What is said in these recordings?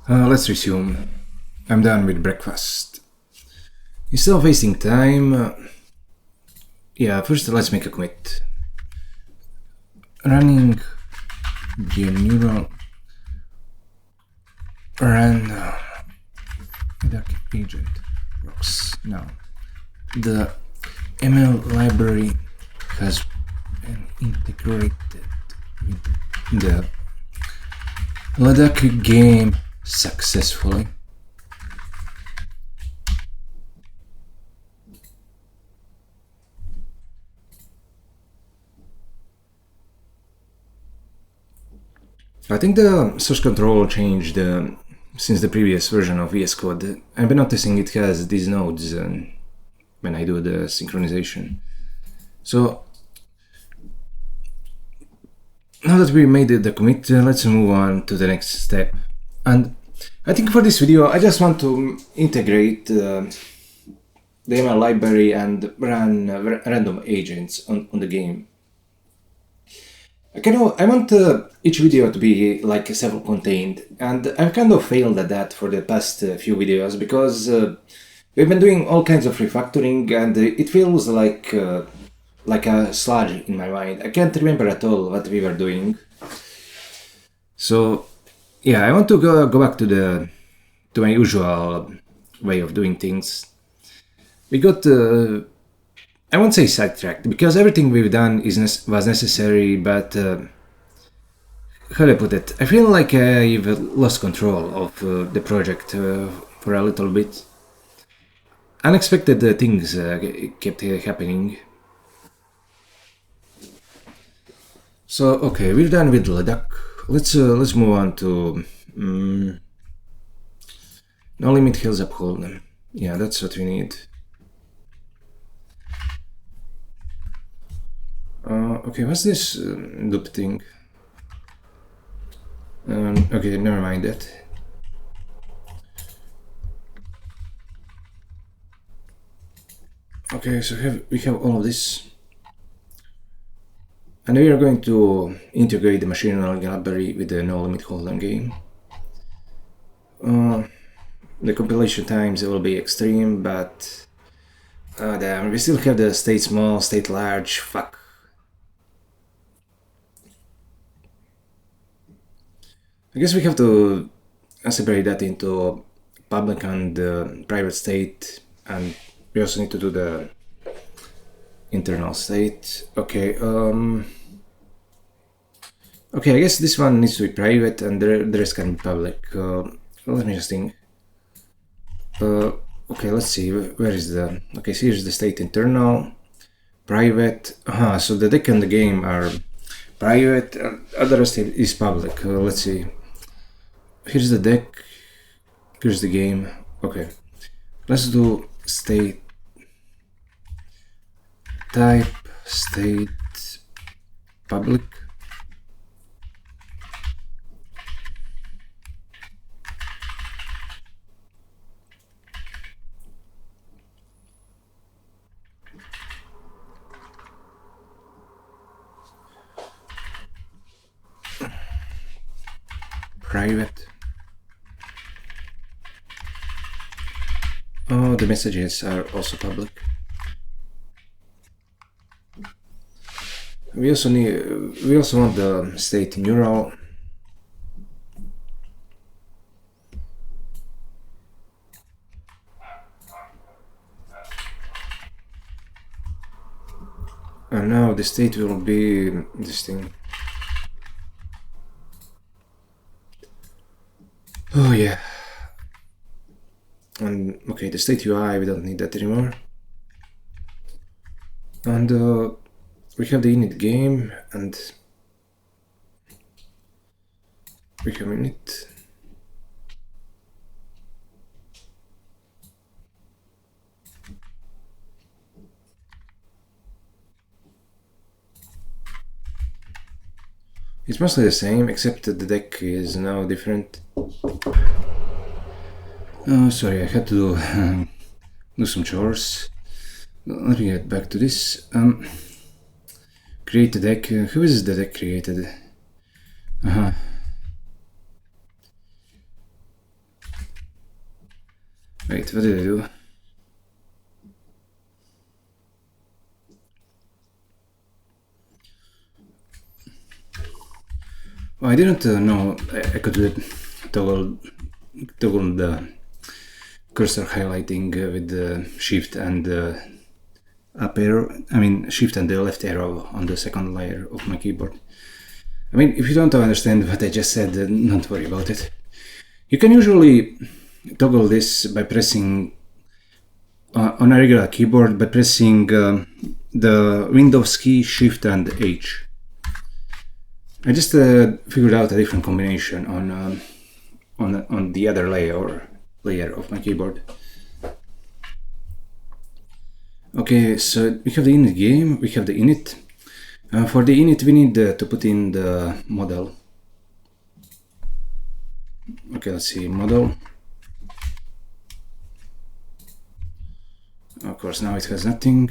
Let's resume. I'm done with breakfast. Instead of wasting time, first let's make a commit. Running game neural run Leduc agent works now. The ML library has been integrated with the Leduc game successfully. I think the source control changed since the previous version of VS Code. I've been noticing it has these nodes when I do the synchronization. So now that we made the commit, let's move on to the next step. And I think for this video, I just want to integrate the ML library and run random agents on the game. I want each video to be like self-contained, and I've kind of failed at that for the past few videos because we've been doing all kinds of refactoring, and it feels like a sludge in my mind. I can't remember at all what we were doing. So yeah, I want to go back to my usual way of doing things. We got I won't say sidetracked, because everything we've done was necessary, but how do I put it? I feel like I've lost control of the project for a little bit. Unexpected things kept happening. So okay, we're done with Leduc. Let's move on to no limit hills uphold them. Yeah, that's what we need. Okay, what's this loop thing? Okay, never mind that. Okay, so we have all of this. And we are going to integrate the machine learning library with the no limit Holdem game. The compilation times will be extreme, but damn, we still have the state small, state large, fuck. I guess we have to separate that into public and private state, and we also need to do the internal state. Okay, okay, I guess this one needs to be private and the rest can be public. Let me just think. Okay, let's see, where is the... Okay, so here's the state internal, private. So the deck and the game are private, and the rest is public. Let's see. Here's the deck, here's the game. Okay, let's do state type, state public. Private. Oh, the messages are also public. We also want the state neural. And now the state will be this thing. Oh yeah. And okay, the state UI, we don't need that anymore. And we have the init game, and we have init. It's mostly the same, except that the deck is now different. Oh, sorry, I had to do some chores. Let me get back to this. Create the deck. Who is the deck created? Wait, what did I do? Oh, I didn't know I could toggle the cursor highlighting with the shift and up arrow. I mean, shift and the left arrow on the second layer of my keyboard. I mean, if you don't understand what I just said, don't worry about it. You can usually toggle this by pressing on a regular keyboard by pressing the Windows key, Shift and H. I just figured out a different combination on the other layer of my keyboard. Okay, so we have the init game, we have the init. For the init we need to put in the model. Okay, let's see, model. Of course, now it has nothing.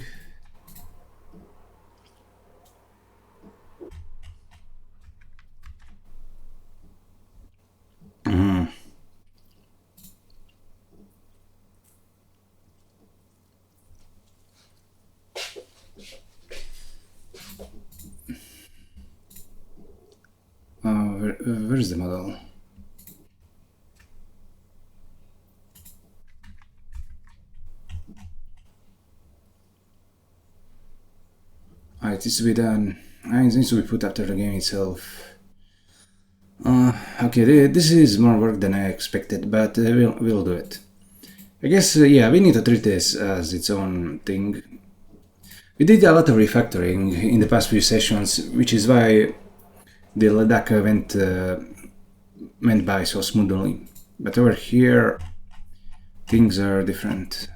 Where's the model? It needs to be done. It needs to be put after the game itself. Okay, this is more work than I expected, but we'll do it. I guess, yeah, we need to treat this as its own thing. We did a lot of refactoring in the past few sessions, which is why the Leduc went by so smoothly. But over here, things are different.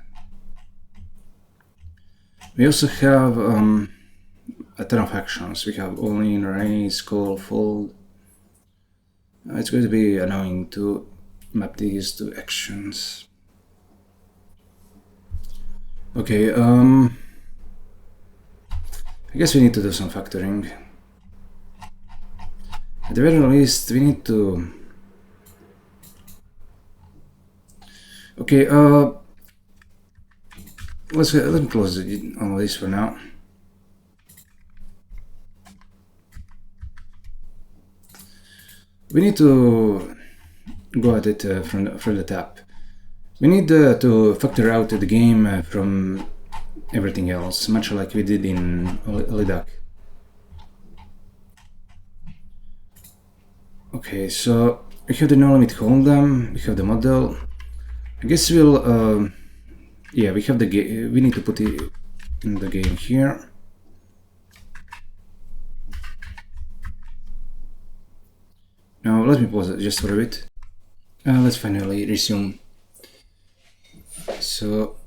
We also have a ton of actions. We have all in, raise, call, fold. It's going to be annoying to map these to actions. Okay, I guess we need to do some factoring. At the very least, we need to... Okay, let me close all this for now. We need to go at it from the top. We need to factor out the game from everything else, much like we did in Leduc. Okay, so we have the no limit Holdem, we have the model. I guess we'll, yeah, we have the game. We need to put it in the game here. Now let me pause it just for a bit. Let's finally resume. So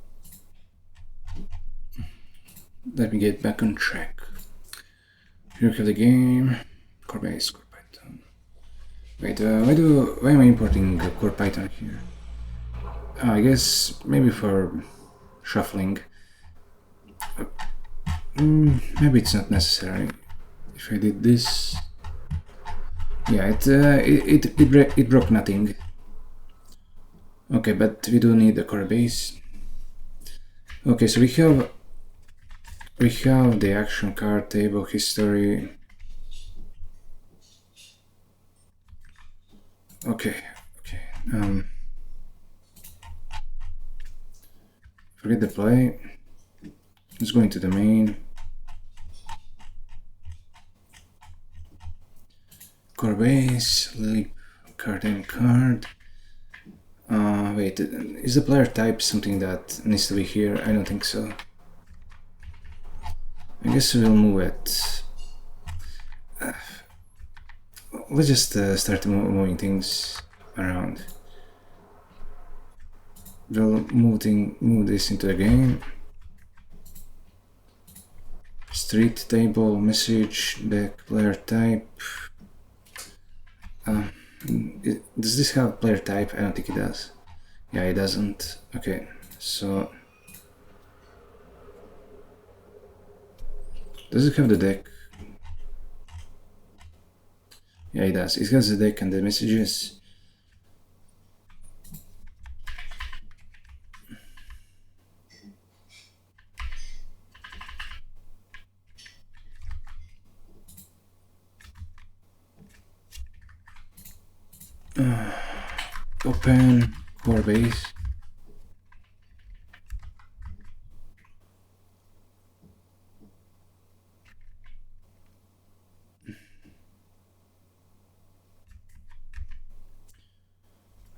let me get back on track. Here we have the game. Core base, core Python. Wait, why am I importing core Python here? I guess maybe for shuffling. Maybe it's not necessary. If I did this, yeah, it broke nothing. Okay, but we do need the core base. Okay, so we have the action card table history. Okay. Forget the play. Let's go into the main. Core base, leap, card and card. Wait, is the player type something that needs to be here? I don't think so. I guess we'll move it. Let's just start moving things around. We'll move this into the game. Street table, message, deck, player type. Does this have player type? I don't think it does. Yeah, it doesn't. Okay, so does it have the deck? Yeah, it does. It has the deck and the messages. Open core base.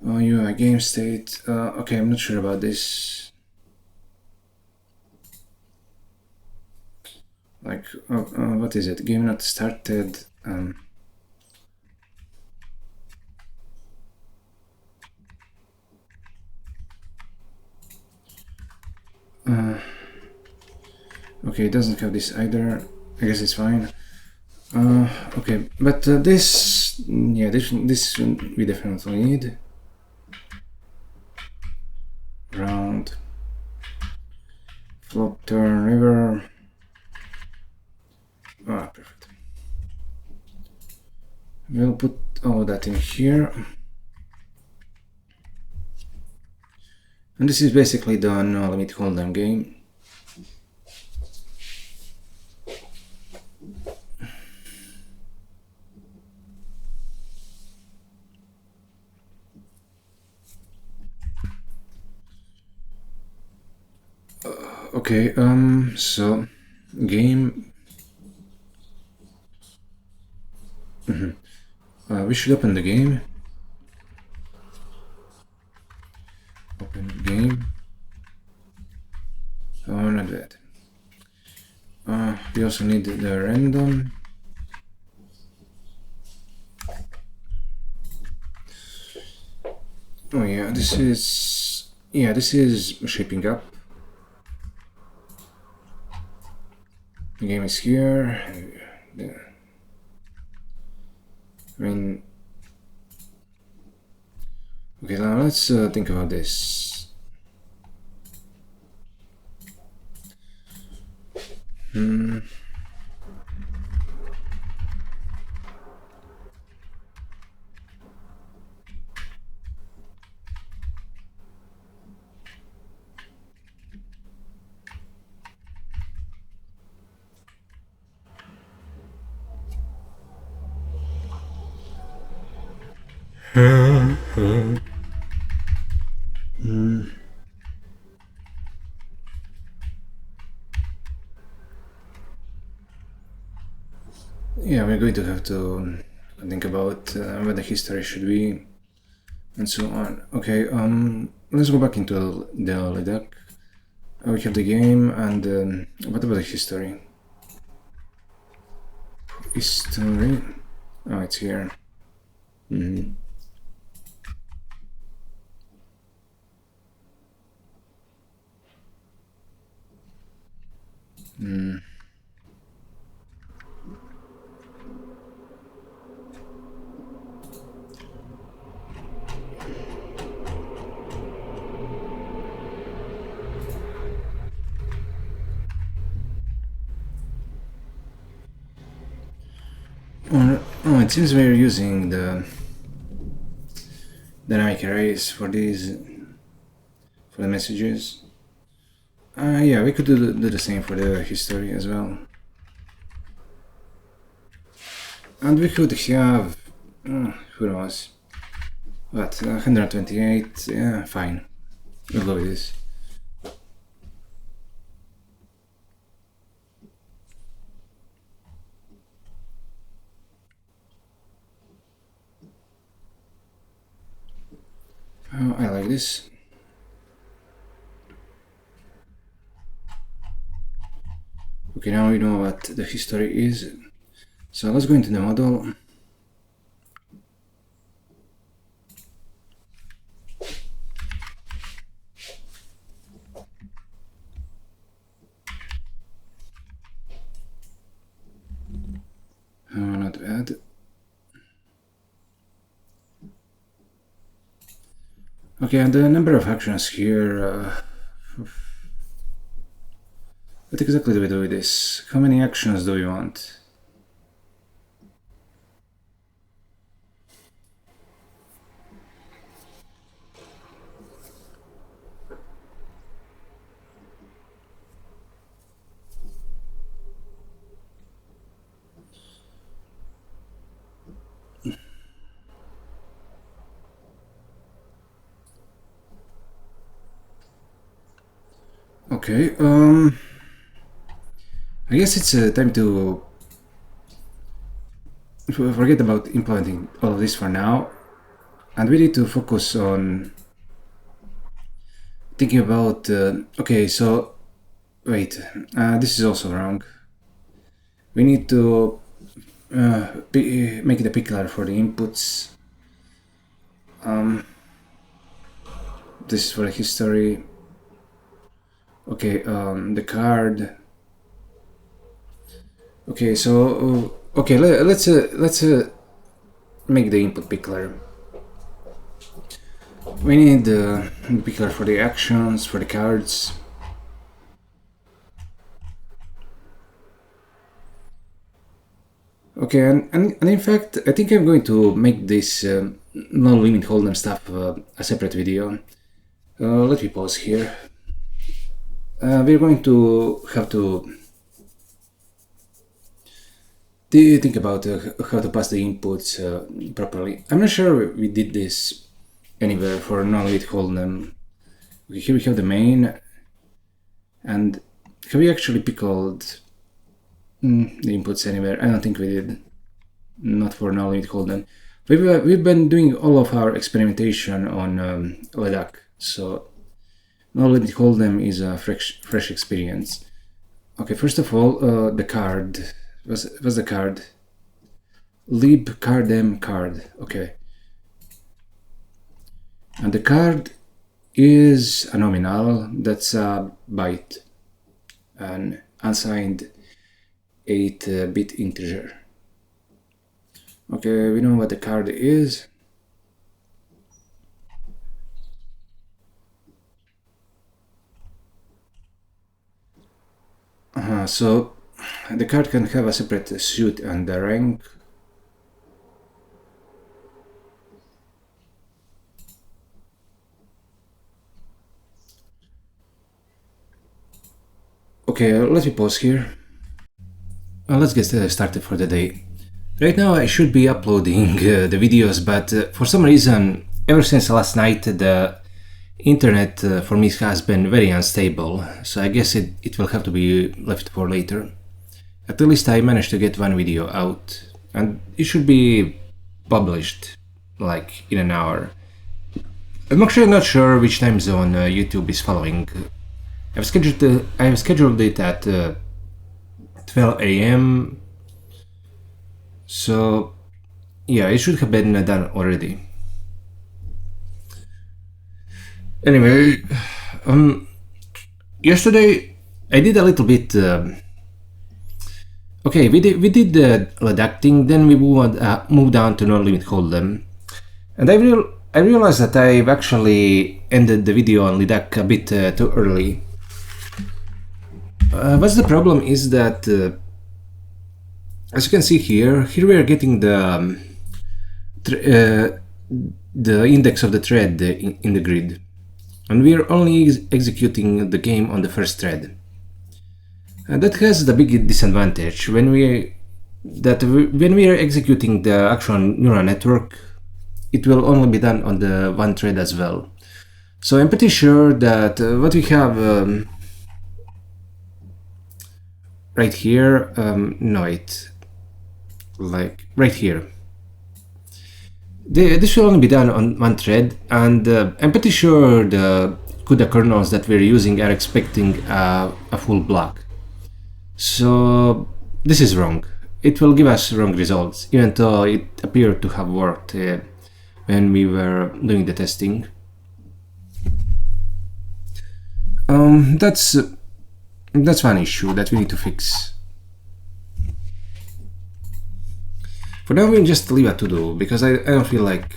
Oh, UI game state. Okay, I'm not sure about this. Like, what is it? Game not started. Okay, it doesn't have this either. I guess it's fine. Okay, but this, yeah, this we definitely need. Round, flop, turn, river. Ah, perfect. We'll put all that in here. And this is basically the NL Holdem game. Okay, so game. We should open the game. Open game. Oh, not that. We also need the random. Oh yeah, this is shaping up. The game is here. I mean, okay, now let's think about this. Yeah, we're going to have to think about what the history should be and so on. Okay, let's go back into the Leduc. We have the game, and what about the history? History? Oh, it's here. Oh, it seems we're using the dynamic arrays for these, for the messages. Yeah, we could do the same for the history as well. And we could have, who knows, what, 128, yeah, fine. We'll go with this. Oh, I like this. Okay, now we know what the history is. So let's go into the model. Not bad. Okay, and the number of actions here. What exactly do we do with this? How many actions do we want? Okay, I guess it's time to forget about implementing all of this for now, and we need to focus on thinking about, okay, so, wait, this is also wrong. We need to make it a pickler for the inputs. This is for the history. Okay, the card. Okay, so okay, let's make the input pickler. We need the pickler for the actions, for the cards. Okay, and in fact, I think I'm going to make this non-limit Holdem stuff a separate video. Let me pause here. We're going to have to think about how to pass the inputs properly. I'm not sure we did this anywhere for non-limit Holdem. Here we have the main, and have we actually pickled the inputs anywhere? I don't think we did. Not for non-limit Holdem. We've been doing all of our experimentation on Leduc, so non-limit Holdem is a fresh experience. Okay, first of all, the card. What's the card? Lib cardem card. Okay. And the card is a nominal. That's a byte, an unsigned 8-bit integer. Okay, we know what the card is. So the card can have a separate suit and a rank. Okay, let me pause here. Let's get started for the day. Right now I should be uploading the videos, but for some reason, ever since last night, the internet for me has been very unstable, so I guess it will have to be left for later. At least I managed to get one video out, and it should be published like in an hour. I'm actually not sure which time zone YouTube is following. I've scheduled it at 12 AM, so yeah, it should have been done already. Anyway, yesterday I did a little bit. Okay, we did the Leduc thing, then we moved on to non-limit Holdem, and I realized that I've actually ended the video on Leduc a bit too early. What's the problem is that, as you can see here we are getting the index of the thread in the grid, and we are only executing the game on the first thread. That has the big disadvantage when we are executing the actual neural network, it will only be done on the one thread as well. So I'm pretty sure that what we have right here, like right here, this will only be done on one thread, and I'm pretty sure the CUDA kernels that we're using are expecting a full block. So this is wrong. It will give us wrong results, even though it appeared to have worked when we were doing the testing. That's one issue that we need to fix. For now, we'll just leave it to do, because I don't feel like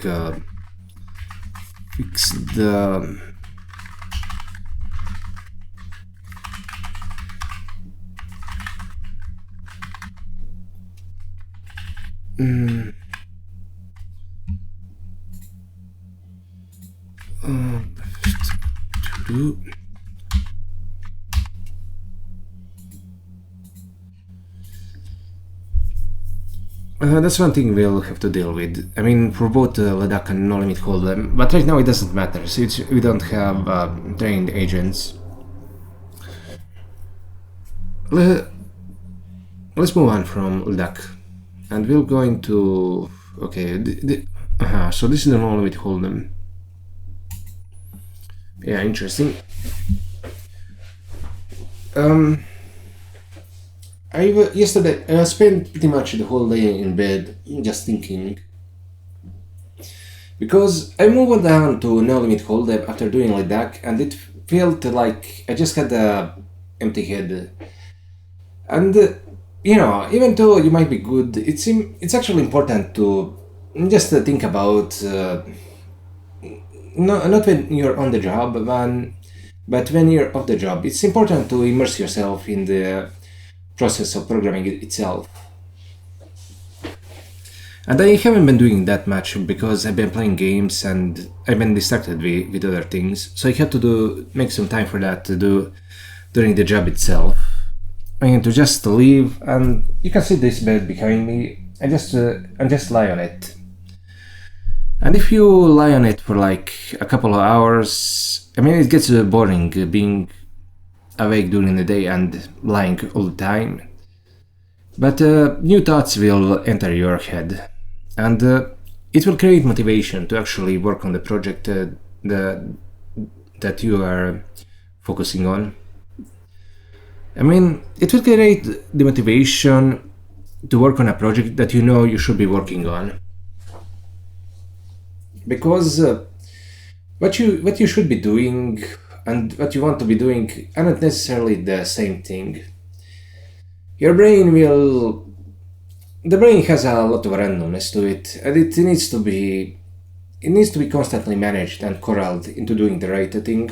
fix the that's one thing we'll have to deal with. I mean, for both Leduc and non-limit Holdem, but right now it doesn't matter since we don't have trained agents. Le- let's move on from Leduc, and we'll go into okay. So this is the no limit hold'em. Yeah, interesting. Yesterday I spent pretty much the whole day in bed just thinking, because I moved down to no limit hold'em after doing Leduc, and it felt like I just had a empty head. And even though you might be good, it's actually important to just think about not when you're on the job, but when you're off the job. It's important to immerse yourself in the process of programming itself. And I haven't been doing that much because I've been playing games and I've been distracted with other things. So I have to make some time for that to do during the job itself. I mean, to just leave, and you can see this bed behind me, and just lie on it. And if you lie on it for like a couple of hours, I mean, it gets boring being awake during the day and lying all the time. But new thoughts will enter your head, and it will create motivation to actually work on the project that you are focusing on. I mean, it will create the motivation to work on a project that you know you should be working on. Because what you should be doing and what you want to be doing are not necessarily the same thing. Your brain will the brain has a lot of randomness to it, and it needs to be constantly managed and corralled into doing the right thing.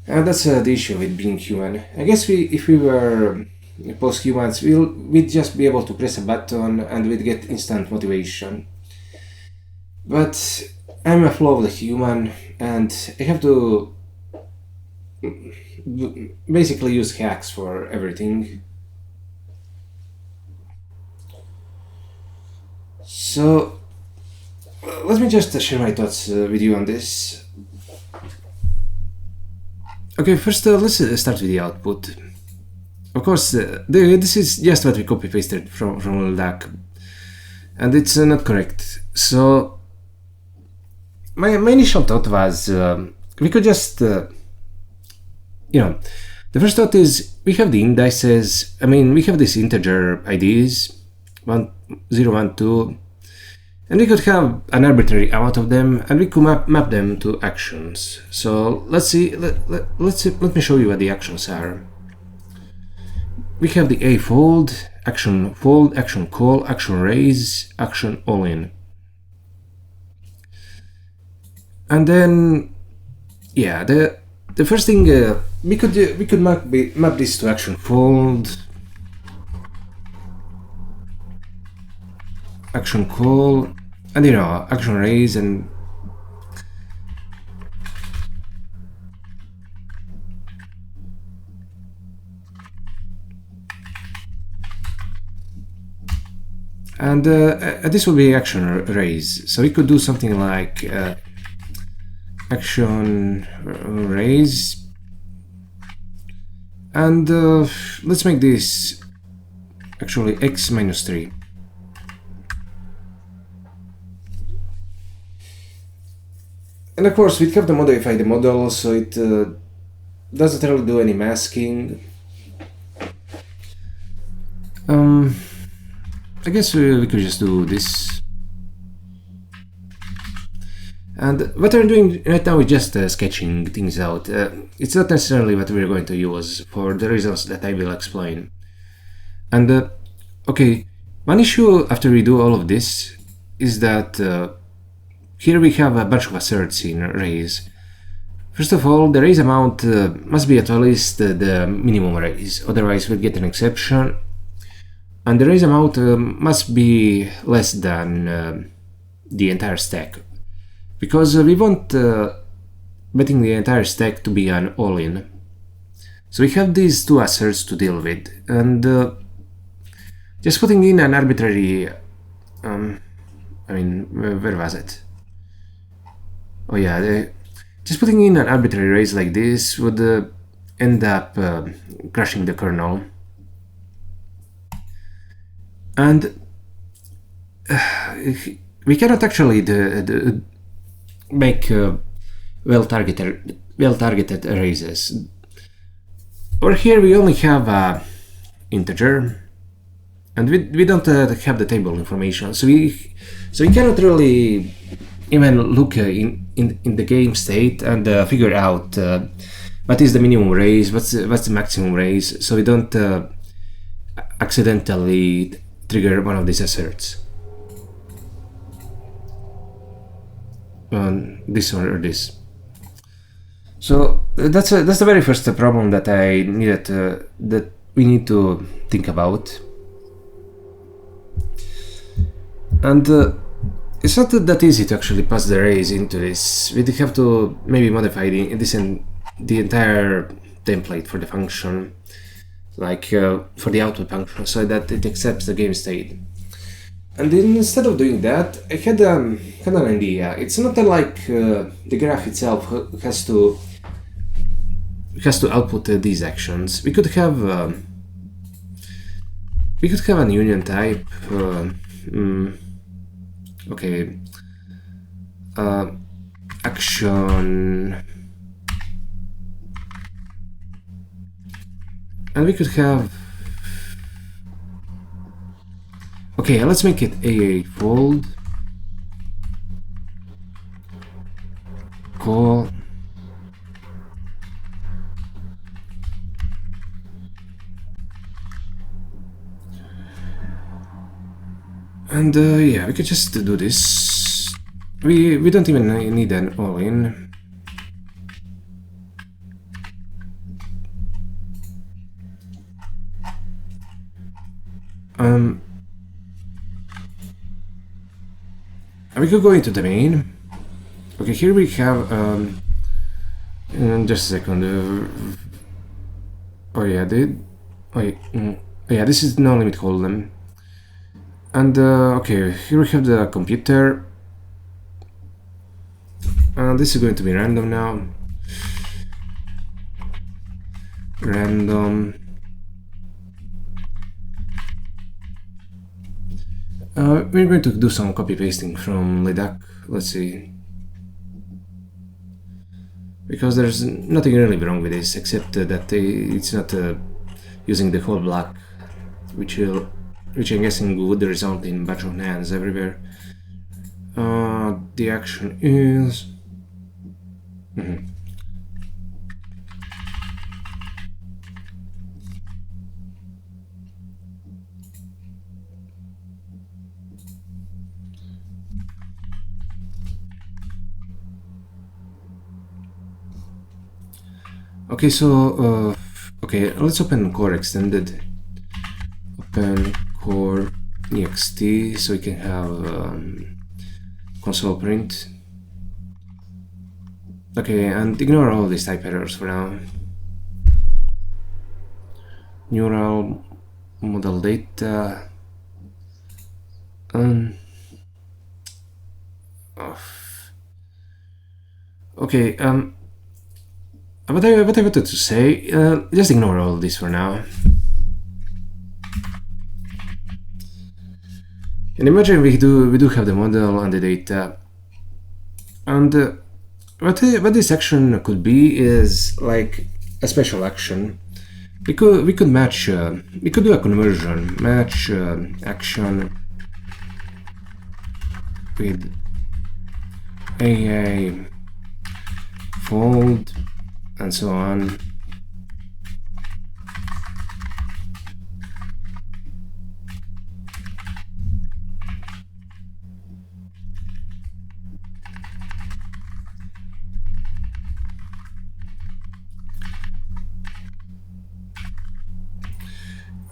And that's the issue with being human. I guess if we were post-humans, we'd just be able to press a button and we'd get instant motivation. But I'm a flawed human, and I have to basically use hacks for everything. So let me just share my thoughts with you on this. Okay, first let's start with the output. Of course, this is just what we copy pasted from Leduc, and it's not correct. So my initial thought was we could just the first thought is we have the indices. I mean, we have these integer IDs 1 0 1 2, and we could have an arbitrary amount of them, and we could map them to actions. So let's see. Let me show you what the actions are. We have the a fold, action call, action raise, action all in, and then yeah, the first thing we could map this to action fold, action call, and action raise, and this will be action raise. So we could do something like action raise, and let's make this actually x minus 3. And of course, we have to modify the model so it doesn't really do any masking. I guess we could just do this. And what I'm doing right now is just sketching things out. It's not necessarily what we're going to use for the reasons that I will explain. And okay, one issue after we do all of this is that here we have a bunch of asserts in raise. First of all, the raise amount must be at least the minimum raise, otherwise we'll get an exception. And the raise amount must be less than the entire stack, because we want betting the entire stack to be an all-in. So we have these two asserts to deal with, and just putting in an arbitrary where was it? Oh yeah, just putting in an arbitrary raise like this would end up crashing the kernel. And we cannot actually make well-targeted arrays. Over here we only have an integer, and we don't have the table information, so we cannot really even look in the game state and figure out what is the minimum raise, what's the maximum raise, so we don't accidentally trigger one of these asserts. This one or this. So that's the very first problem that I needed that we need to think about. And it's not that easy to actually pass the arrays into this. We have to maybe modify the entire template for the function, like for the output function, so that it accepts the game state. And instead of doing that, I had an idea. It's not like the graph itself has to output these actions. We could have an union type. Okay. Action. And we could have. Okay, let's make it AA fold. Call. And yeah, we could just do this. We don't even need an all-in. We could go into the main. Okay, here we have just a second. Oh yeah, yeah, this is no limit Holdem. And okay, here we have the computer. This is going to be random now. Random. We're going to do some copy pasting from Leduc. Let's see. Because there's nothing really wrong with this, except that it's not using the whole block, which I'm guessing would result in a bunch of nans everywhere. The action is. Okay, so okay, let's open core extended. Open core ext so we can have console print. Okay, and ignore all these type errors for now. Neural model data. Okay, what I wanted to say, just ignore all this for now. And imagine we do have the model and the data, and what this action could be is like a special action. We could match. We could do a conversion, match action with AA fold and so on.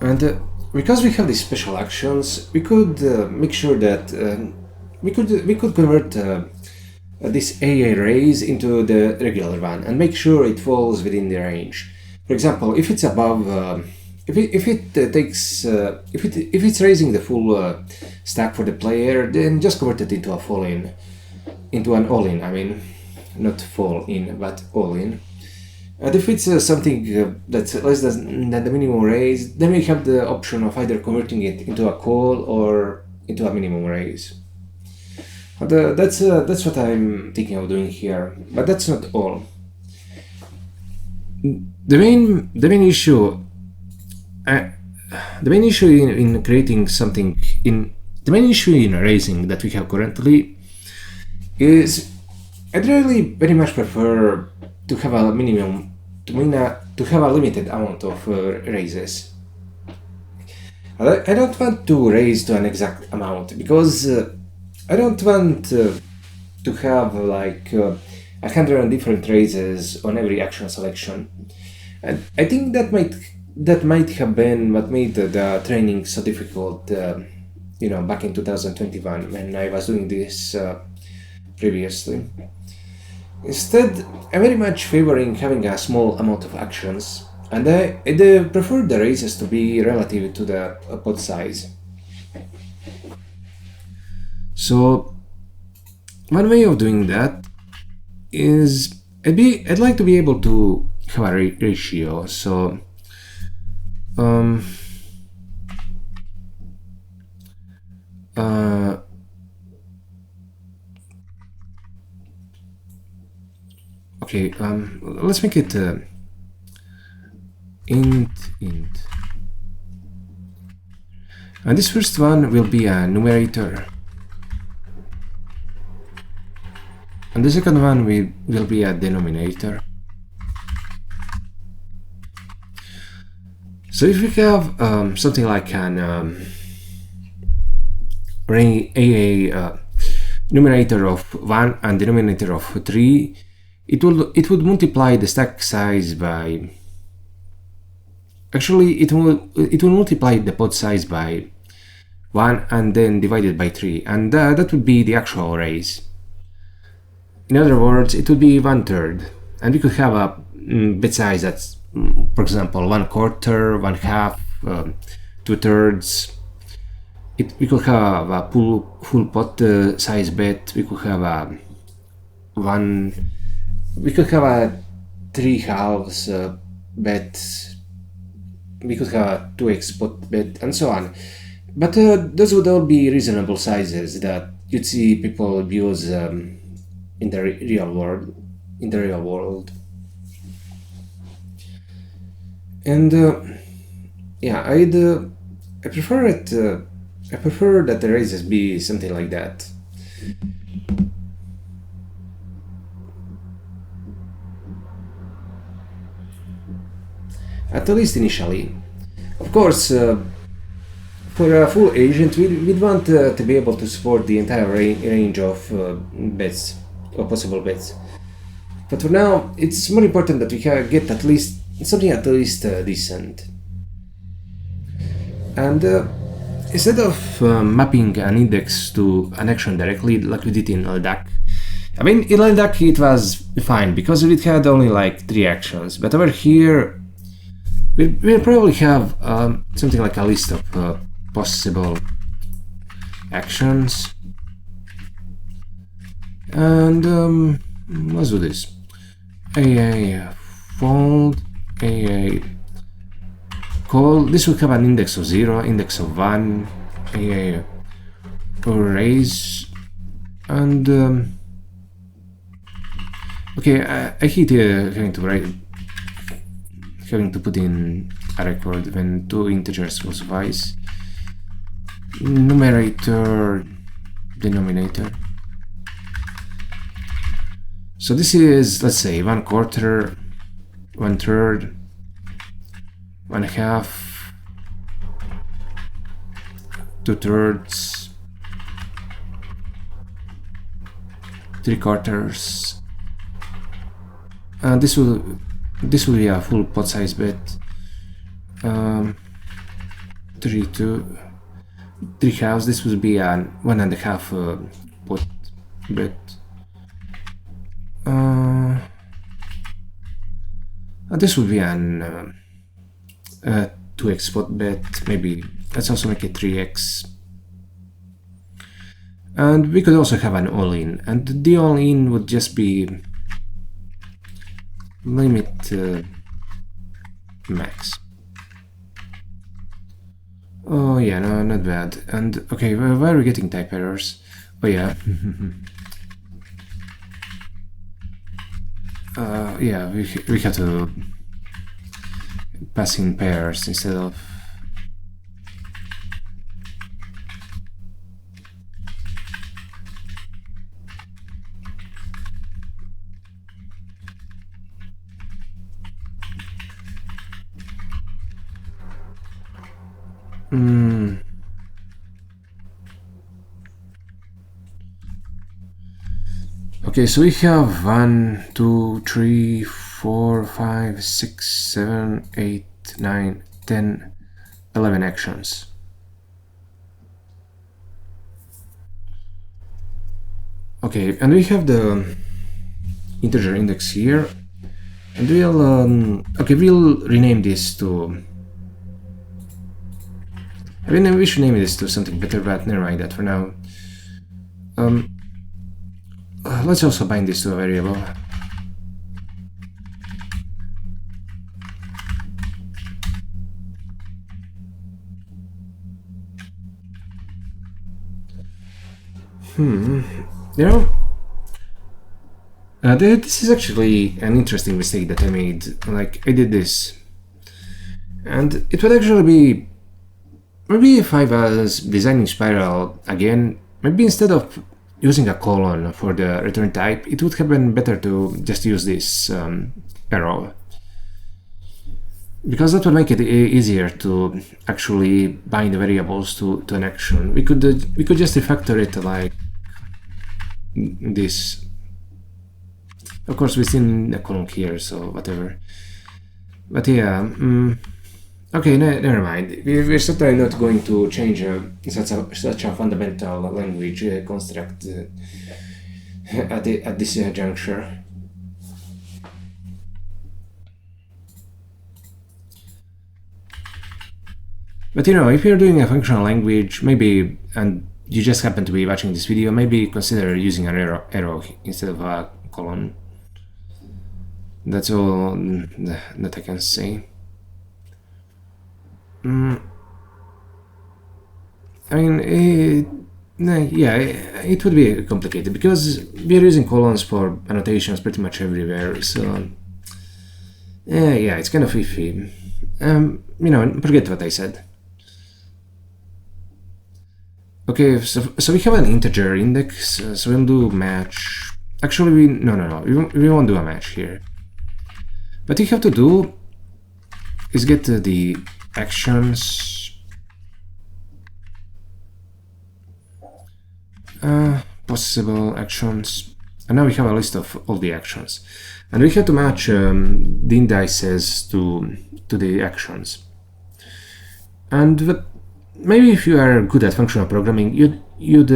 And because we have these special actions, we could make sure that we could convert this AA raise into the regular one and make sure it falls within the range. For example, if it's above, if it's raising the full stack for the player, then just convert it into an all-in. I mean, not fall in, but all-in. And if it's something that's less than the minimum raise, then we have the option of either converting it into a call or into a minimum raise. But that's what I'm thinking of doing here. But that's not all. The main issue in creating something the main issue in raising that we have currently is I'd really very much prefer to have a minimum, to have a limited amount of raises. I don't want to raise to an exact amount because I don't want to have like 100 different raises on every action selection. And I think that might have been what made the training so difficult, back in 2021 when I was doing this previously. Instead, I'm very much favoring having a small amount of actions, and I prefer the raises to be relative to the pod size. So one way of doing that is I'd like to be able to have a ratio. So okay, let's make it int. And this first one will be a numerator. And the second one will be a denominator. So if we have something like an numerator of 1 and denominator of 3, it would multiply the stack size by... Actually, it will multiply the pod size by 1 and then divide it by 3, and that would be the actual raise. In other words, it would be 1/3, and we could have a bit size that's, for example, 1/4, 1/2, 2/3. We could have a full pot size bet. We could have a 3/2 bet. We could have a 2x pot bet, and so on. But those would all be reasonable sizes that you'd see people use in the real world. And yeah, I prefer it. I prefer that the raises be something like that. At least initially. Of course, for a full agent, we'd want to be able to support the entire range of bets or possible bets. But for now, it's more important that we get at least something decent. And instead of mapping an index to an action directly, like we did in Leduc, I mean, in Leduc it was fine because it had only like 3 actions. But over here, we'll probably have something like a list of possible actions. And let's do this. AA fold, AA call. This will have an index of 0, index of 1, AA raise, and okay, I hate having to put in a record when 2 integers will suffice. Numerator, denominator. So this is, let's say, 1/4, 1/3, 1/2, 2/3, 3/4, and this will be a full pot size bet. 3/2. This will be a 1.5 pot bet. This will be an 2x pot bet. Maybe let's also make it 3x. And we could also have an all-in, and the all-in would just be limit max. Oh yeah, no, not bad. And okay, why are we getting type errors? Oh yeah. Yeah, we have to pass in pairs instead of Okay, so we have 1, 2, 3, 4, 5, 6, 7, 8, 9, 10, 11 actions. Okay, and we have the integer index here, and we'll we'll rename this to. I mean, we should name this to something better, but never mind that for now. Let's also bind this to a variable. You know, this is actually an interesting mistake that I made. Like, I did this, and it would actually be maybe if I was designing Spiral again, maybe instead of using a colon for the return type, it would have been better to just use this arrow, because that would make it easier to actually bind the variables to an action. We could just refactor it like this. Of course, we still need a column here, so whatever. But yeah, okay, never mind. We're certainly not going to change such a fundamental language construct at this juncture. But you know, if you're doing a functional language, maybe, and you just happen to be watching this video, maybe consider using an arrow instead of a colon. That's all that I can say. I mean, yeah, it would be complicated because we are using colons for annotations pretty much everywhere, so yeah, it's kind of iffy. You know, forget what I said. Okay, so we have an integer index, so we'll do match. Actually, we won't do a match here. What you have to do is get the actions, possible actions, and now we have a list of all the actions, and we have to match the indices to the actions. And maybe if you are good at functional programming, you'd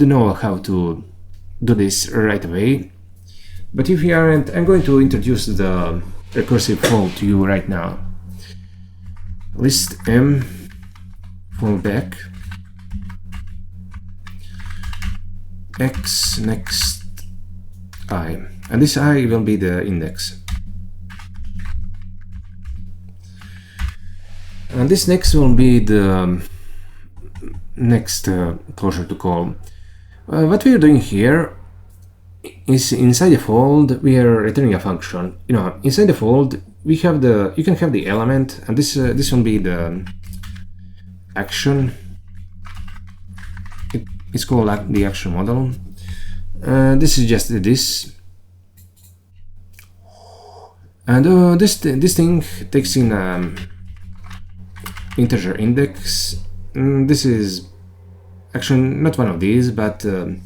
know how to do this right away. But if you aren't, I'm going to introduce the recursive flow to you right now. List m fallback x next I, and this I will be the index. And this next will be the next closure to call. What we are doing here is inside the fold we are returning a function. You know, inside the fold we have you can have the element, and this will be the action. It's called the action model. This is just this, and this thing takes in integer index. This is actually not one of these, but the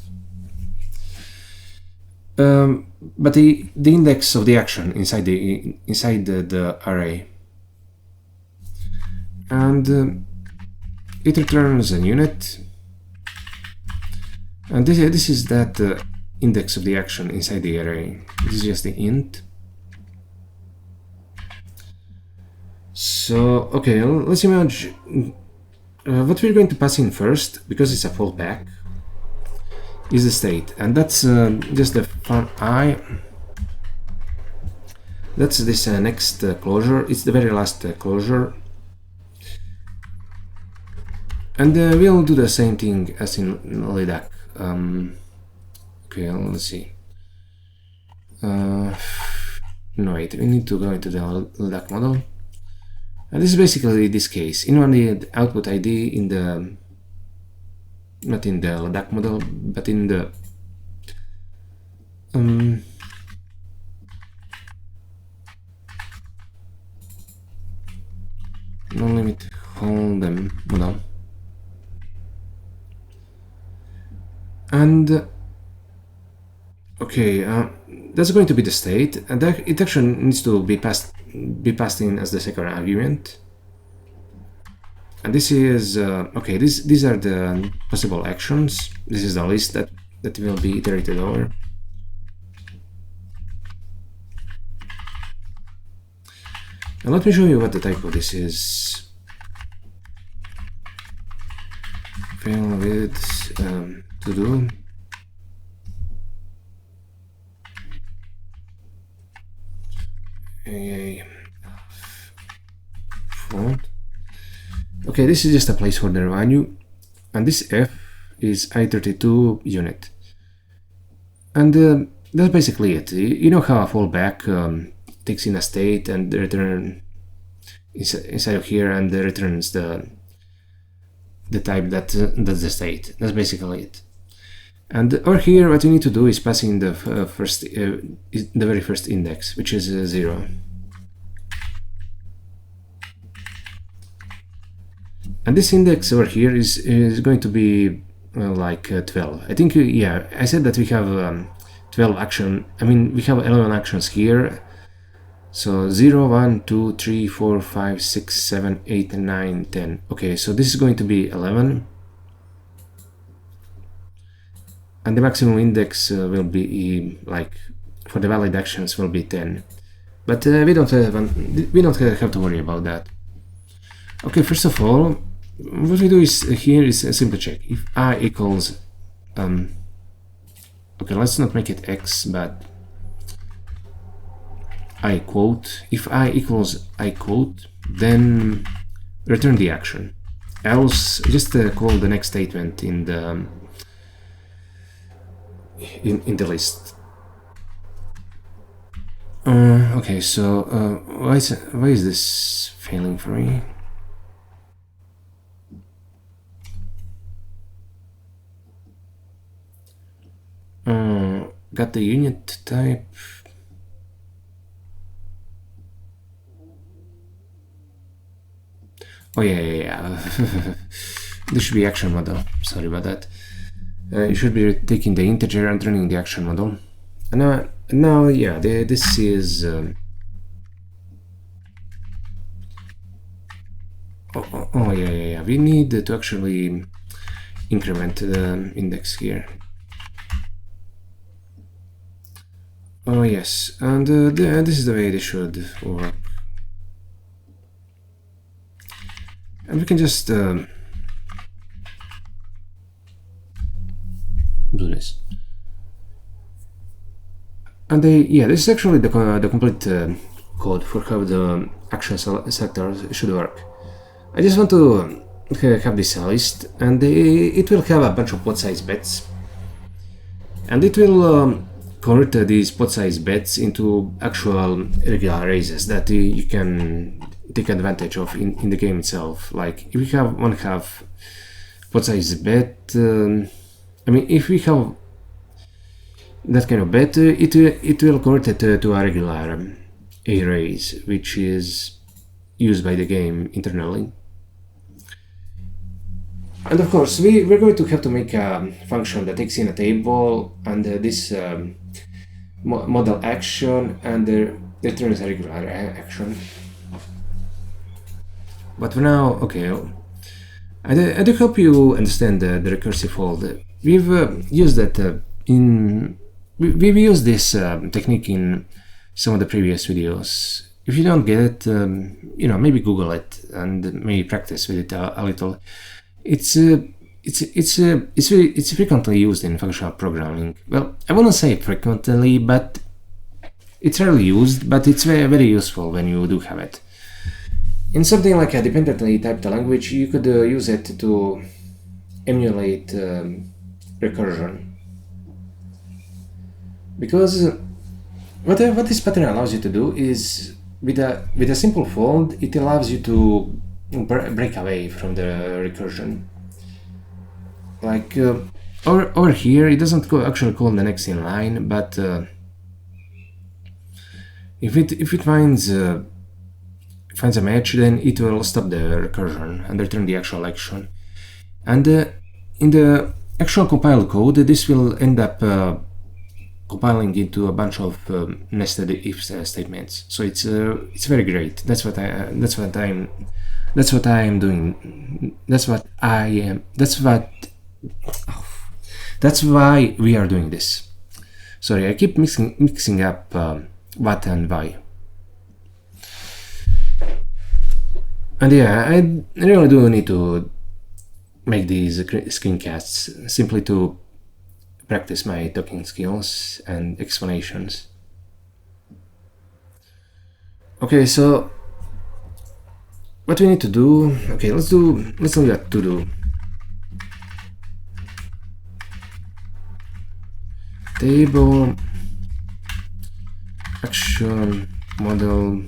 index of the action inside the array, and it returns a unit, and this is that index of the action inside the array. This is just the int. So okay, let's imagine what we're going to pass in first, because it's a fallback, is the state, and that's just the fun I. That's this next closure. It's the very last closure. And we'll do the same thing as in Leduc. Okay, let's see. No, wait, we need to go into the Leduc model. And this is basically this case. In the output ID in the, not in the Leduc model, but in the non-limit Holdem model. And okay, that's going to be the state, and it actually needs to be passed in as the second argument. And this is okay. These are the possible actions. This is the list that will be iterated over. And let me show you what the type of this is. Fail with to do. Font. Okay, this is just a placeholder value, and this F is I32 unit, and that's basically it. You know how a fallback takes in a state and return inside of here and returns the type that's the state. That's basically it. And over here, what you need to do is pass in the very first index, which is 0. And this index over here is going to be like 12. I think, yeah, I said that we have 12 action. I mean, we have 11 actions here. So 0, 1, 2, 3, 4, 5, 6, 7, 8, 9, 10. Okay, so this is going to be 11. And the maximum index will be like for the valid actions will be 10. But we don't have to worry about that. Okay, first of all, what we do is here is simply check if I equals okay, let's not make it x, but I quote. If I equals I quote, then return the action. Else, just call the next statement in the list. Okay, so why is this failing for me? Got the unit type. Oh yeah. This should be action model. Sorry about that. You should be taking the integer and running the action model. And now yeah, this is. Oh yeah. We need to actually increment the index here. Oh yes, and this is the way they should work. And we can just do this. And yeah, this is actually the complete code for how the action selector should work. I just want to have this list, and it will have a bunch of pot size bets, and it will convert these pot size bets into actual regular raises that you can take advantage of in the game itself. Like if we have one half pot size bet, I mean, if we have that kind of bet, it will convert it to a regular a raise, which is used by the game internally. And of course, we're going to have to make a function that takes in a table and this model action and returns a regular action. But for now, okay, I do hope you understand the recursive hold. We've used that we've used this technique in some of the previous videos. If you don't get it, you know, maybe Google it and maybe practice with it a little. It's frequently used in functional programming. Well, I wouldn't say frequently, but It's rarely used, but it's very, very useful when you do have it. In something like a dependently typed language, you could use it to emulate recursion. Because what this pattern allows you to do is, with a simple fold, it allows you to break away from the recursion. Like over here, it doesn't actually call the next in line, but if it finds a match, then it will stop the recursion and return the actual action. And in the actual compiled code, this will end up compiling into a bunch of nested if statements. So it's very great. That's what I'm doing. That's why we are doing this. Sorry, I keep mixing up what and why. And yeah, I really do need to make these screencasts simply to practice my talking skills and explanations. Okay, so what we need to do, okay, let's do that to do. Table action model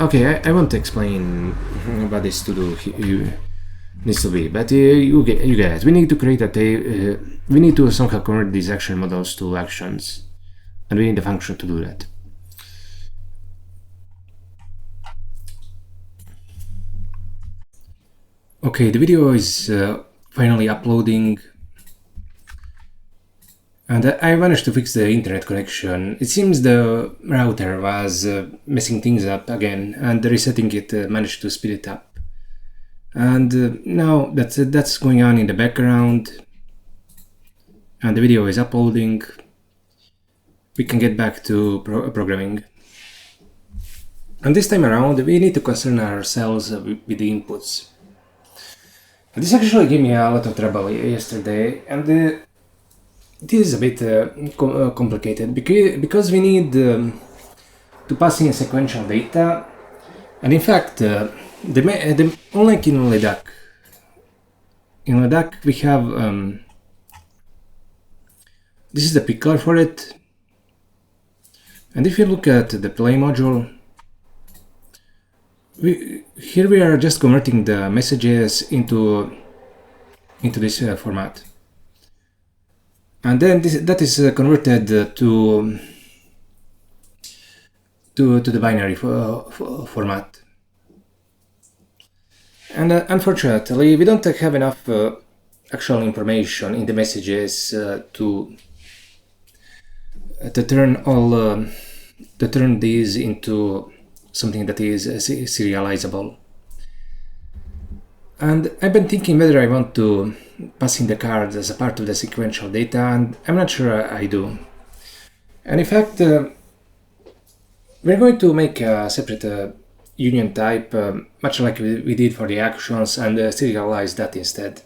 okay, I won't explain what this to do needs to be, but you get it. We need to create a we need to somehow convert these action models to actions, and we need a function to do that. Okay, the video is finally uploading, and I managed to fix the internet connection. It seems the router was messing things up again, and resetting it managed to speed it up. And now that's going on in the background, and the video is uploading. We can get back to programming. And this time around, we need to concern ourselves with the inputs. This actually gave me a lot of trouble yesterday, and this is a bit complicated because we need to pass in sequential data, and in fact, unlike in Leduc, we have this is the pickler for it, and if you look at the play module, here we are just converting the messages into this format, and then that is converted to the binary format. And unfortunately, we don't have enough actual information in the messages to turn these into something that is serializable. And I've been thinking whether I want to pass in the cards as a part of the sequential data, and I'm not sure I do. And in fact, we're going to make a separate union type, much like we did for the actions, and serialize that instead.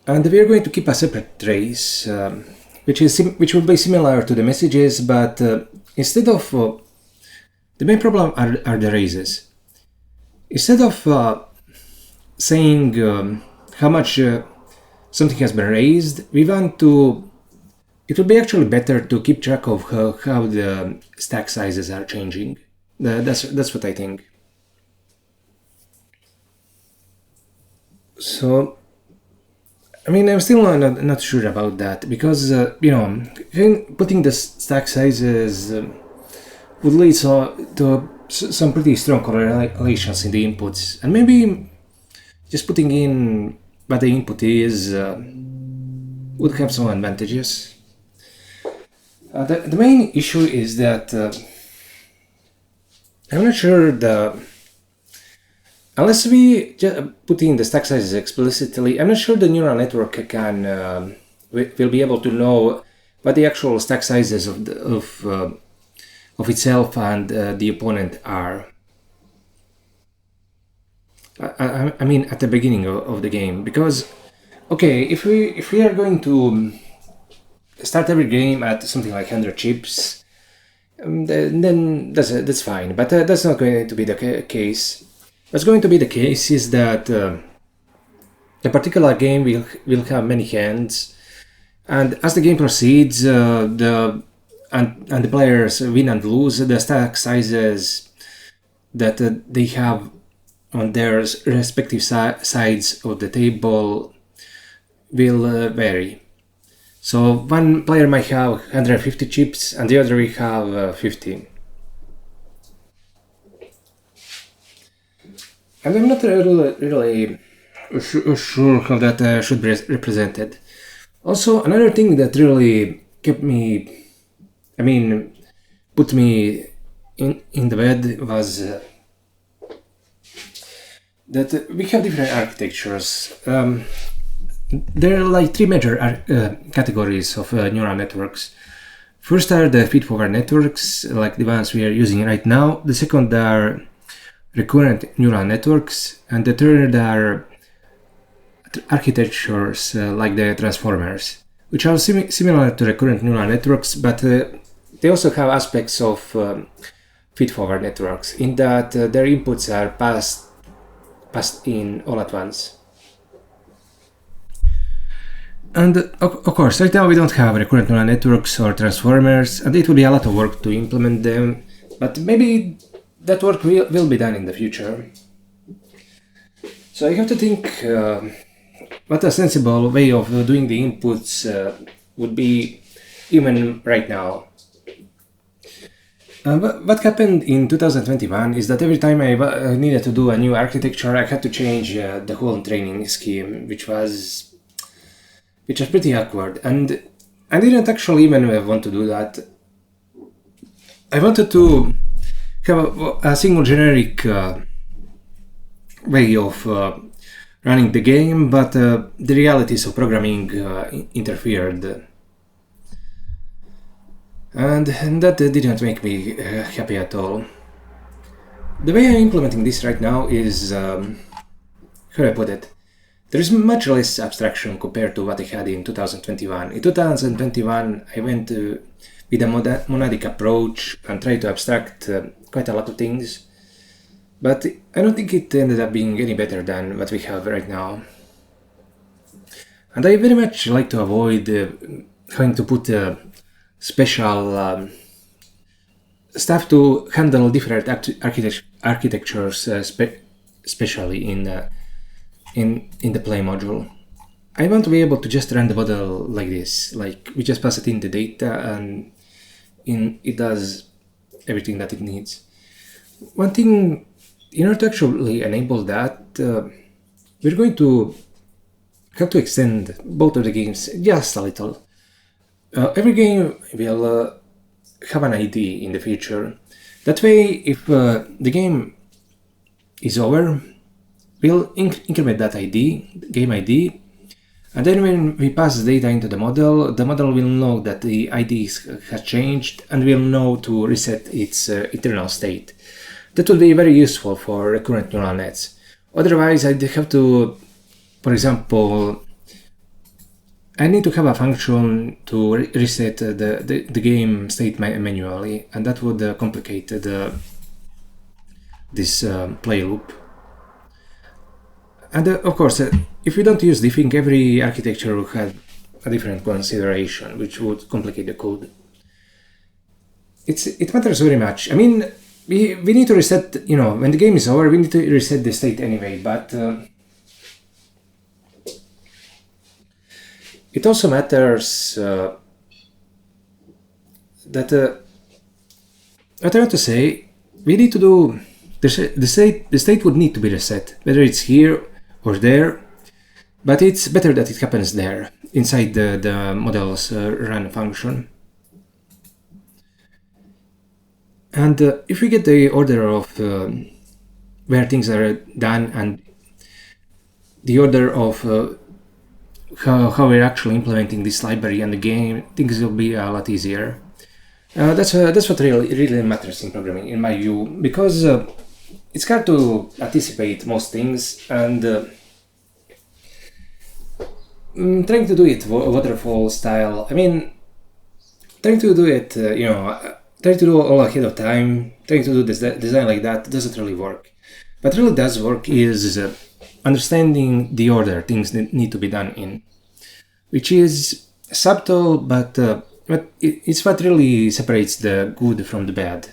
And we're going to keep a separate trace, which will be similar to the messages, but instead of the main problem are the raises. Instead of saying how much something has been raised, we want to. It would be actually better to keep track of how the stack sizes are changing. That's what I think. So, I mean, I'm still not sure about that, because putting the stack sizes would lead to some pretty strong correlations in the inputs, and maybe just putting in what the input is would have some advantages. The main issue is that I'm not sure unless we put in the stack sizes explicitly, I'm not sure the neural network can will be able to know what the actual stack sizes of itself and the opponent are. I mean, at the beginning of the game, because okay, if we are going to start every game at something like 100 chips, then that's fine. But that's not going to be the case. What's going to be the case is that a particular game will have many hands, and as the game proceeds, the players win and lose, the stack sizes that they have on their respective sides of the table will vary. So one player might have 150 chips and the other will have 50. And I'm not really sure how that should be represented. Also, another thing that really kept me, put me in the bed was that we have different architectures. There are like three major categories of neural networks. First are the feed-forward networks, like the ones we are using right now. The second are recurrent neural networks, and the third are architectures like the transformers, which are similar to recurrent neural networks, but they also have aspects of feed-forward networks in that their inputs are passed in all at once. And of course, right now we don't have recurrent neural networks or transformers, and it will be a lot of work to implement them, but maybe that work will be done in the future. So you have to think what a sensible way of doing the inputs would be even right now. What happened in 2021 is that every time I needed to do a new architecture, I had to change the whole training scheme, which was pretty awkward. And I didn't actually even want to do that. I wanted to have a single generic way of running the game, but the realities of programming interfered. And that didn't make me happy at all. The way I'm implementing this right now is, how do I put it? There is much less abstraction compared to what I had in 2021. In 2021, I went with a monadic approach and tried to abstract quite a lot of things, but I don't think it ended up being any better than what we have right now. And I very much like to avoid having to put special stuff to handle different architectures, especially in the play module. I want to be able to just run the model like this, like we just pass it in the data and it does everything that it needs. One thing, in order to actually enable that, we're going to have to extend both of the games just a little. Every game will have an ID in the future. That way, if the game is over, we'll increment that ID, game ID, and then when we pass the data into the model will know that the ID has changed and will know to reset its internal state. That will be very useful for recurrent neural nets. Otherwise, I'd have to, for example, I need to have a function to reset the game state manually, and that would complicate this play loop. And of course, if we don't use diffing, every architecture will have a different consideration, which would complicate the code. It matters very much. I mean, we need to reset, when the game is over, we need to reset the state anyway, but it also matters that what I want to say, we need to do the state would need to be reset, whether it's here or there, but it's better that it happens there inside the model's run function. And if we get the order of where things are done and the order of how we're actually implementing this library and the game, things will be a lot easier. That's what really matters in programming, in my view, because it's hard to anticipate most things, and trying to do it waterfall style. I mean, trying to do it, trying to do all ahead of time, trying to do this design like that doesn't really work. What really does work is understanding the order things need to be done in, which is subtle, but it's what really separates the good from the bad.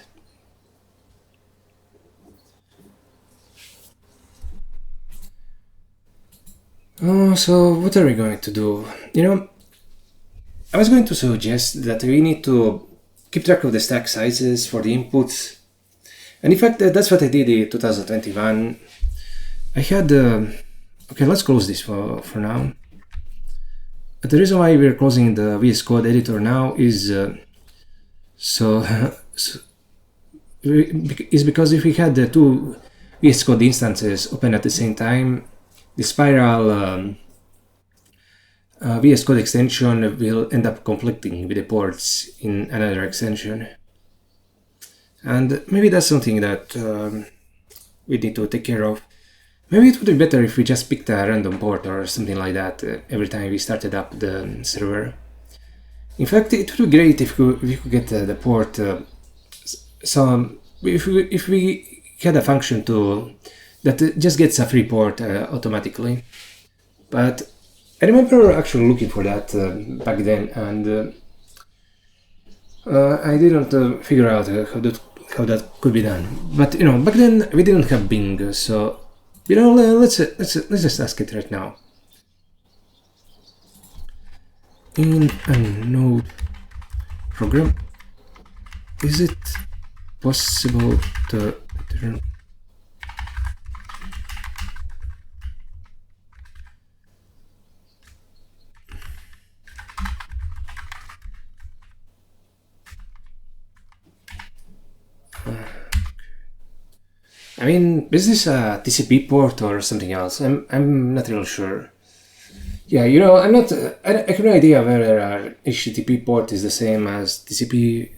So what are we going to do? I was going to suggest that we need to keep track of the stack sizes for the inputs. And in fact, that's what I did in 2021. I had... okay, let's close this for now. But the reason why we're closing the VS Code editor now is is because if we had the two VS Code instances open at the same time, the Spiral VS Code extension will end up conflicting with the ports in another extension. And maybe that's something that we need to take care of. Maybe it would be better if we just picked a random port or something like that every time we started up the server. In fact, it would be great if we could get the port. So if we had a function that just gets a free port automatically. But I remember actually looking for that back then, and I didn't figure out how that could be done. But back then we didn't have Bing, so let's just ask it right now. In a node program, is it possible to return I mean, is this a TCP port or something else? I'm not really sure. Yeah, I'm not. I have no idea whether our HTTP port is the same as TCP.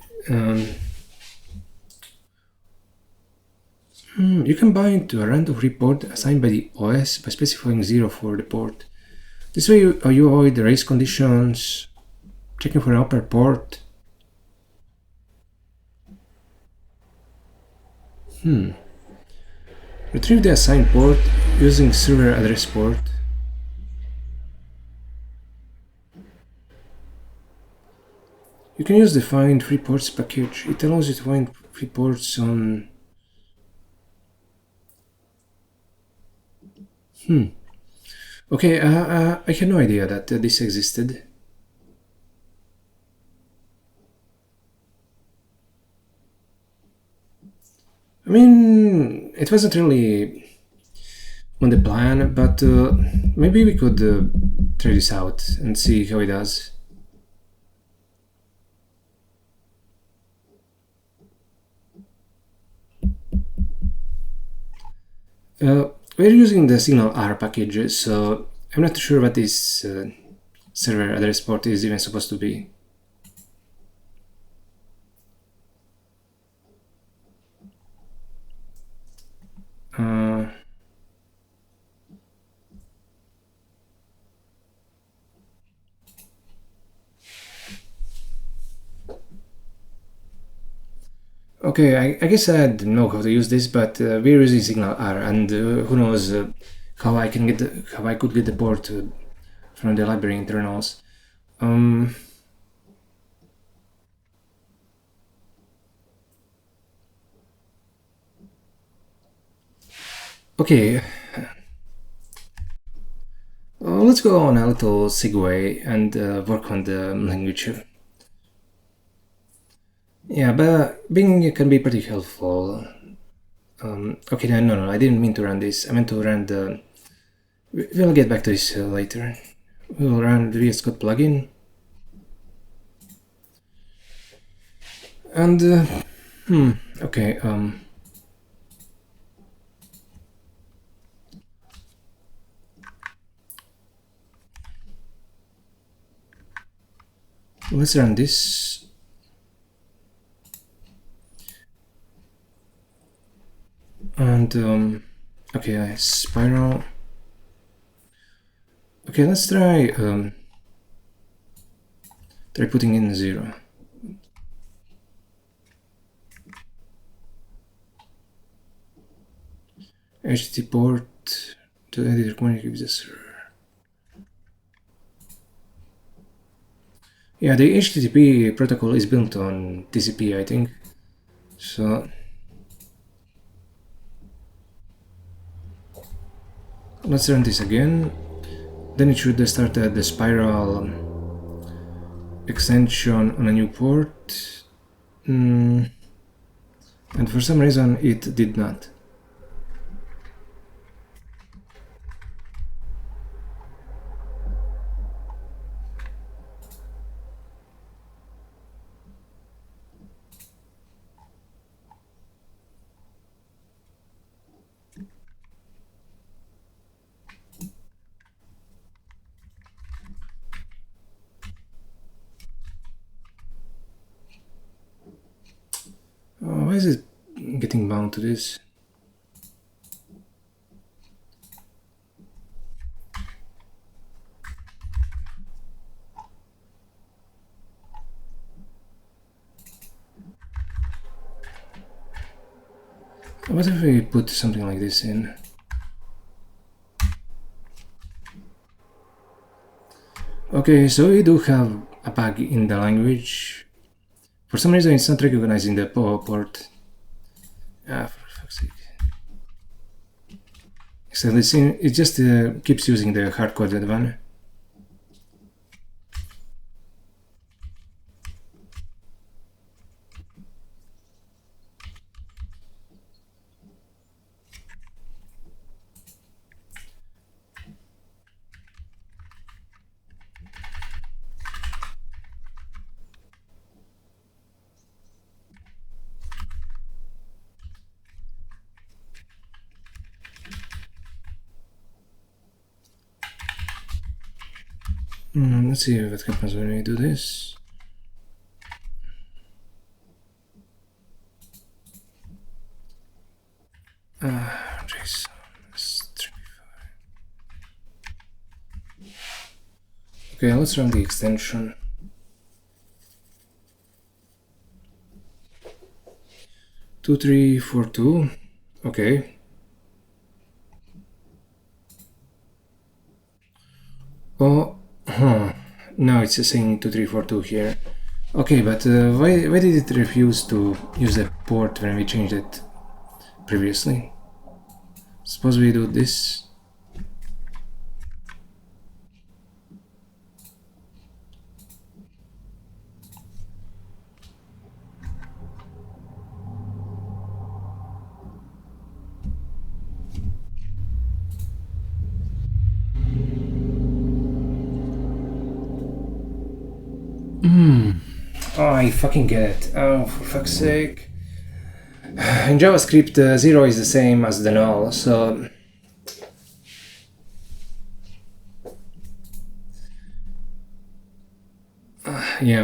You can bind to a random free port assigned by the OS by specifying 0 for the port. This way you avoid the race conditions, checking for an upper port. Retrieve the assigned port using server address port. You can use the find free ports package. It allows you to find free ports on... Okay, I had no idea that this existed. I mean, it wasn't really on the plan, but maybe we could try this out and see how it does. We're using the signal R package, so I'm not sure what this server address port is even supposed to be. Okay, I guess I didn't know how to use this, but we're using signal R, and who knows how I could get the port from the library internals. Okay, let's go on a little segue and work on the language. Yeah, but Bing can be pretty helpful. Okay, no, I didn't mean to run this. I meant to run the... We'll get back to this later. We'll run the VS Code plugin. And, okay, Let's run this. And okay, spiral. Okay, let's try putting in 0. HTTP port to editor communicate with the server. Yeah, the HTTP protocol is built on TCP, I think. So let's run this again. Then it should start the spiral extension on a new port. And for some reason it did not. Why is it getting bound to this? What if we put something like this in? Okay, so we do have a bug in the language. For some reason it's not recognizing the port. For fuck's sake. So it just keeps using the hard-coded one. Let's see what happens when we do this. JSON stringify. Okay, let's run the extension. Two, 3, 4, 2. Okay. Oh, now it's saying 2342 here. Okay, but why did it refuse to use the port when we changed it previously? Suppose we do this. Oh, I fucking get it. Oh, for fuck's sake. In JavaScript, 0 is the same as the null, so... yeah,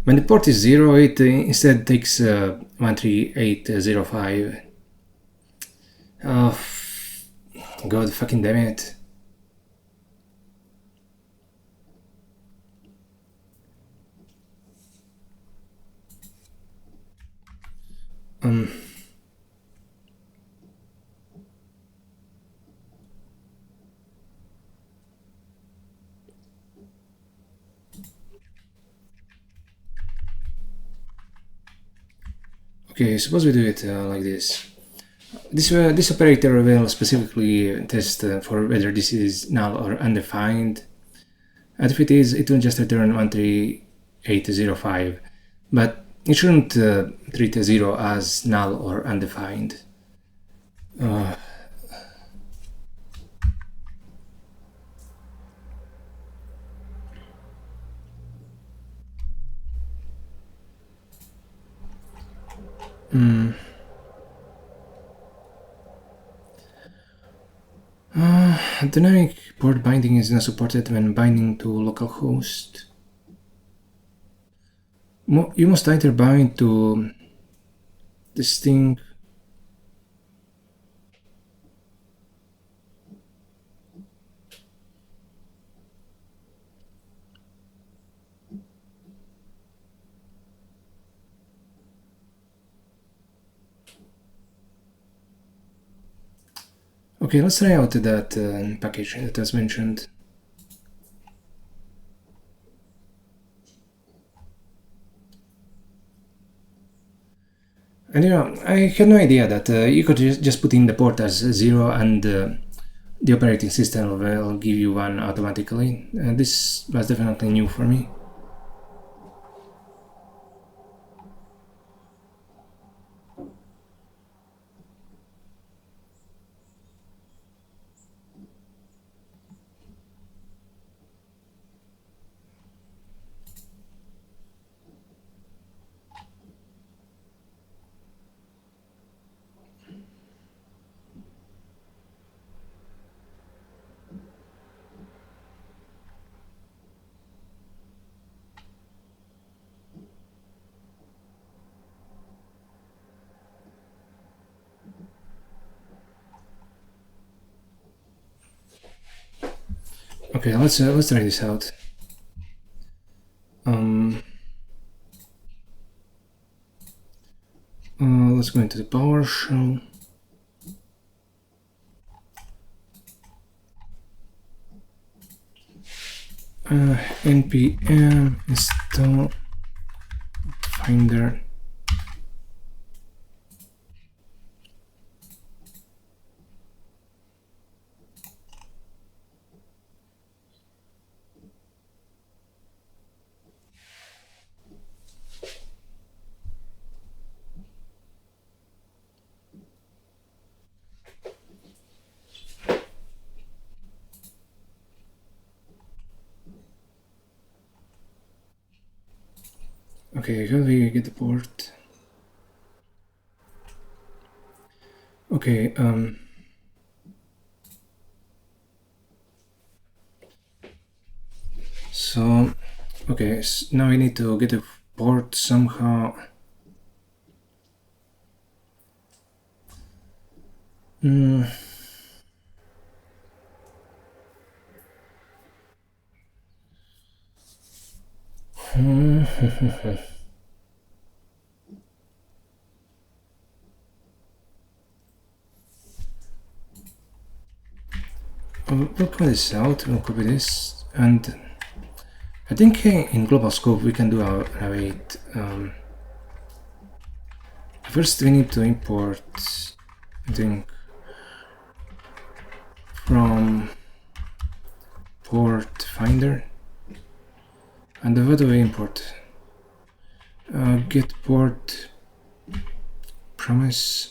when the port is 0, it instead takes 13805. Oh, god fucking damn it. Okay, suppose we do it like this. This operator will specifically test for whether this is null or undefined. And if it is, it will just return 13805. But it shouldn't treat a 0 as null or undefined. Dynamic port binding is not supported when binding to localhost. You must either bind to this thing Okay, let's try out that package that was mentioned. And I had no idea that you could just put in the port as 0 and the operating system will give you 1 automatically. This was definitely new for me. Okay, let's try this out. Let's go into the PowerShell. npm install finder. Okay, how do we get the port? Okay, so, okay, so now I need to get a port somehow. We'll copy this out, we'll copy this, and I think in global scope we can do our await. First we need to import, I think, from port finder. And what do we import? Get port promise.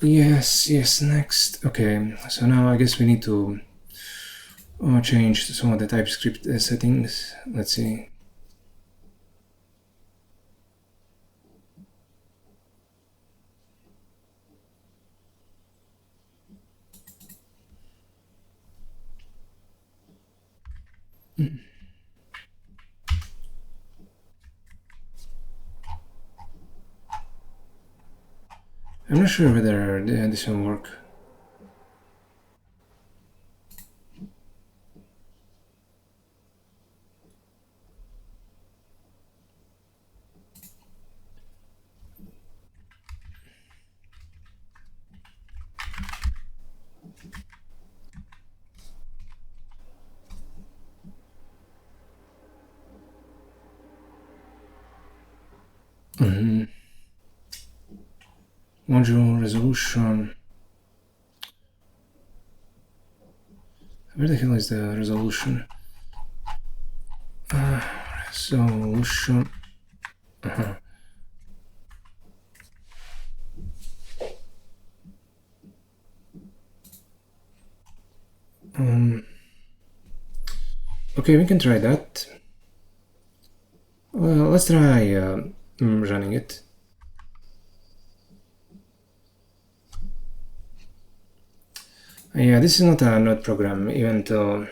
Yes, next. Okay, so now I guess we need to change some of the TypeScript settings. Let's see. I'm not sure whether this will work. Module resolution. Where the hell is the resolution? Resolution. Okay, we can try that. Well, let's try running it. Yeah, this is not a node program, even though...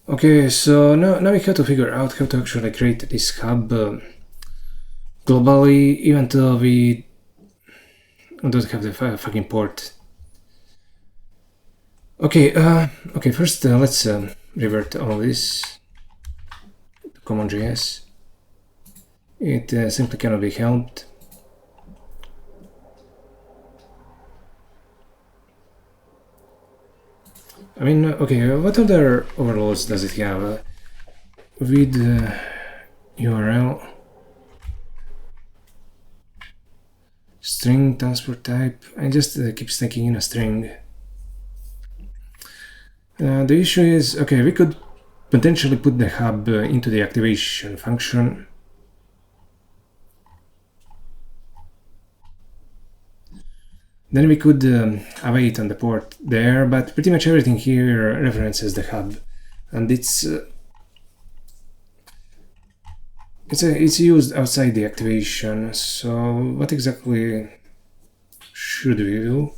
Okay, so now we have to figure out how to actually create this hub globally, even though we don't have the fucking port. Okay, okay. First, let's revert all this to CommonJS. It simply cannot be helped. I mean, okay. What other overloads does it have? With URL, string transport type. I just keep sticking in a string. The issue is, okay, we could potentially put the hub into the activation function. Then we could await on the port there, but pretty much everything here references the hub, and it's used outside the activation. So what exactly should we do?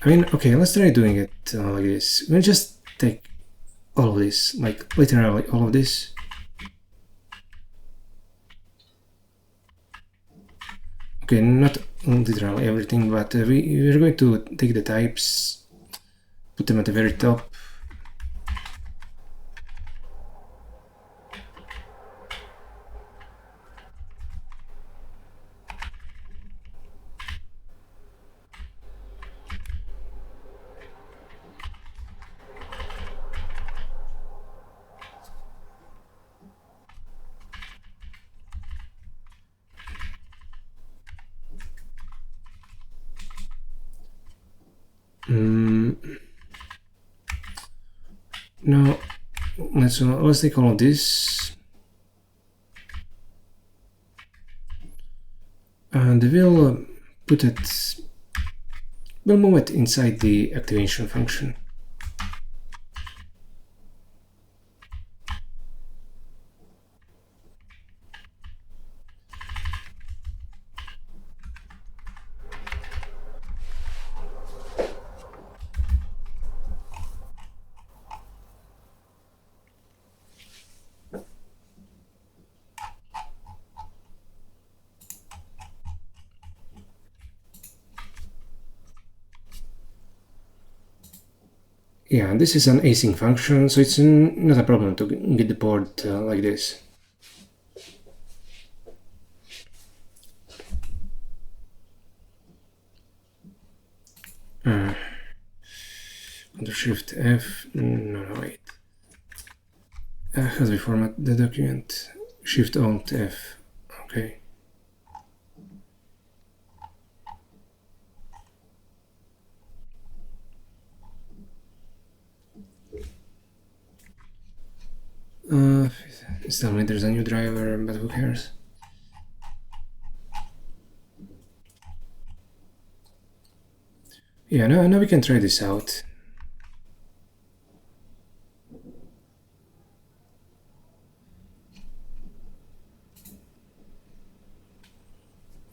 I mean, okay, let's try doing it like this. We'll just take all of this, like literally all of this. Okay, not literally everything, but we're going to take the types, put them at the very top. Now, let's take all of this, and we'll put it, we'll move it inside the activation function. Yeah, this is an async function, so it's not a problem to get the port like this. Shift F, no, wait. How do we format the document? Shift Alt F, okay. It's telling me there's a new driver, but who cares? Yeah, now we can try this out.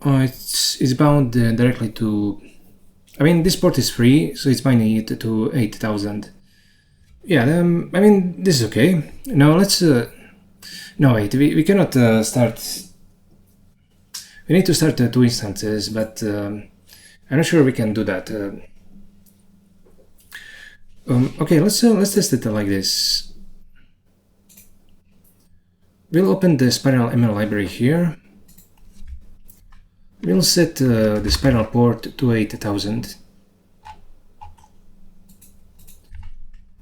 Oh, it's bound directly to... I mean, this port is free, so it's binding it to 8000. Yeah, I mean, this is okay. Now let's... no, wait, we cannot start... We need to start 2 instances, but I'm not sure we can do that. Okay, let's test it like this. We'll open the Spiral ML library here. We'll set the Spiral port to 8000.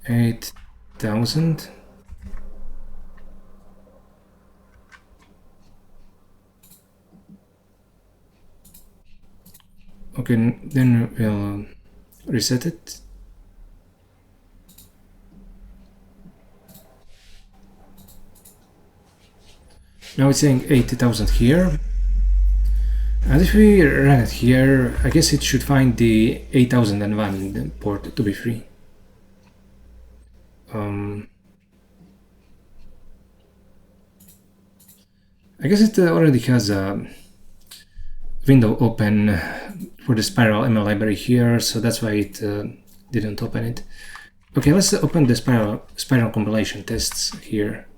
8000. Okay, then we'll reset it. Now it's saying 80,000 here. And if we run it here, I guess it should find the 8001 port to be free. I guess it already has a window open for the Spiral ML library here, so that's why it didn't open it. Okay, let's open the Spiral compilation tests here.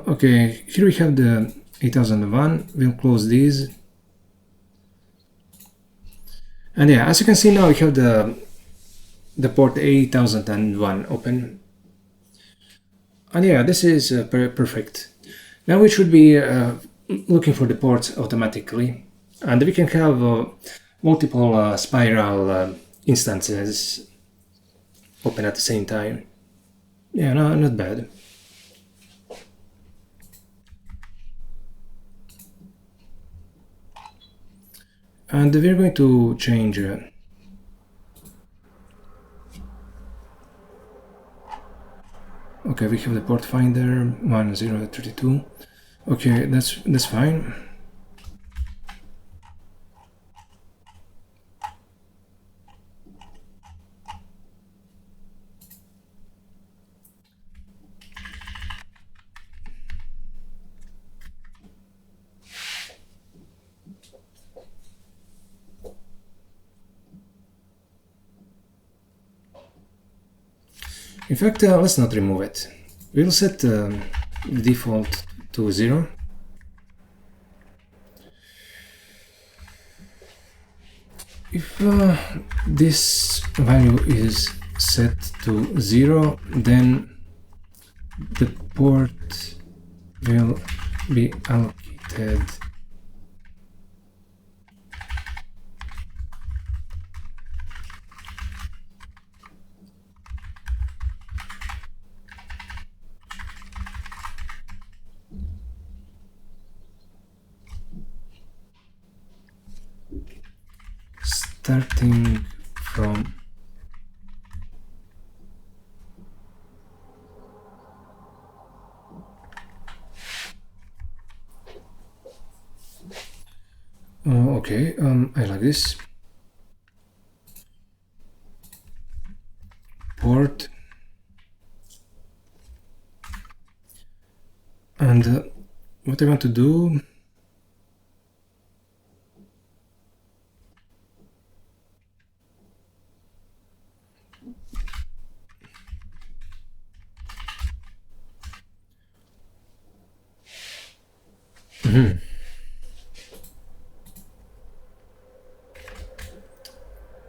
Okay, here we have the 8001. We'll close these. And yeah, as you can see now, we have the port 8001 open. And yeah, this is perfect. Now we should be looking for the ports automatically. And we can have multiple Spiral instances open at the same time. Yeah, no, not bad. And we're going to change okay, we have the port finder 1032. Okay, that's fine. In fact, let's not remove it. We'll set the default to 0. If this value is set to 0, then the port will be allocated starting from okay, I like this. Port and what I want to do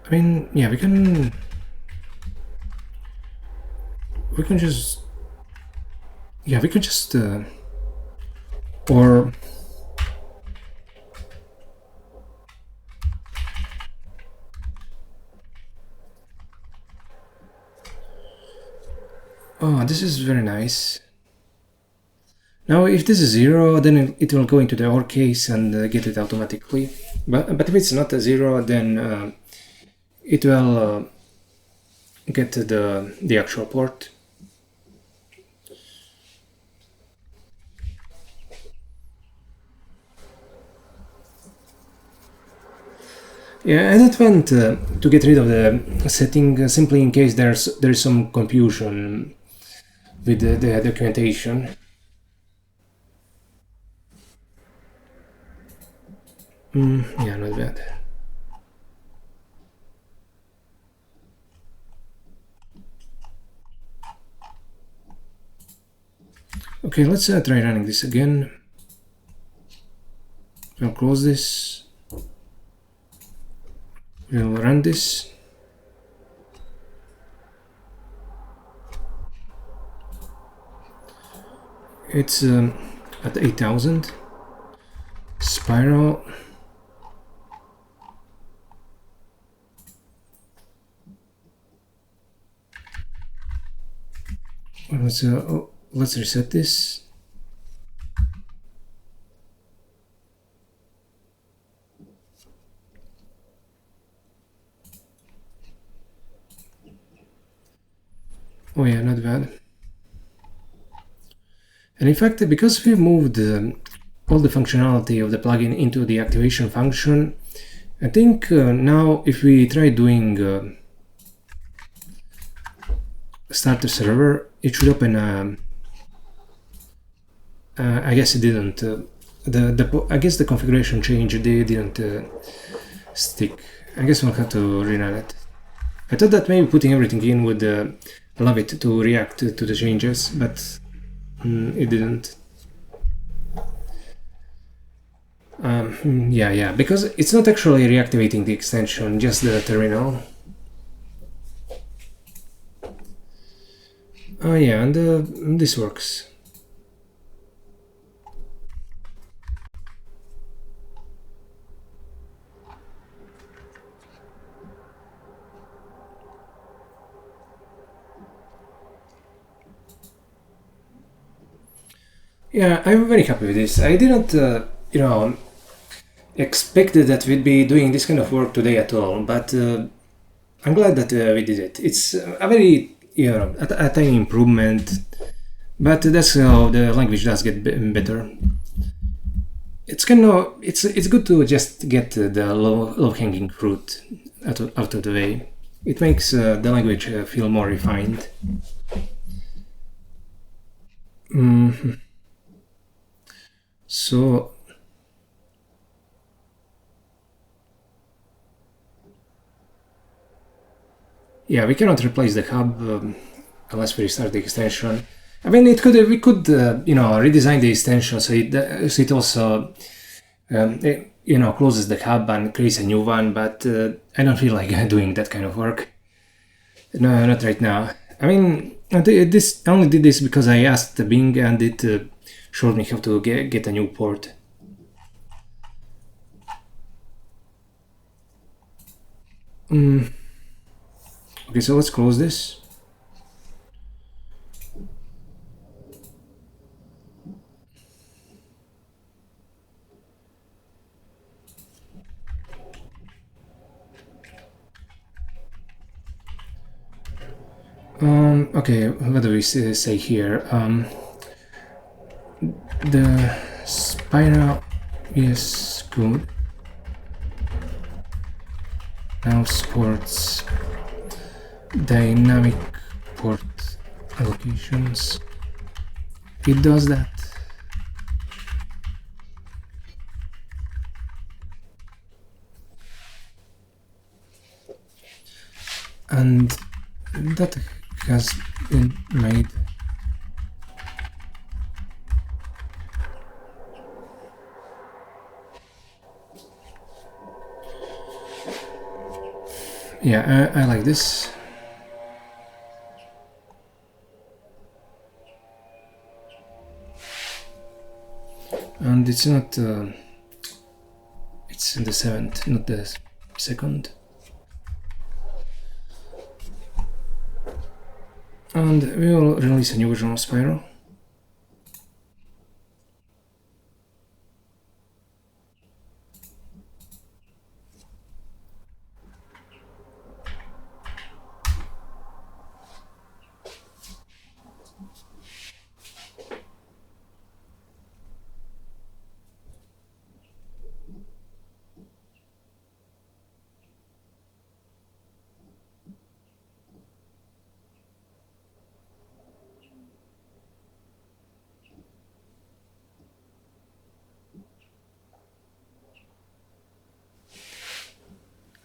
I mean, yeah, we can just or oh, this is very nice. Now, if this is 0, then it will go into the OR case and get it automatically. But if it's not a 0, then it will get the actual port. Yeah, I don't want to get rid of the setting simply in case there's some confusion with the documentation. Yeah, not bad. Okay, let's try running this again. We'll close this. We'll run this. It's at 8000. Spiral. Let's reset this. Oh yeah, not bad. And in fact, because we moved all the functionality of the plugin into the activation function, I think now if we try doing start a server, it should open. I guess it didn't. I guess the configuration change they didn't stick. I guess we'll have to rerun it. I thought that maybe putting everything in would allow it to react to the changes, but it didn't. Yeah, because it's not actually reactivating the extension, just the terminal. Oh yeah, and this works. Yeah, I'm very happy with this. I didn't, expected that we'd be doing this kind of work today at all, but I'm glad that we did it. It's a very, a tiny improvement, but that's how the language does get better. It's it's good to just get the low-hanging fruit out of the way. It makes the language feel more refined. So yeah, we cannot replace the hub unless we restart the extension. I mean, we could redesign the extension so it also closes the hub and creates a new one. But I don't feel like doing that kind of work. No, not right now. I mean, I only did this because I asked Bing and it showed me how to get a new port. Okay, so let's close this. Okay, what do we say here? The spiral is good. Now supports dynamic port allocations. It does that. And that has been made. Yeah, I like this. And it's not, it's in the 7th, not the 2nd. And we will release a new version of Spiral.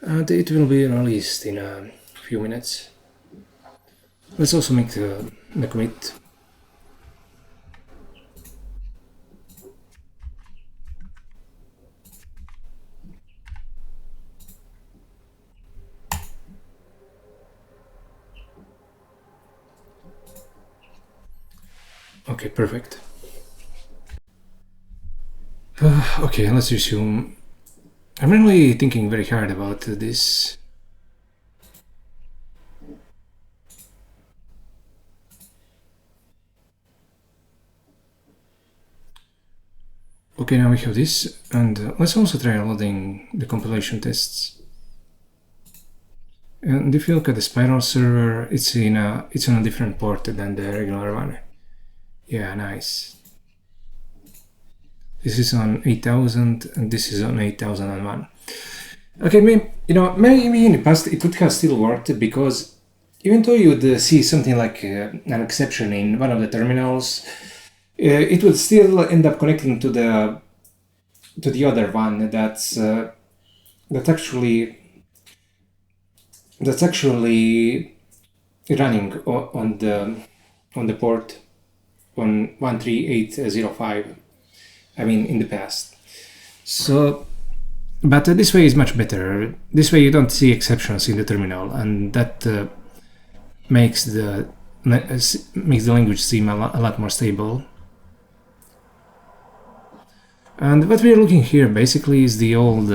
And it will be released in a few minutes. Let's also make the commit. Okay, perfect. Okay, let's resume. I'm really thinking very hard about this. Okay, now we have this, and let's also try loading the compilation tests. And if you look at the Spiral server, it's on a different port than the regular one. Yeah, nice. This is on 8000 and this is on 8001. Okay, maybe in the past it would have still worked, because even though you would see something like an exception in one of the terminals, it would still end up connecting to the other one that's actually running on the port on 13805. I mean, in the past. So, but this way is much better. This way you don't see exceptions in the terminal, and that makes the language seem a lot more stable. And what we're looking here basically is the old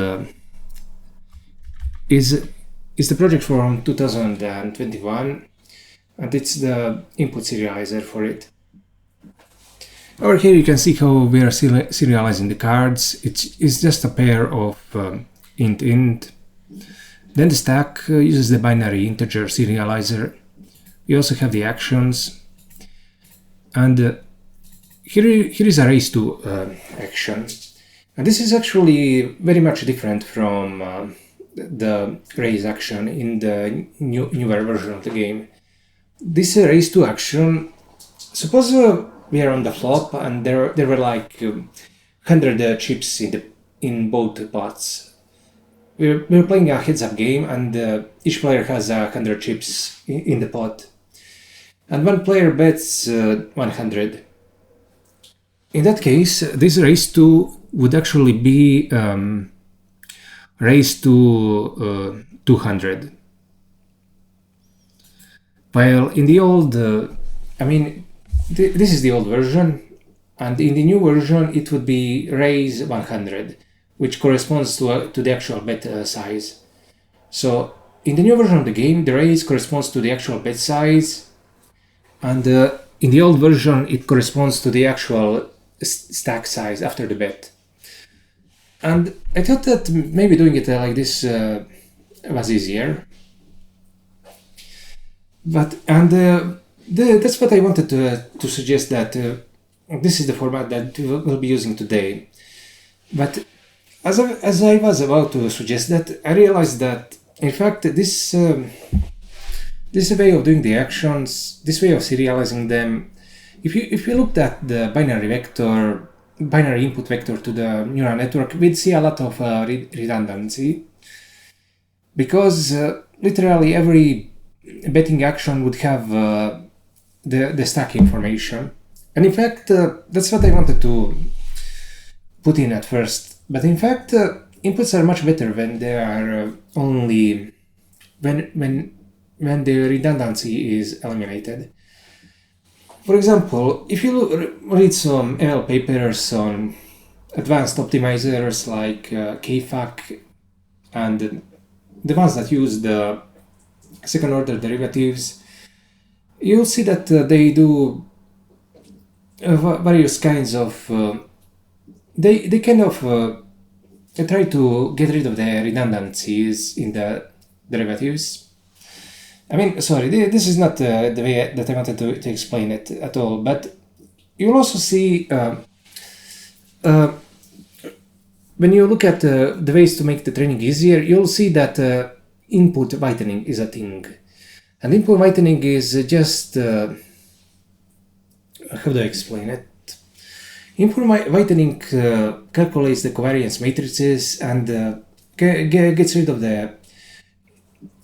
is the project from 2021, and it's the input serializer for it. Over here you can see how we are serializing the cards. It's just a pair of int. Then the stack uses the binary integer serializer. We also have the actions, and here is a raise to action, and this is actually very much different from the raise action in the newer version of the game. This raise to action, suppose we are on the flop and there were like 100 chips in both pots. We're playing a heads-up game, and each player has 100 chips in the pot, and one player bets 100. In that case, this raise to would actually be raised to 200. While in the old, this is the old version, and in the new version it would be raise 100, which corresponds to the actual bet size. So in the new version of the game, the raise corresponds to the actual bet size, and in the old version it corresponds to the actual stack size after the bet. And I thought that maybe doing it like this was easier. But that's what I wanted to suggest, that this is the format that we'll be using today. But as I was about to suggest that, I realized that in fact this way of doing the actions, this way of serializing them, if you looked at the binary input vector to the neural network, we'd see a lot of redundancy, because literally every betting action would have the stack information. And in fact, that's what I wanted to put in at first. But in fact, inputs are much better when they are only when the redundancy is eliminated. For example, if you read some ML papers on advanced optimizers like KFAC and the ones that use the second order derivatives, you'll see that they do various kinds of they kind of try to get rid of the redundancies in the derivatives. I mean, sorry, this is not the way that I wanted to explain it at all, but you'll also see when you look at the ways to make the training easier, you'll see that input whitening is a thing. And input whitening is just how do I explain it? Input whitening calculates the covariance matrices and gets rid of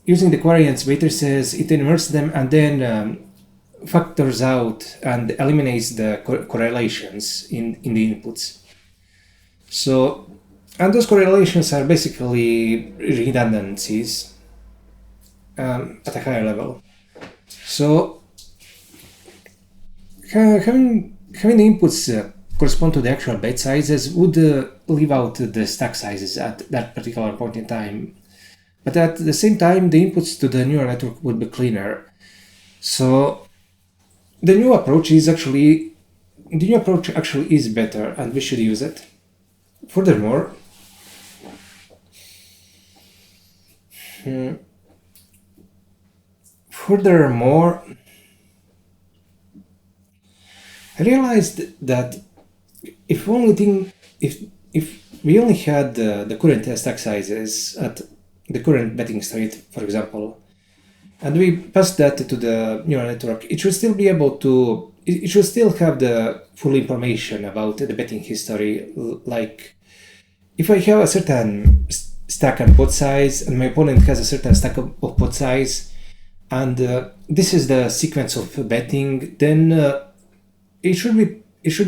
using the covariance matrices, it inverts them and then factors out and eliminates the correlations in the inputs. So, and those correlations are basically redundancies at a higher level. So, having the inputs correspond to the actual bet sizes would leave out the stack sizes at that particular point in time. But at the same time, the inputs to the neural network would be cleaner. So the new approach actually is better, and we should use it. Furthermore, Furthermore, I realized that if only thing if we only had the current stack sizes at the current betting state, for example, and we pass that to the neural network, it should still be able to, it should still have the full information about the betting history. Like, if I have a certain stack and pot size, and my opponent has a certain stack of pot size, and this is the sequence of betting, then it should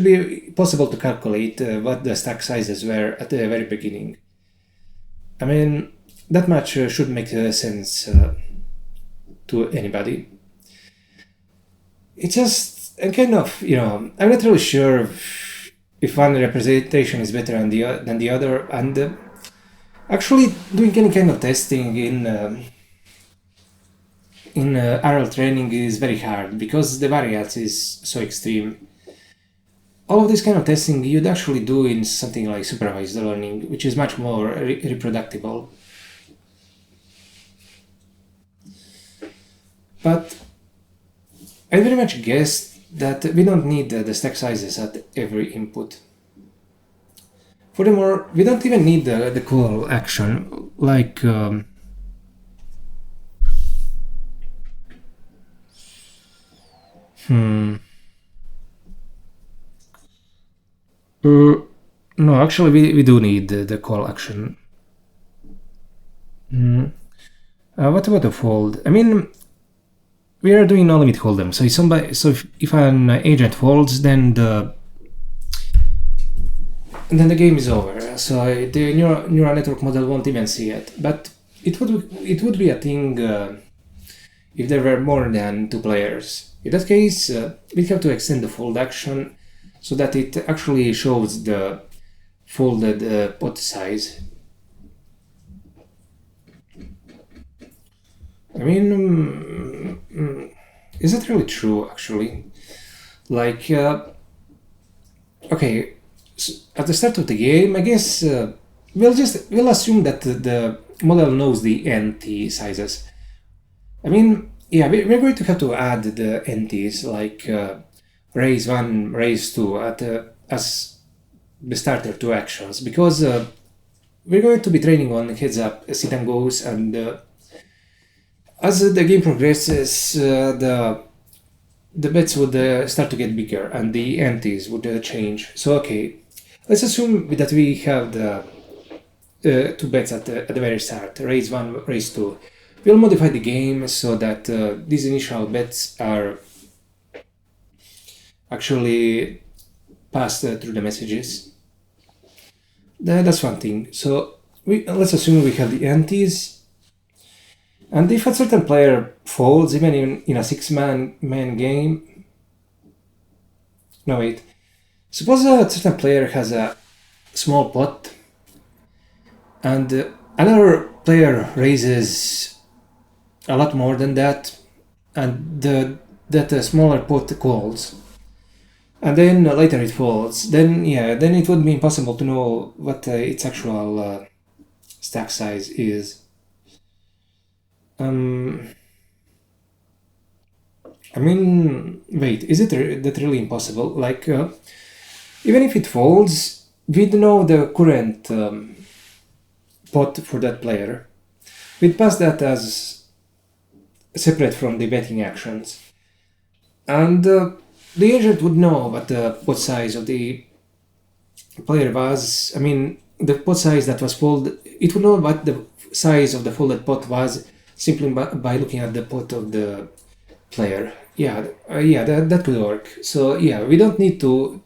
be possible to calculate what the stack sizes were at the very beginning. I mean, that much should make sense to anybody. It's just kind of, I'm not really sure if one representation is better than the other, and actually doing any kind of testing in RL training is very hard because the variance is so extreme. All of this kind of testing you'd actually do in something like supervised learning, which is much more reproducible. But I very much guess that we don't need the stack sizes at every input. Furthermore, we don't even need the call action, like no, actually we do need the call action. What about the fold? I mean, we are doing no limit hold'em, so if an agent folds, then the game is over. So the neural network model won't even see it. But it would be a thing if there were more than 2 players. In that case, we'd have to extend the fold action so that it actually shows the folded pot size. I mean, is that really true, actually? Like, okay, so at the start of the game, I guess we'll assume that the model knows the NT sizes. I mean, yeah, we're going to have to add the NTs, like raise 1, raise 2 as the starter 2 actions, because we're going to be training on heads up, sit and goes, and as the game progresses, the bets would start to get bigger and the antes would change. So okay, let's assume that we have the 2 bets at the very start, raise 1, raise 2. We'll modify the game so that these initial bets are actually passed through the messages. That's one thing. So let's assume we have the antes. And if a certain player folds, even in a 6-man game... No, wait. Suppose a certain player has a small pot, and another player raises a lot more than that, and that smaller pot calls. And then later it folds. Then it would be impossible to know what its actual stack size is. I mean, wait, is it that really impossible? Like, even if it folds, we'd know the current pot for that player. We'd pass that as separate from the betting actions. And the agent would know what the pot size of the player was. I mean, the pot size that was folded, it would know what the size of the folded pot was simply by looking at the pot of the player. That could work. So yeah, we don't need to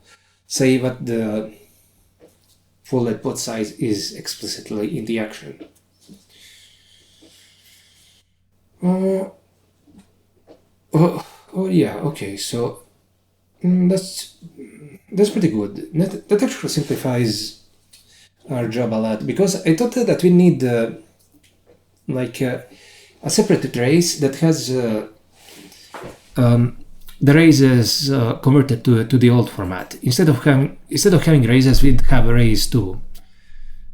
say what the folded pot size is explicitly in the action. Okay, so that's pretty good. That actually simplifies our job a lot, because I thought that we need a separate race that has the races converted to the old format. Instead of having races, we'd have a race too.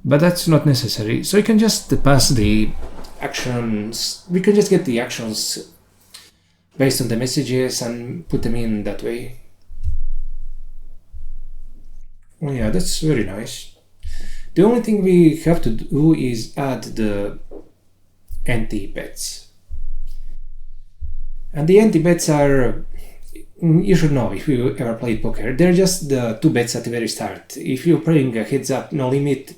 But that's not necessary. So you can just pass the actions. We can just get the actions based on the messages and put them in that way. Oh yeah, that's very nice. The only thing we have to do is add the anti-bets. And the anti-bets are, you should know if you ever played poker, they're just the 2 bets at the very start. If you're playing a heads up, no limit,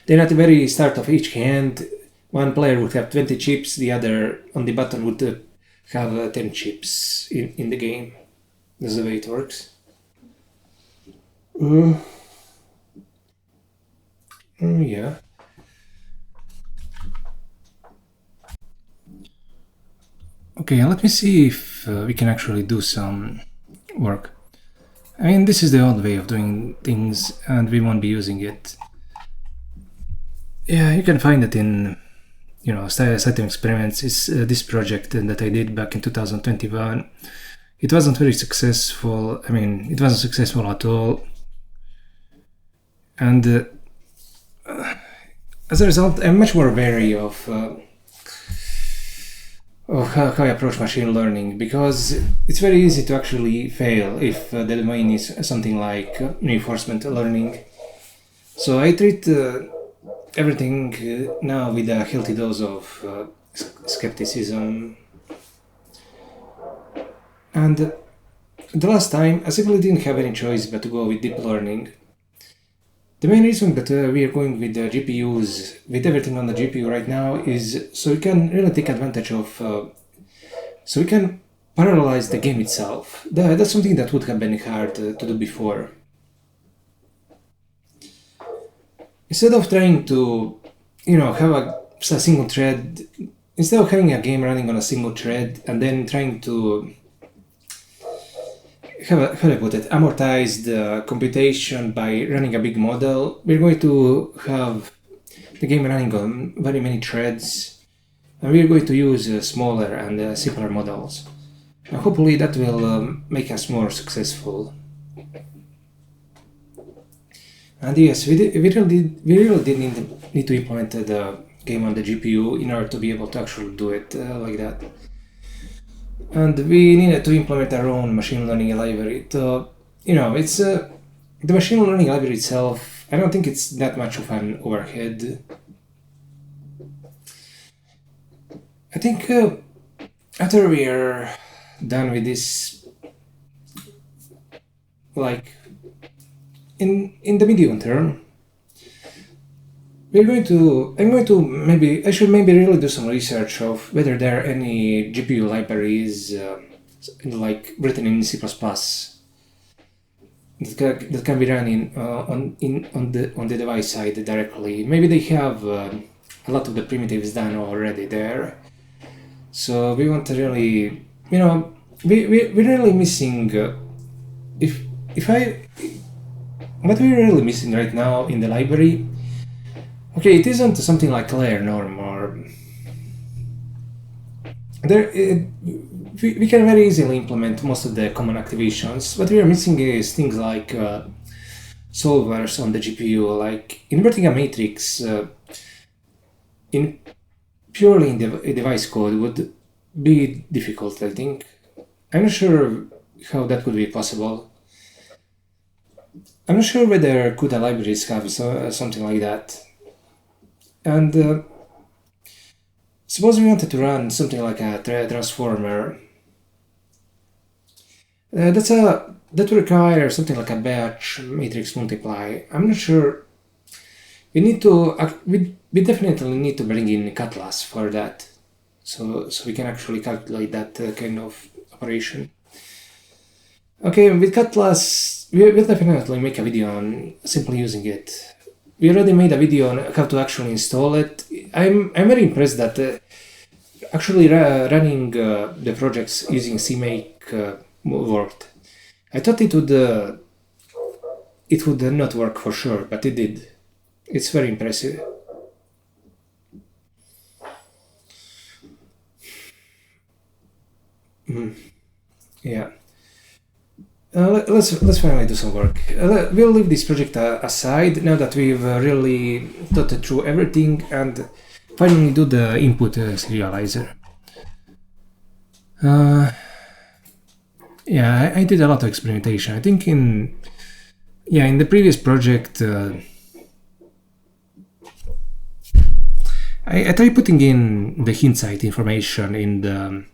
then at the very start of each hand, one player would have 20 chips, the other on the button would have 10 chips in the game. That's the way it works. Yeah. Okay, let me see if we can actually do some work. I mean, this is the old way of doing things and we won't be using it. Yeah, you can find it in, Cytome Experiments. It's this project that I did back in 2021. It wasn't very successful. I mean, it wasn't successful at all. And as a result, I'm much more wary of how I approach machine learning, because it's very easy to actually fail if the domain is something like reinforcement learning. So I treat everything now with a healthy dose of skepticism. And the last time, I simply didn't have any choice but to go with deep learning. The main reason that we are going with the GPUs, with everything on the GPU right now, is so we can really take advantage of, so we can parallelize the game itself. That's something that would have been hard to do before. Instead of trying to, have a single thread, instead of having a game running on a single thread and then trying to, how do I put it, amortize the computation by running a big model, we're going to have the game running on very many threads, and we're going to use smaller and simpler models. And hopefully that will make us more successful. And yes, we really did need to implement the game on the GPU in order to be able to actually do it like that. And we needed to implement our own machine learning library. It's the machine learning library itself, I don't think it's that much of an overhead. I think after we are done with this, like in the medium term, I should maybe really do some research of whether there are any GPU libraries like written in C++ that can be run on the device side directly. Maybe they have a lot of the primitives done already there. So we want to really, we're really missing. What we're really missing right now in the library. Okay, it isn't something like layer norm or we can very easily implement most of the common activations. What we are missing is things like solvers on the GPU, like inverting a matrix purely in the device code would be difficult, I think. I'm not sure how that could be possible. I'm not sure whether CUDA libraries have something like that. And suppose we wanted to run something like a transformer. That would require something like a batch matrix multiply. I'm not sure. We definitely need to bring in Cutlass for that, so we can actually calculate that kind of operation. Okay, with Cutlass, we'll definitely make a video on simply using it. We already made a video on how to actually install it. I'm very impressed that actually running the projects using CMake worked. I thought it would not work for sure, but it did. It's very impressive. Yeah. Let's finally do some work. We'll leave this project aside now that we've really thought through everything and finally do the input serializer. Yeah, I did a lot of experimentation. I think in the previous project, I tried putting in the hindsight information in the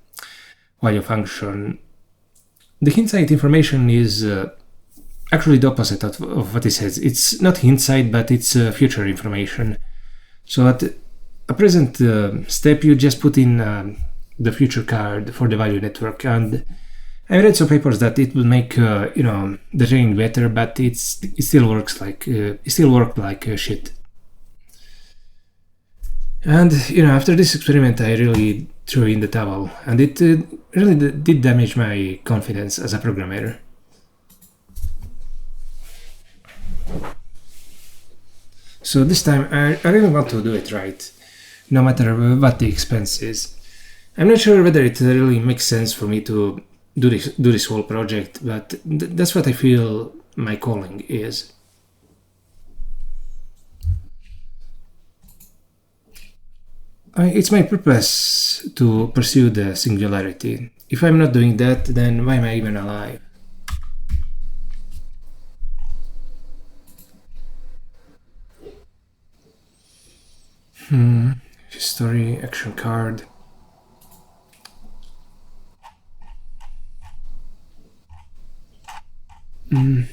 value function. The hindsight information is actually the opposite of what it says. It's not hindsight, but it's future information. So at a present step, you just put in the future card for the value network, and I read some papers that it will make the training better, but it still works like worked like shit. And after this experiment, I really threw in the towel, and it really did damage my confidence as a programmer. So this time, I really want to do it right, no matter what the expense is. I'm not sure whether it really makes sense for me to do this whole project, but that's what I feel my calling is. It's my purpose to pursue the singularity. If I'm not doing that, then why am I even alive? History, action card. And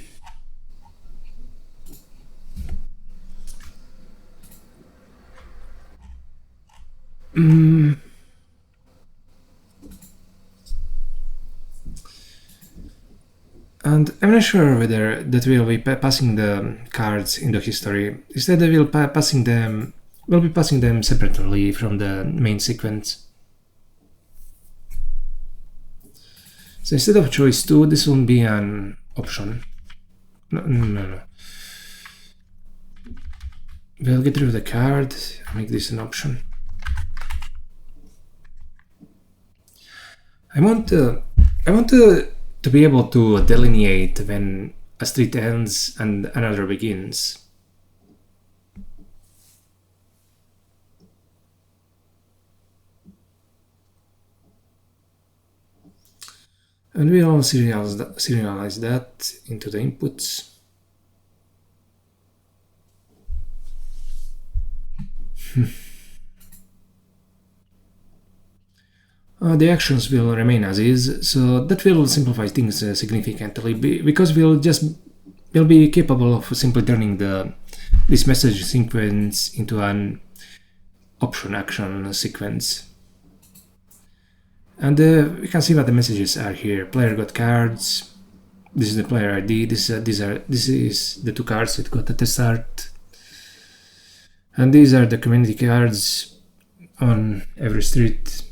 I'm not sure whether that will be passing the cards into history. Instead, I will be passing them separately from the main sequence. So instead of choice 2, this will be an option. No. We'll get rid of the card, make this an option. I want to be able to delineate when a street ends and another begins. And we'll serialize that into the inputs. The actions will remain as is, so that will simplify things significantly because we'll be capable of simply turning this message sequence into an option action sequence. And we can see what the messages are here. Player got cards. This is the player ID. This is the two cards it got at the start. And these are the community cards on every street.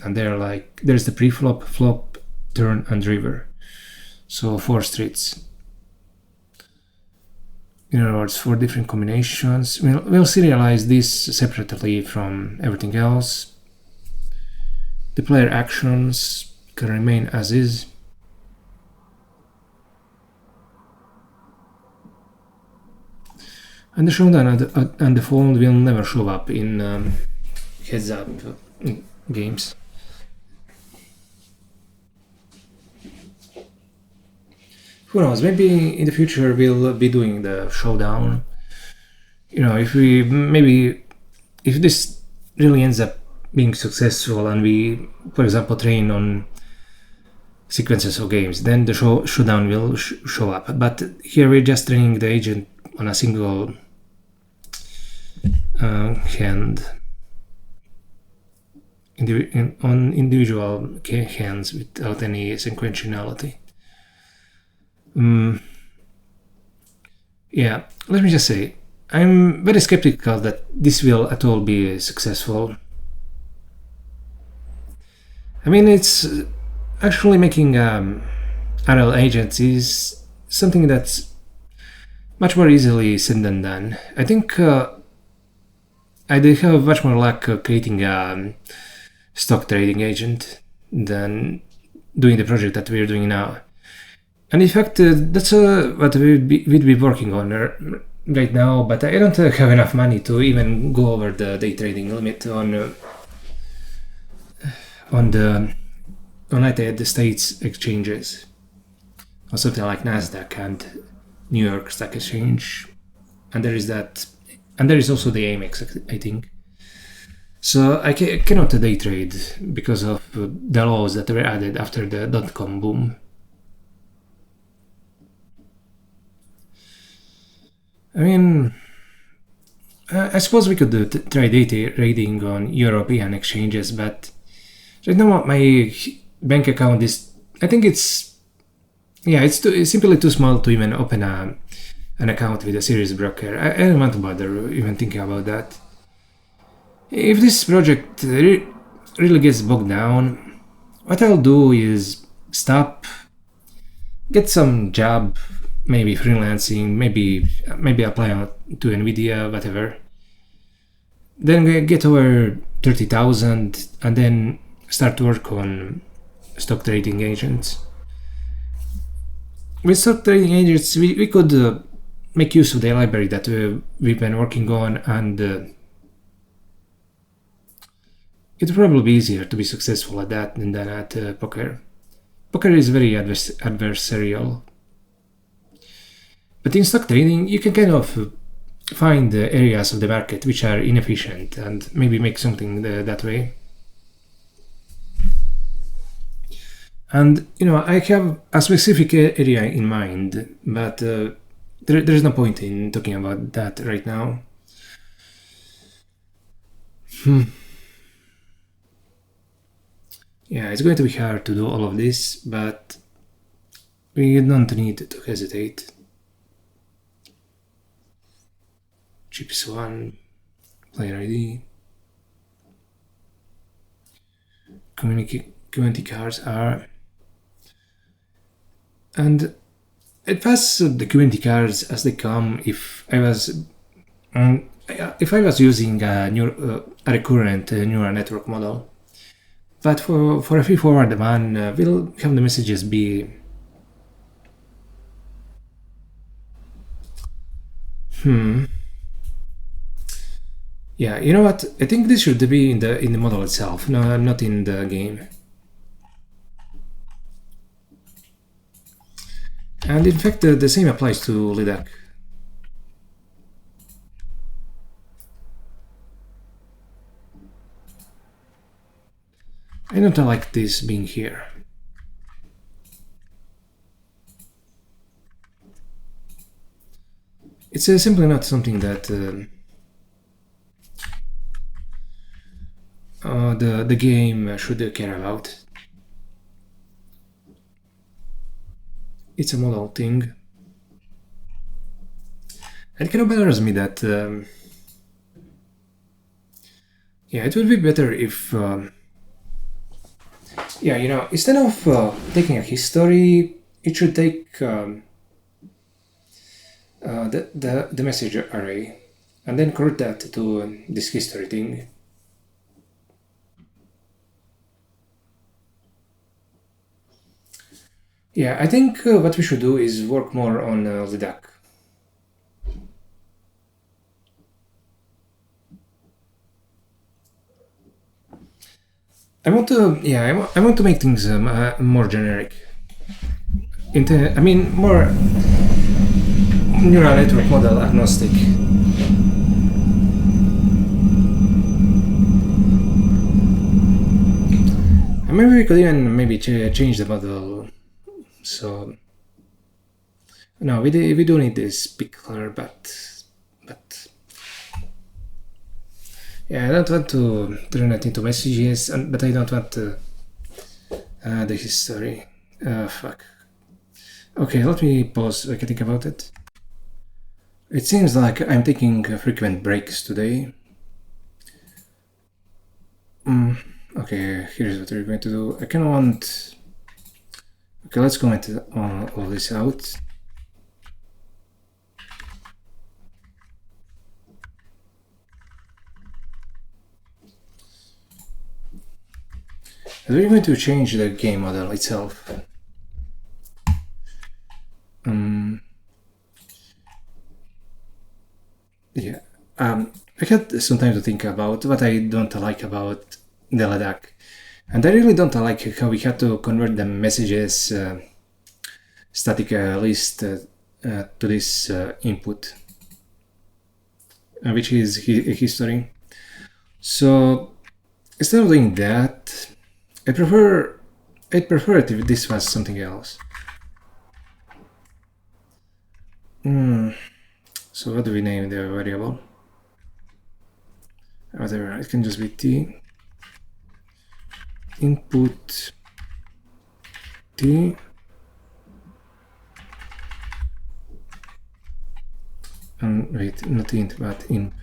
And they're like, there's the pre-flop, flop, turn, and river. So 4 streets. In other words, 4 different combinations. We'll serialize this separately from everything else. The player actions can remain as is. And the showdown and the fold will never show up in heads-up games. Who knows, maybe in the future we'll be doing the showdown. If this really ends up being successful and we, for example, train on sequences of games, then the showdown will show up. But here we're just training the agent on a single hand, on individual hands without any sequentiality. Yeah, let me just say, I'm very skeptical that this will at all be successful. I mean, it's actually making RL agents is something that's much more easily said than done. I think I did have much more luck creating a stock trading agent than doing the project that we're doing now. And in fact, that's what we'd be working on right now, but I don't have enough money to even go over the day trading limit on the United States exchanges, or something like Nasdaq and New York Stock Exchange, and there is that, and there is also the Amex, I think. So I cannot day trade because of the laws that were added after the dot-com boom. I mean, I suppose we could try day trading on European exchanges, but right now my bank account is, I think it's simply too small to even open an account with a serious broker. I don't want to bother even thinking about that. If this project really gets bogged down, what I'll do is stop, get some job, maybe freelancing, maybe apply to Nvidia, whatever. Then get over 30,000 and then start work on stock trading agents. With stock trading agents, we could make use of the library that we've been working on, and it would probably be easier to be successful at that than at poker. Poker is very adversarial. But in stock trading, you can kind of find the areas of the market which are inefficient and maybe make something that way. And I have a specific area in mind, but there's no point in talking about that right now. Yeah, it's going to be hard to do all of this, but we don't need to hesitate. Chips 1, player ID, community cards are, and I'd pass the community cards as they come if I was using a recurrent neural network model. But for a feed-forward one, we'll have the messages be Yeah, you know what? I think this should be in the model itself, no, not in the game. And in fact, the same applies to Leduc. I don't like this being here. It's simply not something that the game should care about. It's a model thing. It kind of bothers me that yeah, it would be better if instead of taking a history, it should take the message array and then convert that to this history thing. Yeah, I think what we should do is work more on Leduc. I want to make things more generic. More neural network model agnostic. And maybe we could even change the model. So no, we do need this pickler, but yeah, I don't want to turn it into messages, but I don't want the history. Fuck. Okay, let me pause. I can think about it. It seems like I'm taking frequent breaks today. Okay, here's what we're going to do. I kind of want. Okay, let's comment all this out. And we're going to change the game model itself. Yeah. I had some time to think about what I don't like about the Leduc. And I really don't like how we had to convert the messages static list to this input, which is history. So instead of doing that, I'd prefer it if this was something else. So what do we name the variable? Whatever, it can just be t input t and wait, not int but imp.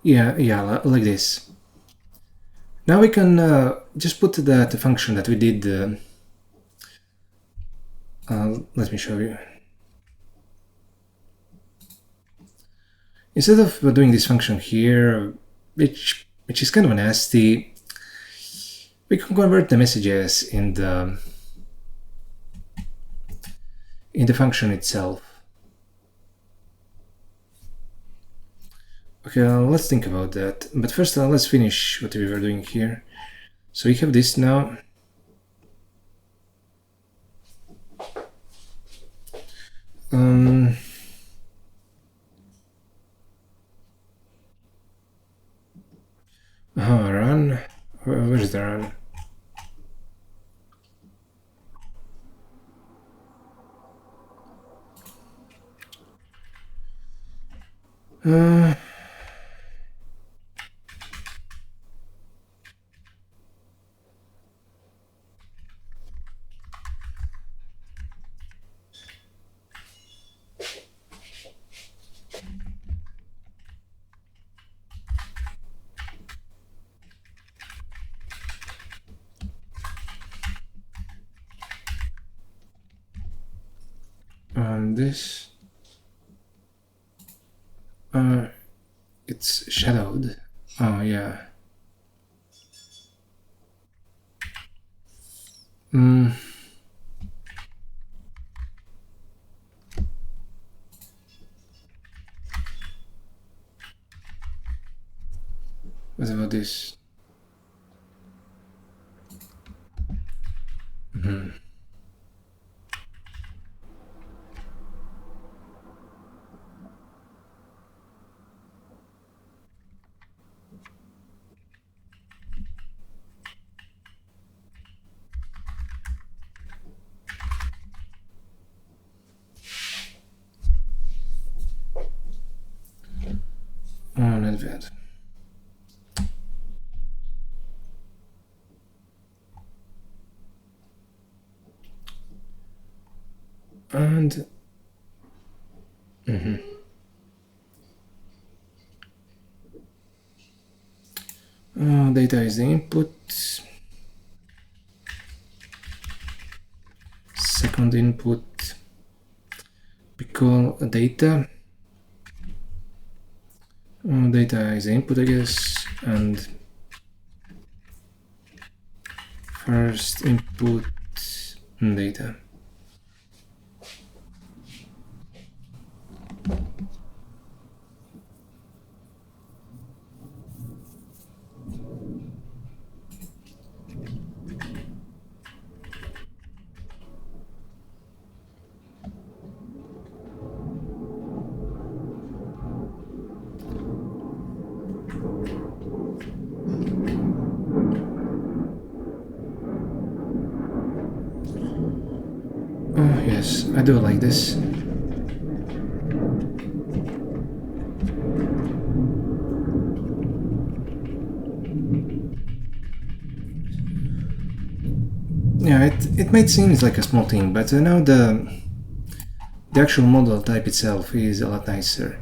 Yeah, like this. Now we can just put the function that we did. Let me show you. Instead of doing this function here, which is kind of nasty, we can convert the messages in the function itself. Okay, let's think about that. But first, let's finish what we were doing here. So we have this now. Run. Where is the run? This it's shadowed. Oh yeah. What about this? Oh, not bad. And data is the input. Second input, we call data. Data is the input, I guess, and first input data. Oh yes, I do like this. Yeah, it might seem like a small thing, but now the actual model type itself is a lot nicer,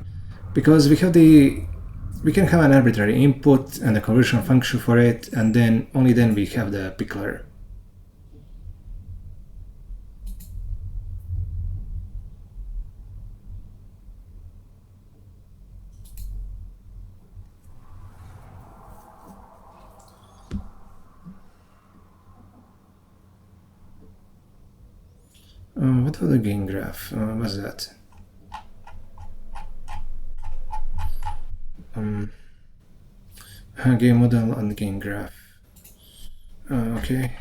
because we can have an arbitrary input and a conversion function for it, and then only then we have the pickler. What was the gain graph? What's that? Game model and game graph. Okay.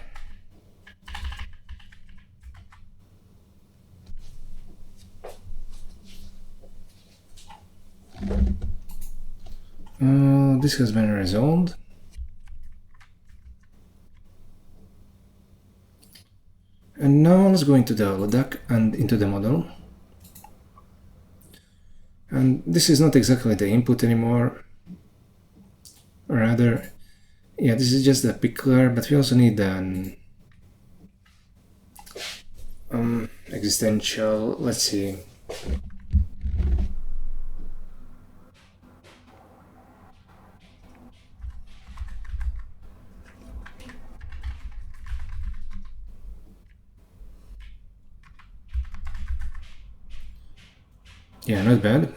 This has been resolved. And now let's go into the Leduc and into the model. And this is not exactly the input anymore. Rather, yeah, this is just the pickler, but we also need an existential. Let's see. Yeah, not bad.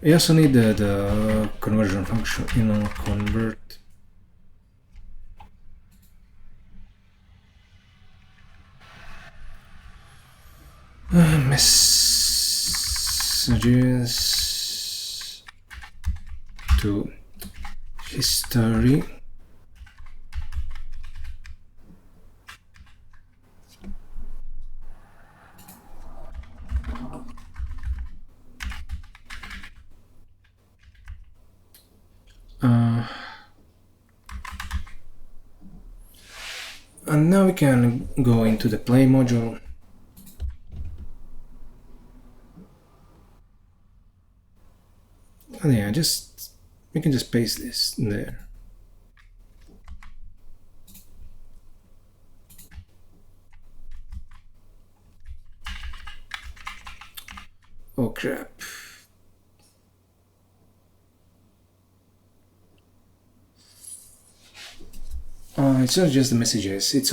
We also need the conversion function, convert. Messages to history. And now we can go into the play module. And yeah, we can just paste this there. Oh crap. It's not just the messages, it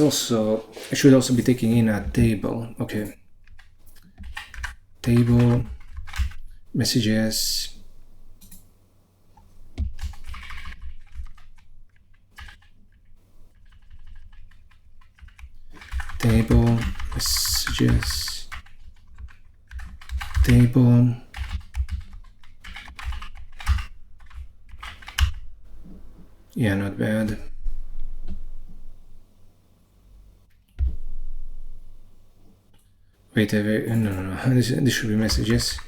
should also be taking in a table. Okay. Table, messages. Table, messages, table. Yeah, not bad. Wait, no. This should be messages.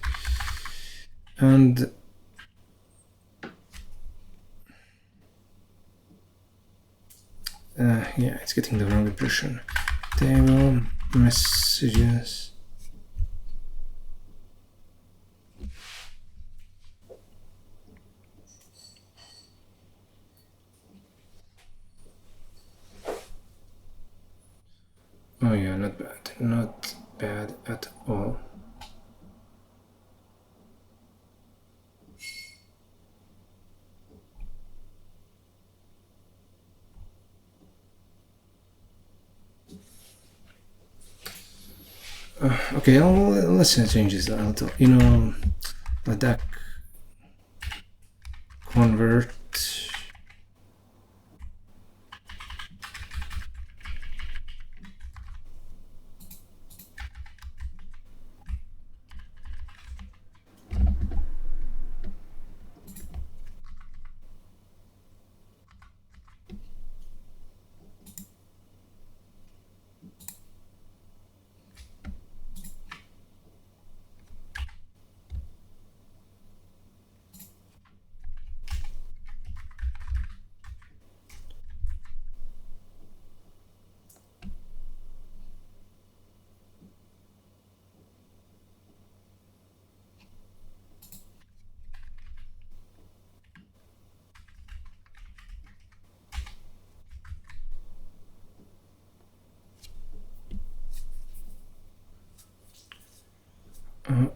And yeah, it's getting the wrong impression. Table, messages. Oh yeah, not bad at all. Okay, let's change this a little. Leduc convert.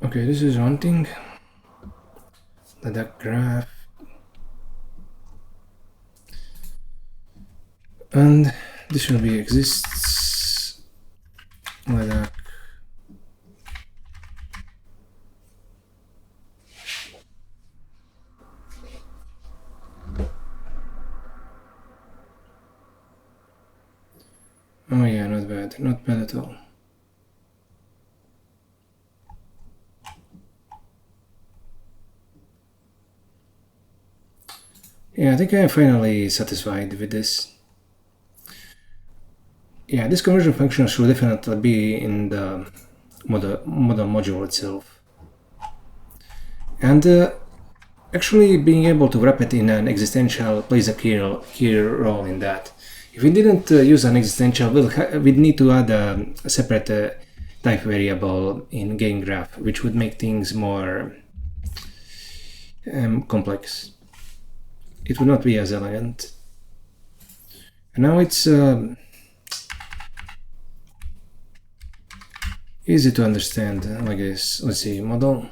Okay, this is one thing. Leduc graph. And this will be exists. Leduc. Oh yeah, not bad at all. Yeah, I think I'm finally satisfied with this. Yeah, this conversion function should definitely be in the model module itself. And actually being able to wrap it in an existential plays a key role in that. If we didn't use an existential, we'd need to add a separate type variable in gain graph, which would make things more complex. It would not be as elegant. And now it's easy to understand like this. Let's see, model.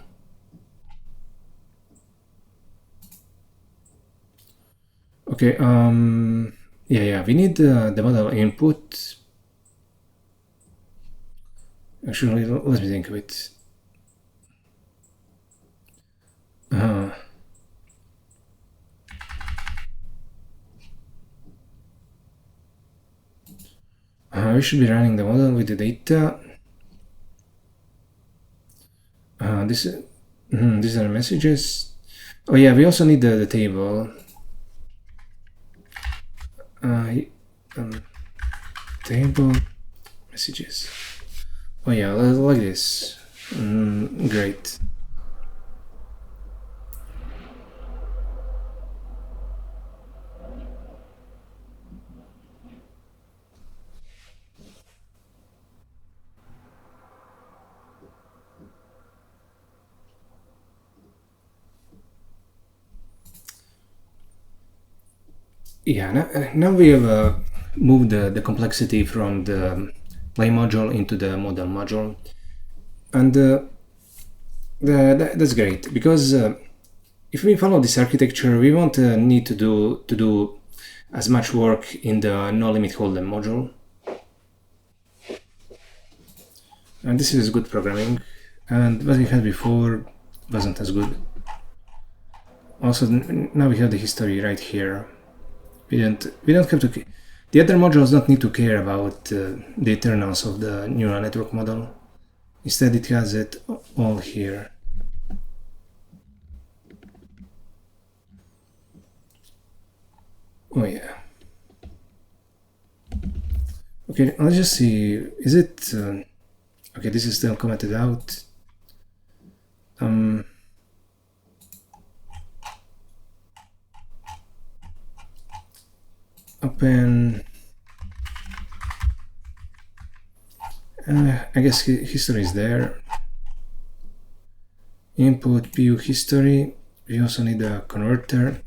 Okay, yeah, we need the model input. Actually, let me think of it. We should be running the model with the data. These are messages. Oh yeah, we also need the table. Table messages. Oh yeah, like this. Great. Yeah, now we have moved the complexity from the play module into the model module, and that's great because if we follow this architecture, we won't need to do as much work in the no limit Holdem module, and this is good programming. And what we had before wasn't as good. Also, now we have the history right here. We don't have to. The other modules don't need to care about the internals of the neural network model. Instead, it has it all here. Oh yeah. Okay, let's just see. Is it okay? This is still commented out. Open. I guess history is there. Input PU history. We also need a converter.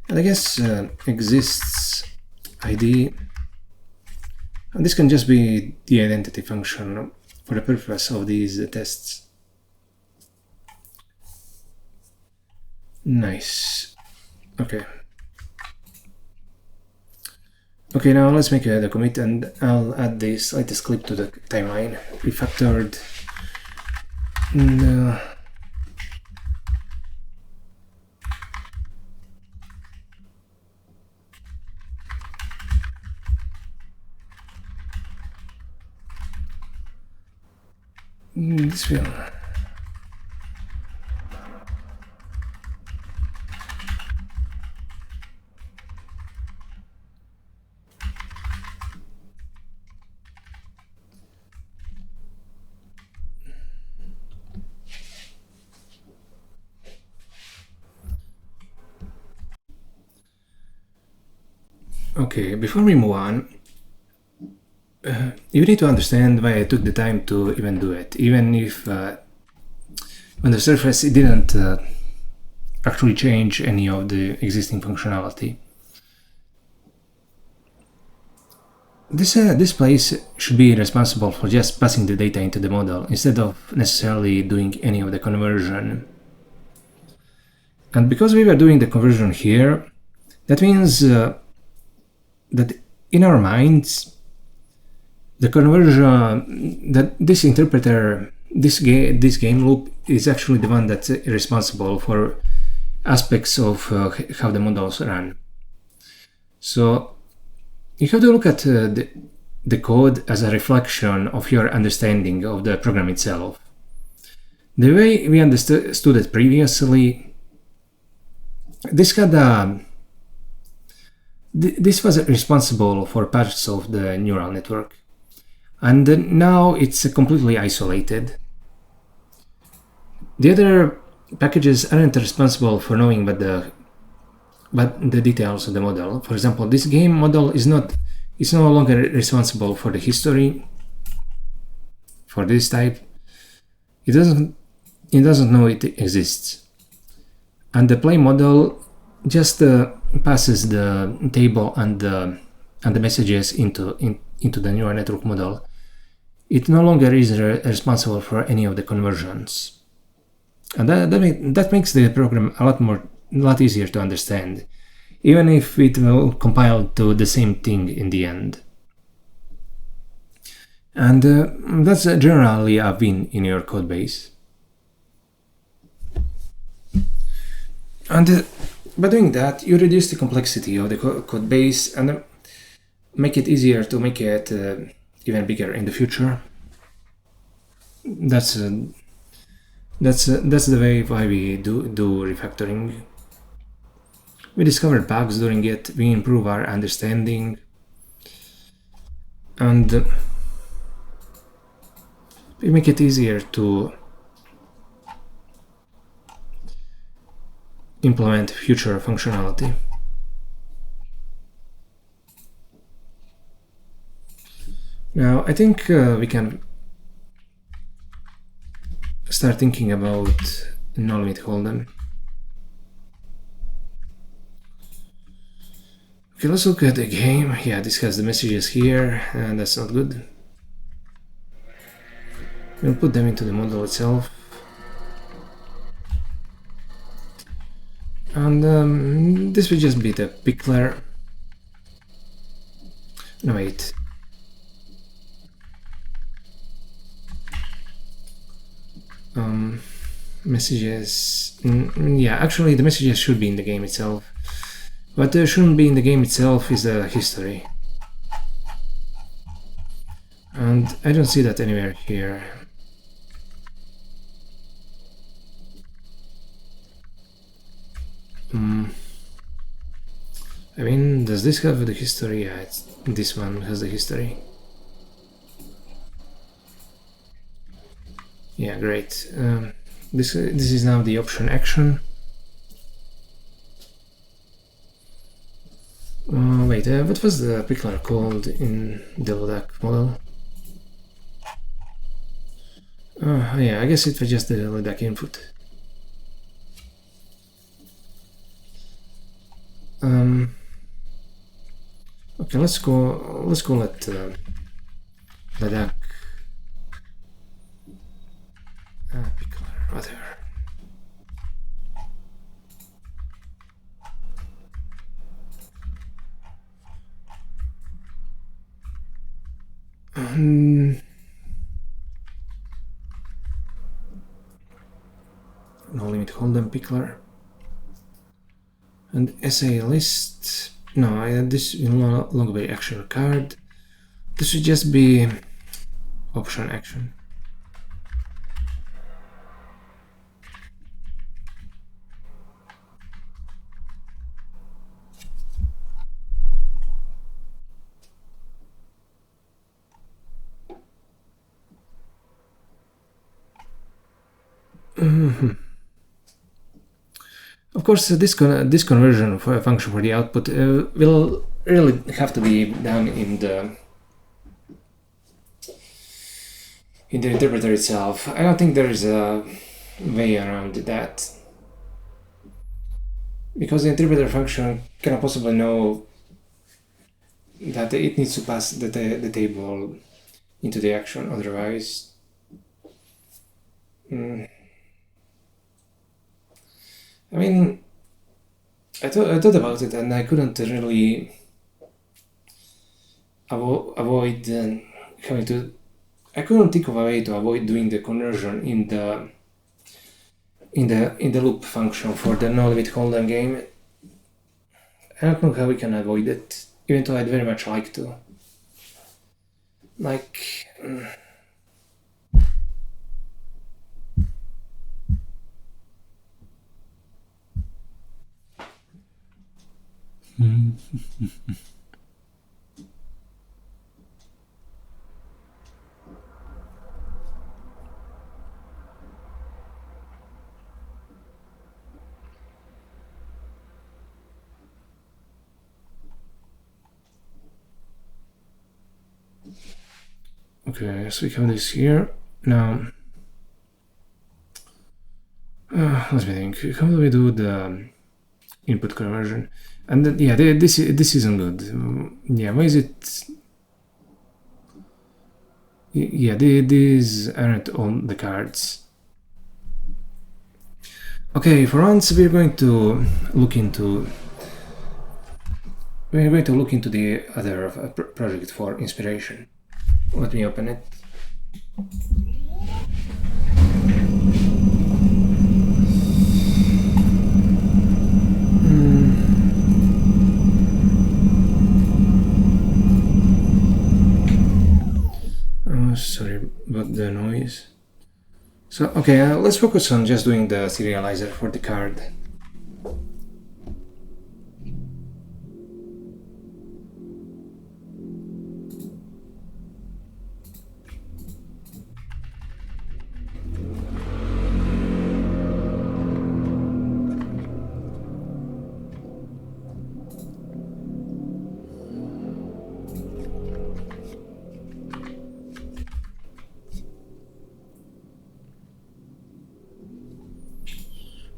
And I guess exists ID. And this can just be the identity function for the purpose of these tests. Nice. Okay. Okay, now let's make the commit, and I'll add this latest clip to the timeline. Refactored. And, this will. Okay, before we move on, you need to understand why I took the time to even do it, even if on the surface it didn't actually change any of the existing functionality. This place should be responsible for just passing the data into the model instead of necessarily doing any of the conversion. And because we were doing the conversion here, that means that in our minds, the conversion, that this interpreter, this game loop is actually the one that's responsible for aspects of how the models run. So you have to look at the code as a reflection of your understanding of the program itself. The way we understood it previously, this had This was responsible for parts of the neural network, and now it's completely isolated. The other packages aren't responsible for knowing but the details of the model. For example, this game model is no longer responsible for the history for this type. It doesn't know it exists, and the play model just passes the table and the messages into the neural network model. It no longer is responsible for any of the conversions, and that makes the program a lot easier to understand, even if it will compile to the same thing in the end. And that's generally a win in your code base. And by doing that, you reduce the complexity of the code base and make it easier to make it even bigger in the future. That's the way why we do refactoring. We discover bugs during it, we improve our understanding, and we make it easier to implement future functionality. Now, I think we can start thinking about no-limit Holdem. Okay, let's look at the game. Yeah, this has the messages here, and that's not good. We'll put them into the model itself. And this will just be the pickler. No, wait. Messages. Yeah, actually the messages should be in the game itself. What shouldn't be in the game itself is the history. And I don't see that anywhere here. I mean, does this have the history? Yeah, this one has the history. Yeah, great. This is now the option action. Wait, what was the pickler called in the Leduc model? Yeah, I guess it was just the Leduc input. Okay, let's call it Leduc pickler, whatever. No-limit Holdem pickler. And SA list. No, this will no longer be action card. This should just be option action. Of course, this conversion for a function for the output will really have to be done in the interpreter itself. I don't think there is a way around that, because the interpreter function cannot possibly know that it needs to pass the table into the action, otherwise. I mean, I thought about it, and I couldn't really avoid having to. I couldn't think of a way to avoid doing the conversion in the loop function for the no-limit Holdem game. I don't know how we can avoid it, even though I'd very much like to. Like. Okay, so we have this here. Now, let me think. How do we do the input conversion? And then, yeah, this isn't good. Yeah, why is it? Yeah, these aren't on the cards. Okay, for once we're going to look into the other project for inspiration. Let me open it. Oh, sorry about the noise. So, okay, let's focus on just doing the serializer for the card.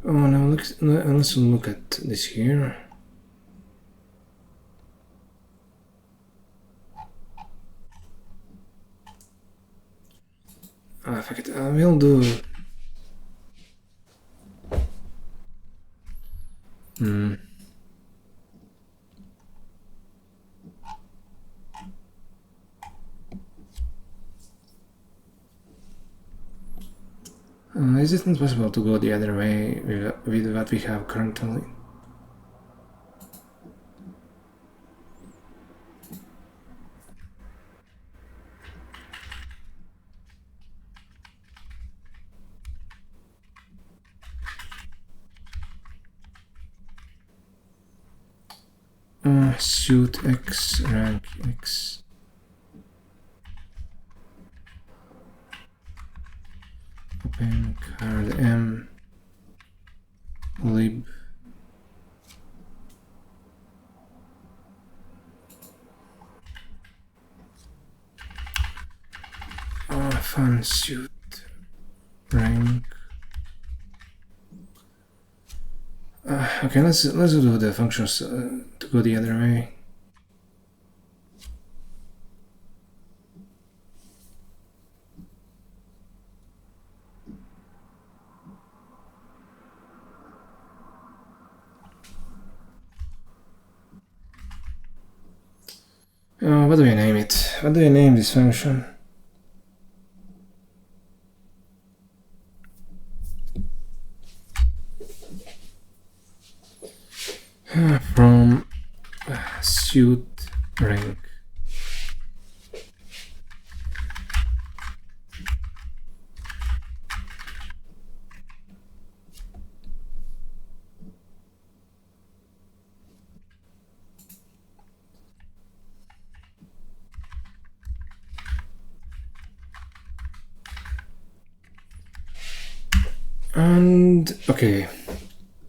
Oh, now let's look at this here. Fuck it, we'll do... is it not possible to go the other way with what we have currently? Suit X, rank X. Open card M, lib. Fun suit, rank. Okay, let's do the functions to go the other way. What do I name it? What do I name this function? From suit rank. And okay,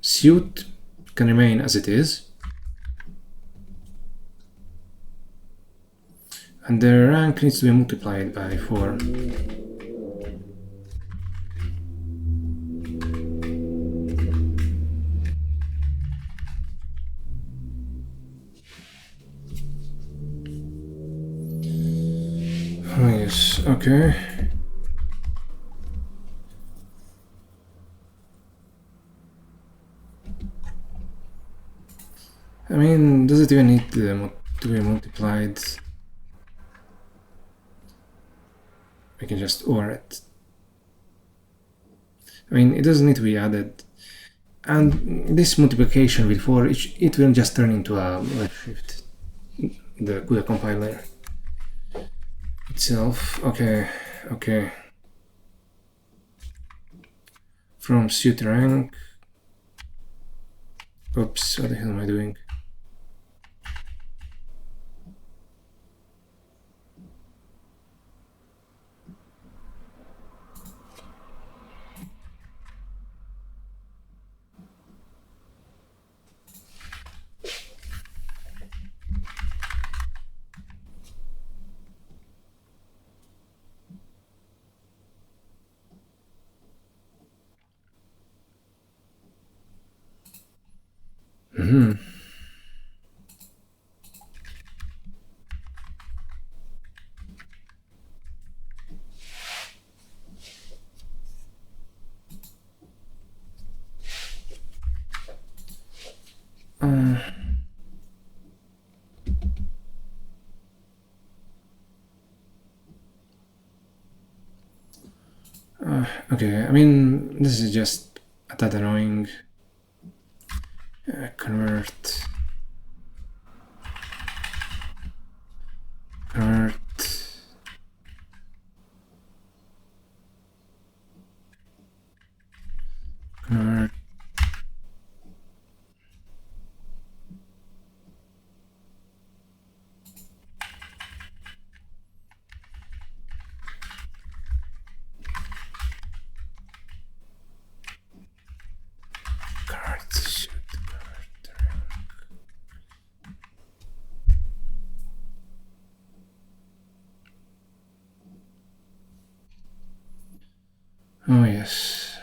suit can remain as it is, and the rank needs to be multiplied by 4. Oh, yes, okay. I mean, does it even need to be multiplied? We can just OR it. I mean, it doesn't need to be added. And this multiplication with 4, it will just turn into a left shift, the CUDA compiler itself. Okay. From suit rank. Oops, what the hell am I doing? Okay, I mean, this is just a tad annoying. Convert. Convert. Convert. Oh yes.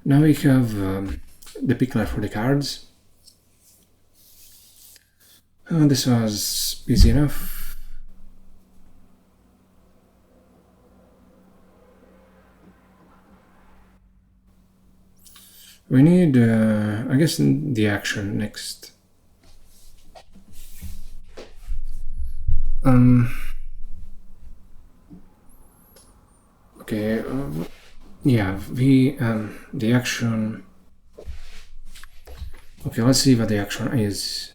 Now we have the pickler for the cards. This was easy enough. We need, I guess, the action next. Okay, yeah, the action. Okay, let's see what the action is.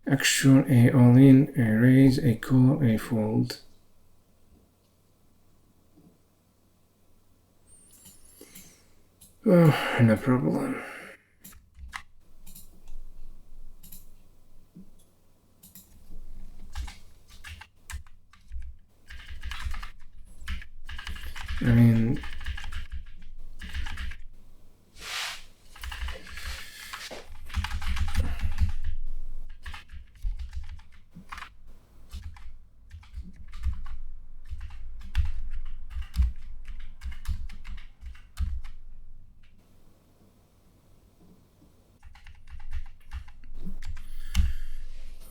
Action A all in, A raise, A call, A fold. Oh, no problem. I mean,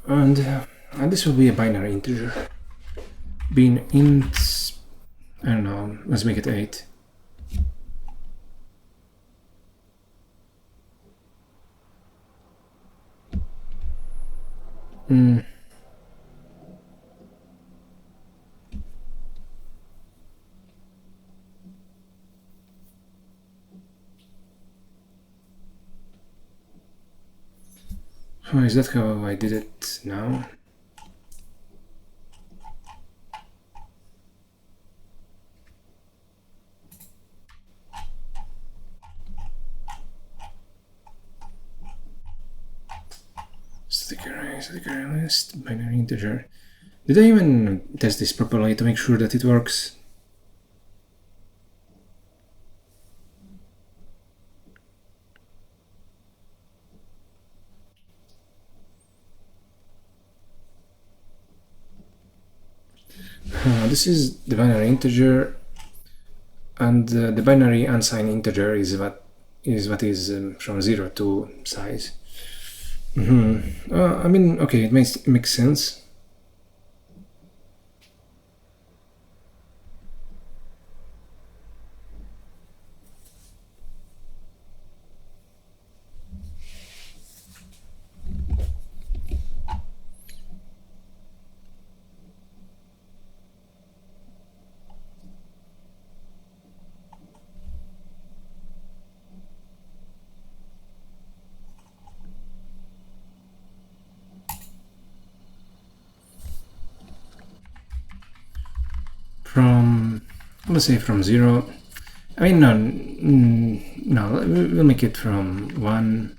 and this will be a binary integer. Being int, I don't know, let's make it 8. Oh, is that how I did it now? Sticker list, binary integer. Did I even test this properly to make sure that it works? This is the binary integer, and the binary unsigned integer is what is from 0 to size. I mean, okay, it makes sense. Let's say from 0. I mean, no, we'll make it from 1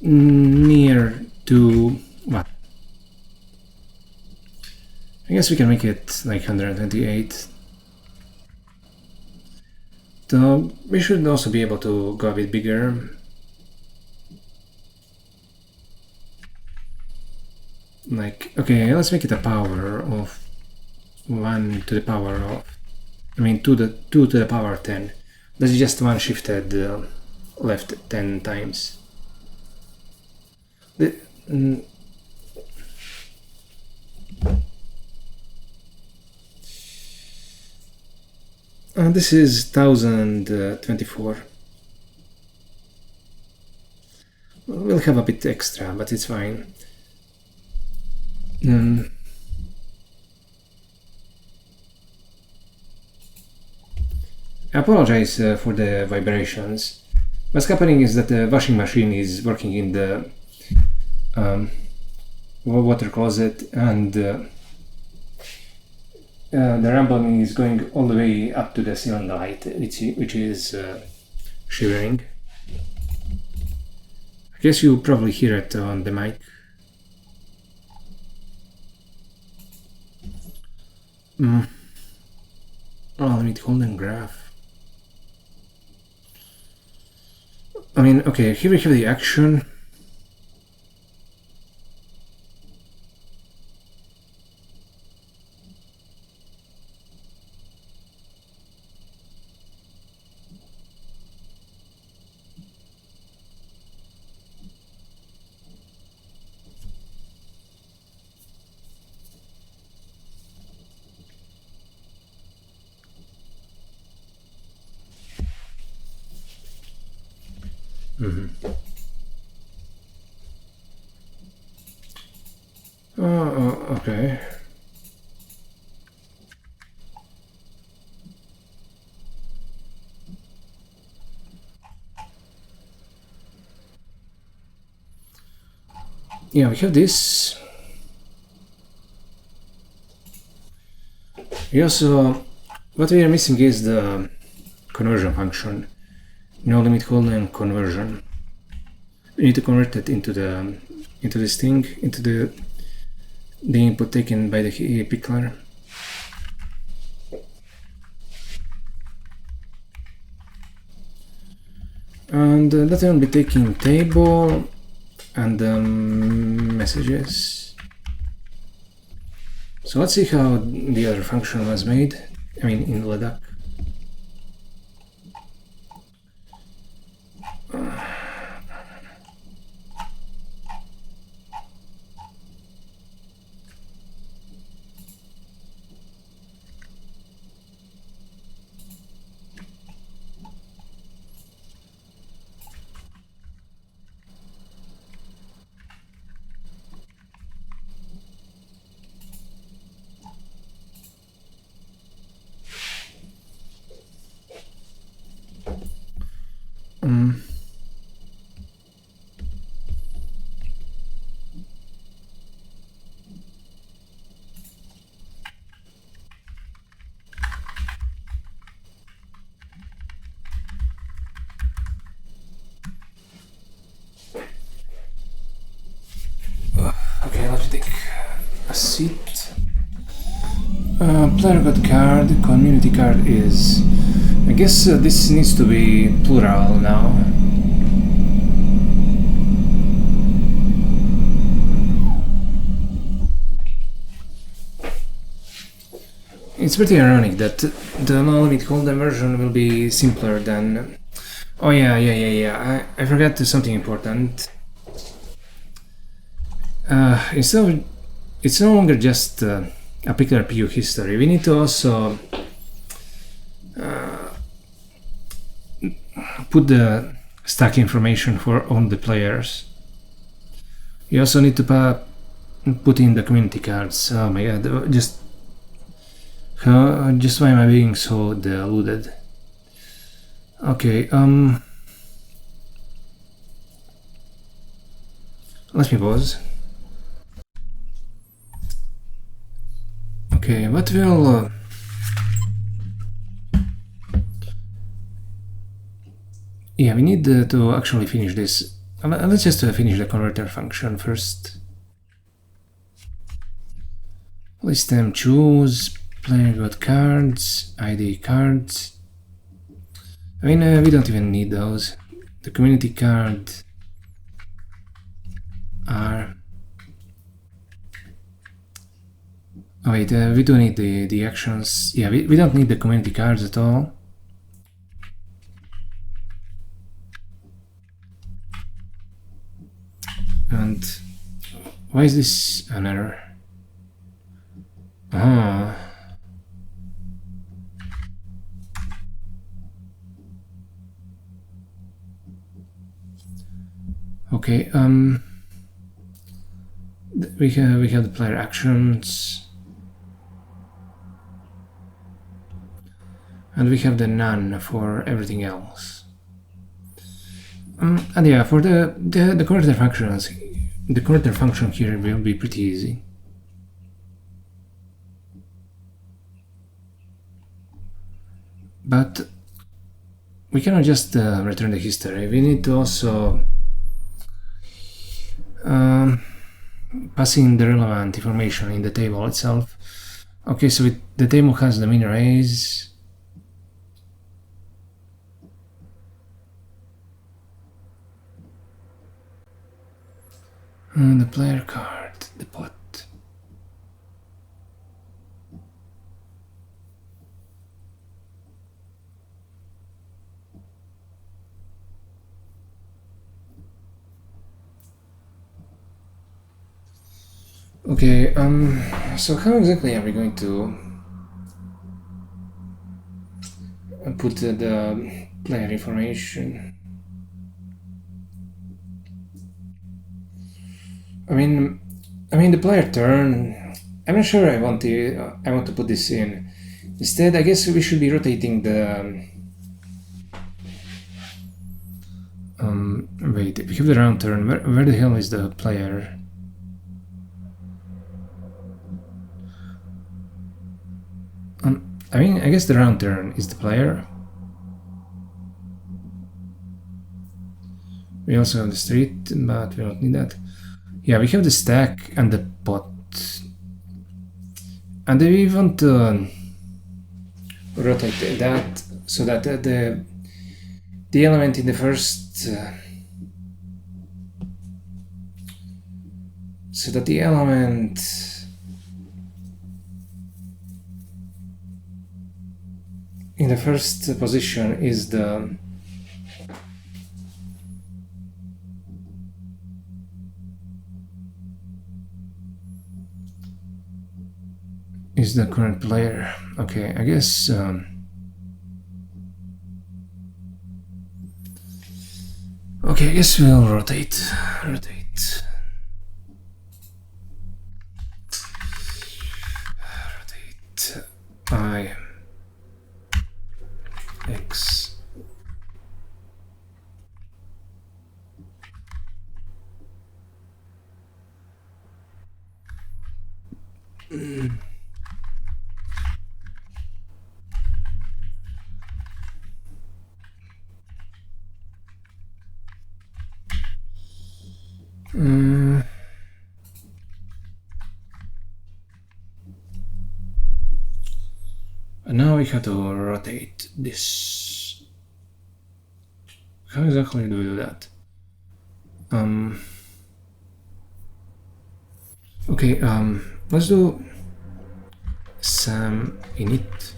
near to what? I guess we can make it like 128. So we should also be able to go a bit bigger. like, okay, let's make it a power of 1 to the power of, I mean 2 to the power 10. That's just one shifted left 10 times. This is 1024. We'll have a bit extra, but it's fine. I apologize for the vibrations. What's happening is that the washing machine is working in the water closet, and the rumbling is going all the way up to the cylinder light, which is shivering. I guess you probably hear it on the mic. Oh, let me hold and graph. I mean, okay, here we have the action. Okay. Yeah, we have this. We also, what we are missing is the conversion function. No limit Holdem conversion. We need to convert it into this thing, into the input taken by the pickler. And that will be taking table and messages. So let's see how the other function was made. I mean, in Leduc. Okay, let's take a seat. Player got card, community card is... I guess this needs to be plural now. It's pretty ironic that the no limit Holdem version will be simpler than... Oh yeah, I forgot something important. It's no longer just a pickler PU history. We need to also put the stack information for all the players. You also need to put in the community cards. Oh my god, just why am I being so deluded? Okay, let me pause. Okay, what will... yeah, we need to actually finish this. Let's just finish the converter function first. List them, choose, player got cards, ID cards. I mean, we don't even need those. The community card are... Oh wait, we do need the actions. Yeah, we don't need the community cards at all. And why is this an error? Ah. Okay, we have the player actions. And we have the none for everything else. And yeah, for the quarter functions, the quarter function here will be pretty easy. But we cannot just return the history. We need to also pass in the relevant information in the table itself. Okay, so the table has the min arrays. And the player card, the pot. Okay, so how exactly are we going to put the player information? I mean the player turn. I'm not sure I want to put this in. Instead, I guess we should be rotating the. Wait, we have the round turn. Where the hell is the player? I mean, I guess the round turn is the player. We also have the street, but we don't need that. Yeah, we have the stack and the pot. And we want to rotate that so that the element in the first so that the element in the first position is the current player. Okay, I guess okay, I guess we'll rotate I X and now we have to rotate this. How exactly do we do that? Okay, let's do some init.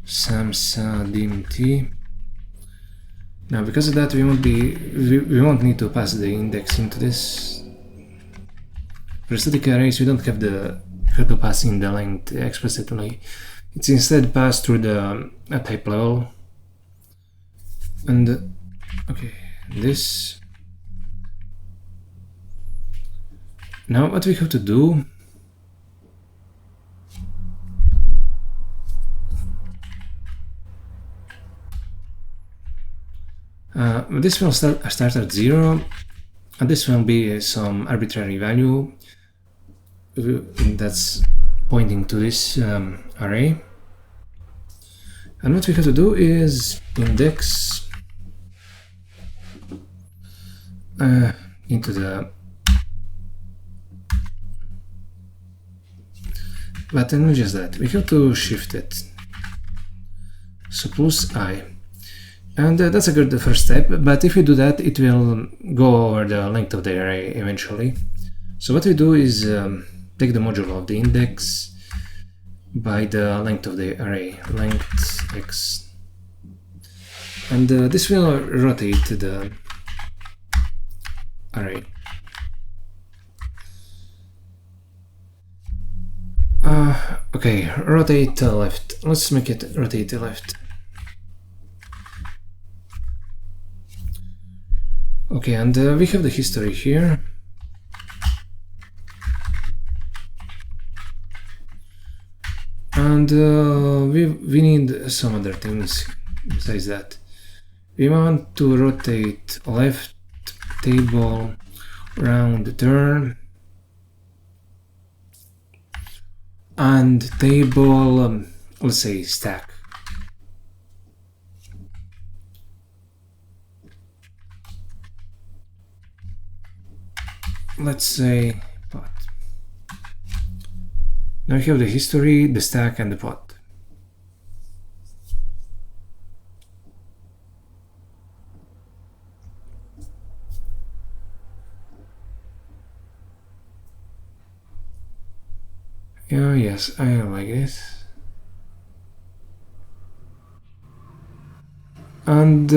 samsa_dimt. Now, because of that, we won't need to pass the index into this. For static arrays, we don't have to pass in the length explicitly. It's instead passed through the type level. And okay, this. Now, what we have to do. This will start at 0, and this will be some arbitrary value that's pointing to this array. And what we have to do is index into the, but not just that, we have to shift it. So plus I. And that's a good first step, but if you do that, it will go over the length of the array eventually. So what we do is take the module of the index by the length of the array, length x. And this will rotate the array. Okay, rotate left. Let's make it rotate left. Okay, and we have the history here. And we need some other things besides that. We want to rotate left table round turn and table, let's say stack. Let's say pot. Now we have the history, the stack, and the pot. Yeah, yes, I like this. And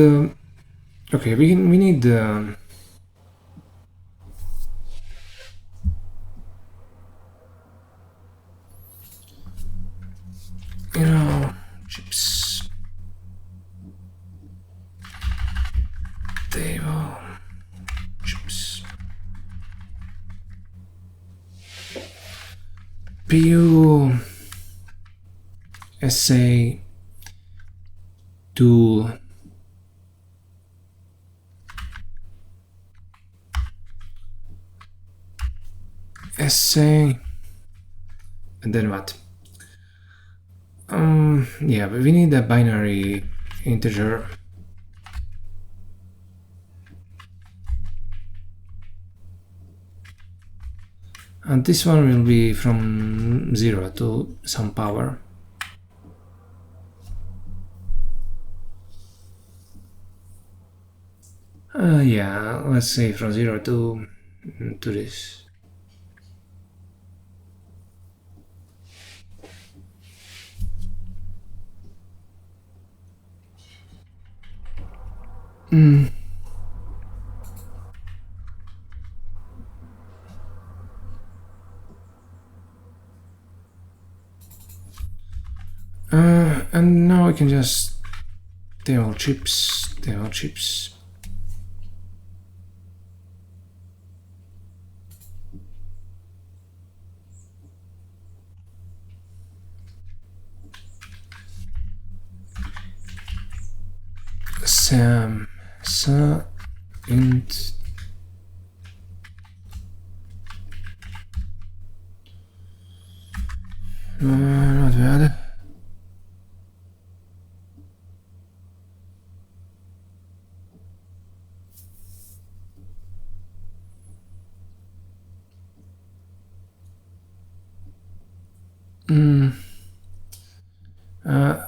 okay, we need chips table chips PU SA to SA, and then what? Yeah, but we need a binary integer. And this one will be from 0 to some power. Yeah, let's say from 0 to this. And now I can just table chips. Sa int not bad.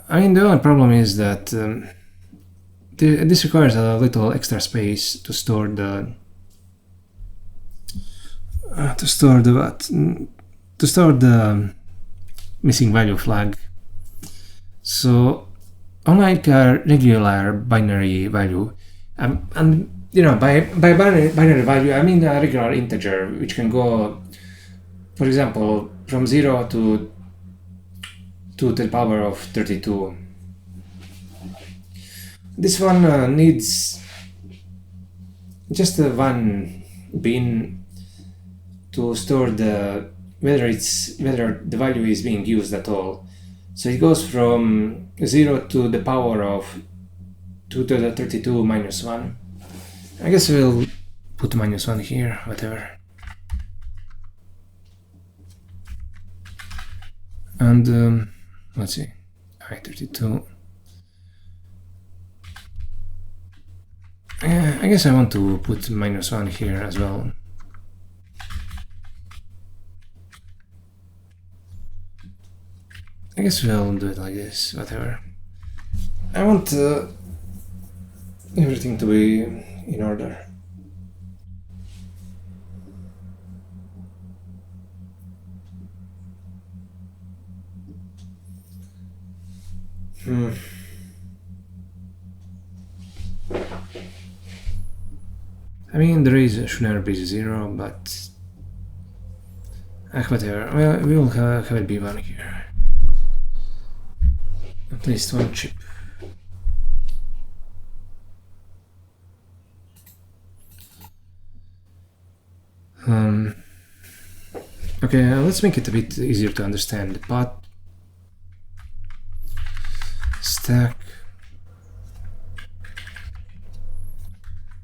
I mean, the only problem is that this requires a little extra space to store the missing value flag. So unlike a regular binary value, and you know, by binary value I mean a regular integer which can go, for example, from 0 to the power of 32. This one needs just one bin to store whether the value is being used at all. So it goes from 0 to the power of 2 to the 32 minus 1. I guess we'll put minus 1 here, whatever. And let's see, I32. I guess I want to put minus 1 here as well. I guess we'll do it like this, whatever. I want everything to be in order. I mean, the raise should never be 0, but whatever. Well, we will have it be 1 here. At least 1 chip. Okay, let's make it a bit easier to understand. Pot, stack,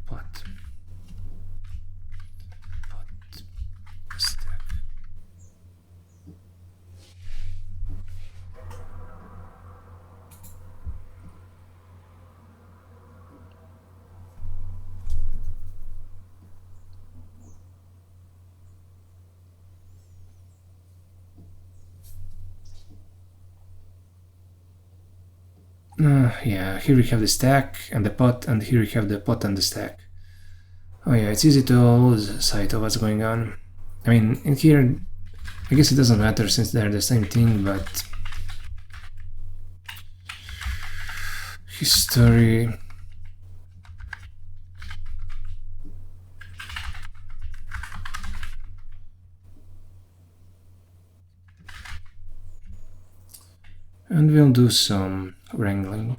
pot, stack. Yeah, here we have the stack and the pot, and here we have the pot and the stack. Oh yeah, it's easy to lose sight of what's going on. I mean, in here, I guess it doesn't matter since they're the same thing, but history. And we'll do some wrangling.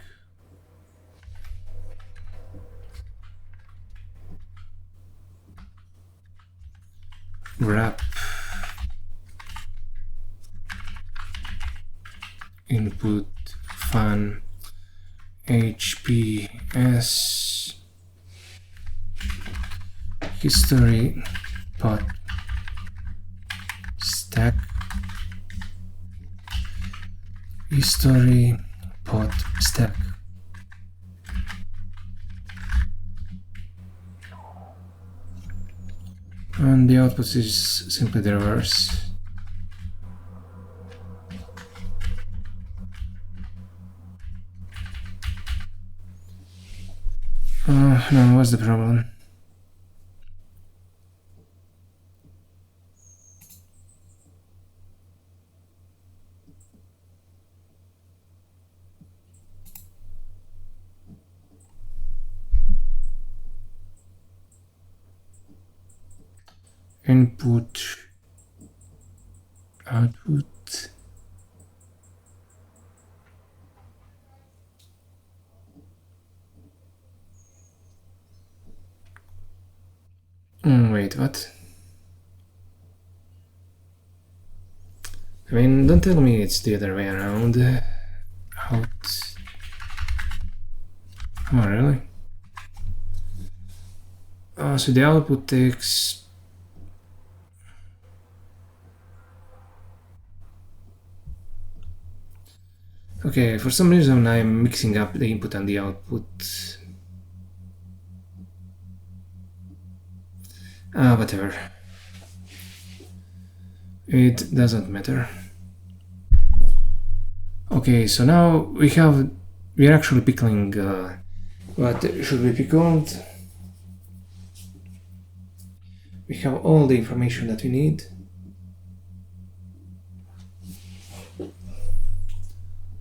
Wrap input fun HPS history pot stack history pot stack. And the output is simply the reverse. No, what's the problem? Input, output. Wait, what? I mean, don't tell me it's the other way around. Out. Oh, really? Oh, so the output takes. Okay, for some reason I'm mixing up the input and the output. Whatever. It doesn't matter. Okay, so now we're actually pickling what should be pickled. We have all the information that we need.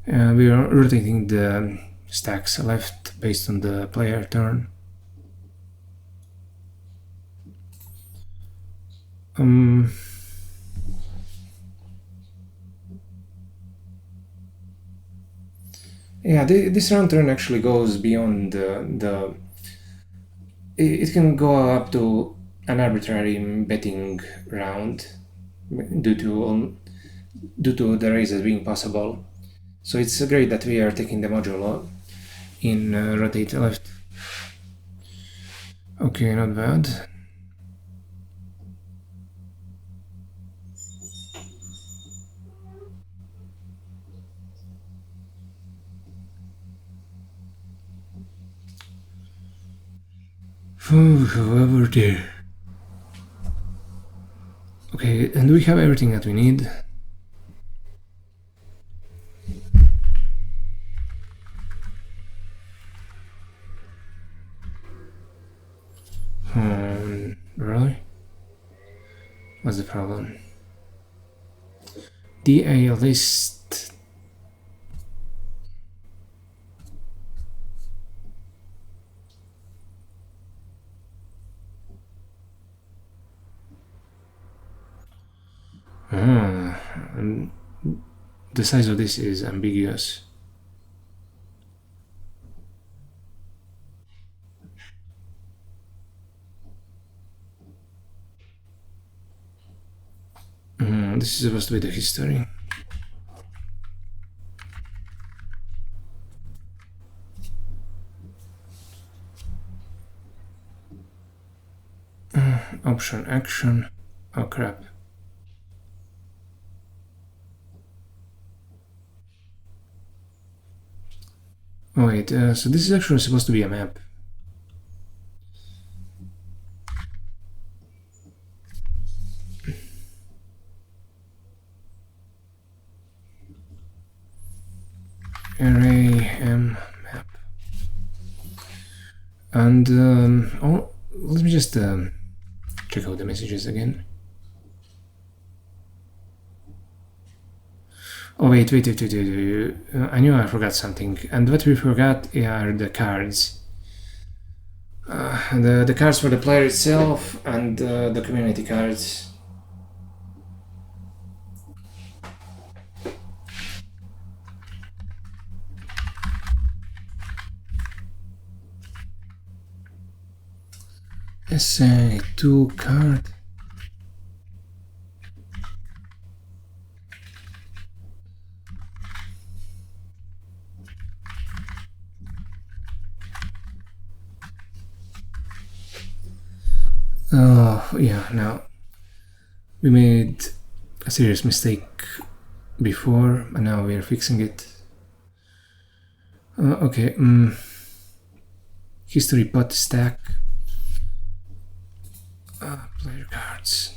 We are rotating the stacks left based on the player turn. Yeah, this round turn actually goes beyond the. It can go up to an arbitrary betting round due to the raises being possible. So it's great that we are taking the module in rotate left. Okay, not bad. Over there. Okay, and we have everything that we need. What's the problem? DA list. And the size of this is ambiguous. This is supposed to be the history. Option action. Oh crap. Oh wait, so this is actually supposed to be a map. Array M map. And let me just check out the messages again. Oh wait, I knew I forgot something. And what we forgot are the cards. The cards for the player itself and the community cards. Essay 2 card. Oh yeah, now we made a serious mistake before and now we're fixing it. Okay, history pot stack. Player cards.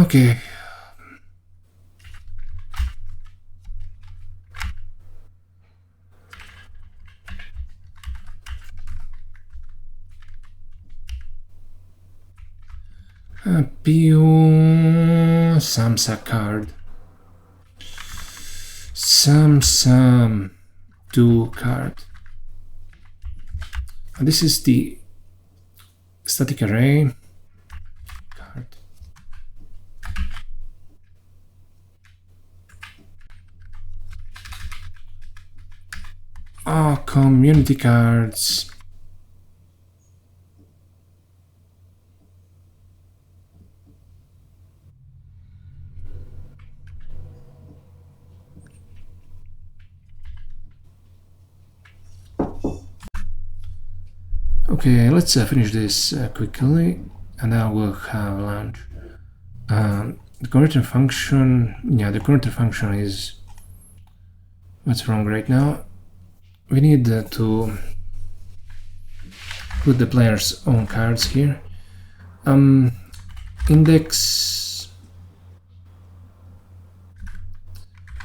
Okay. PO Samsa card. Samsam 2 card. And this is the static array card. Oh, community cards. Okay, let's finish this quickly and then we'll have lunch. The converter function, the converter function is what's wrong right now. We need to put the player's own cards here. Index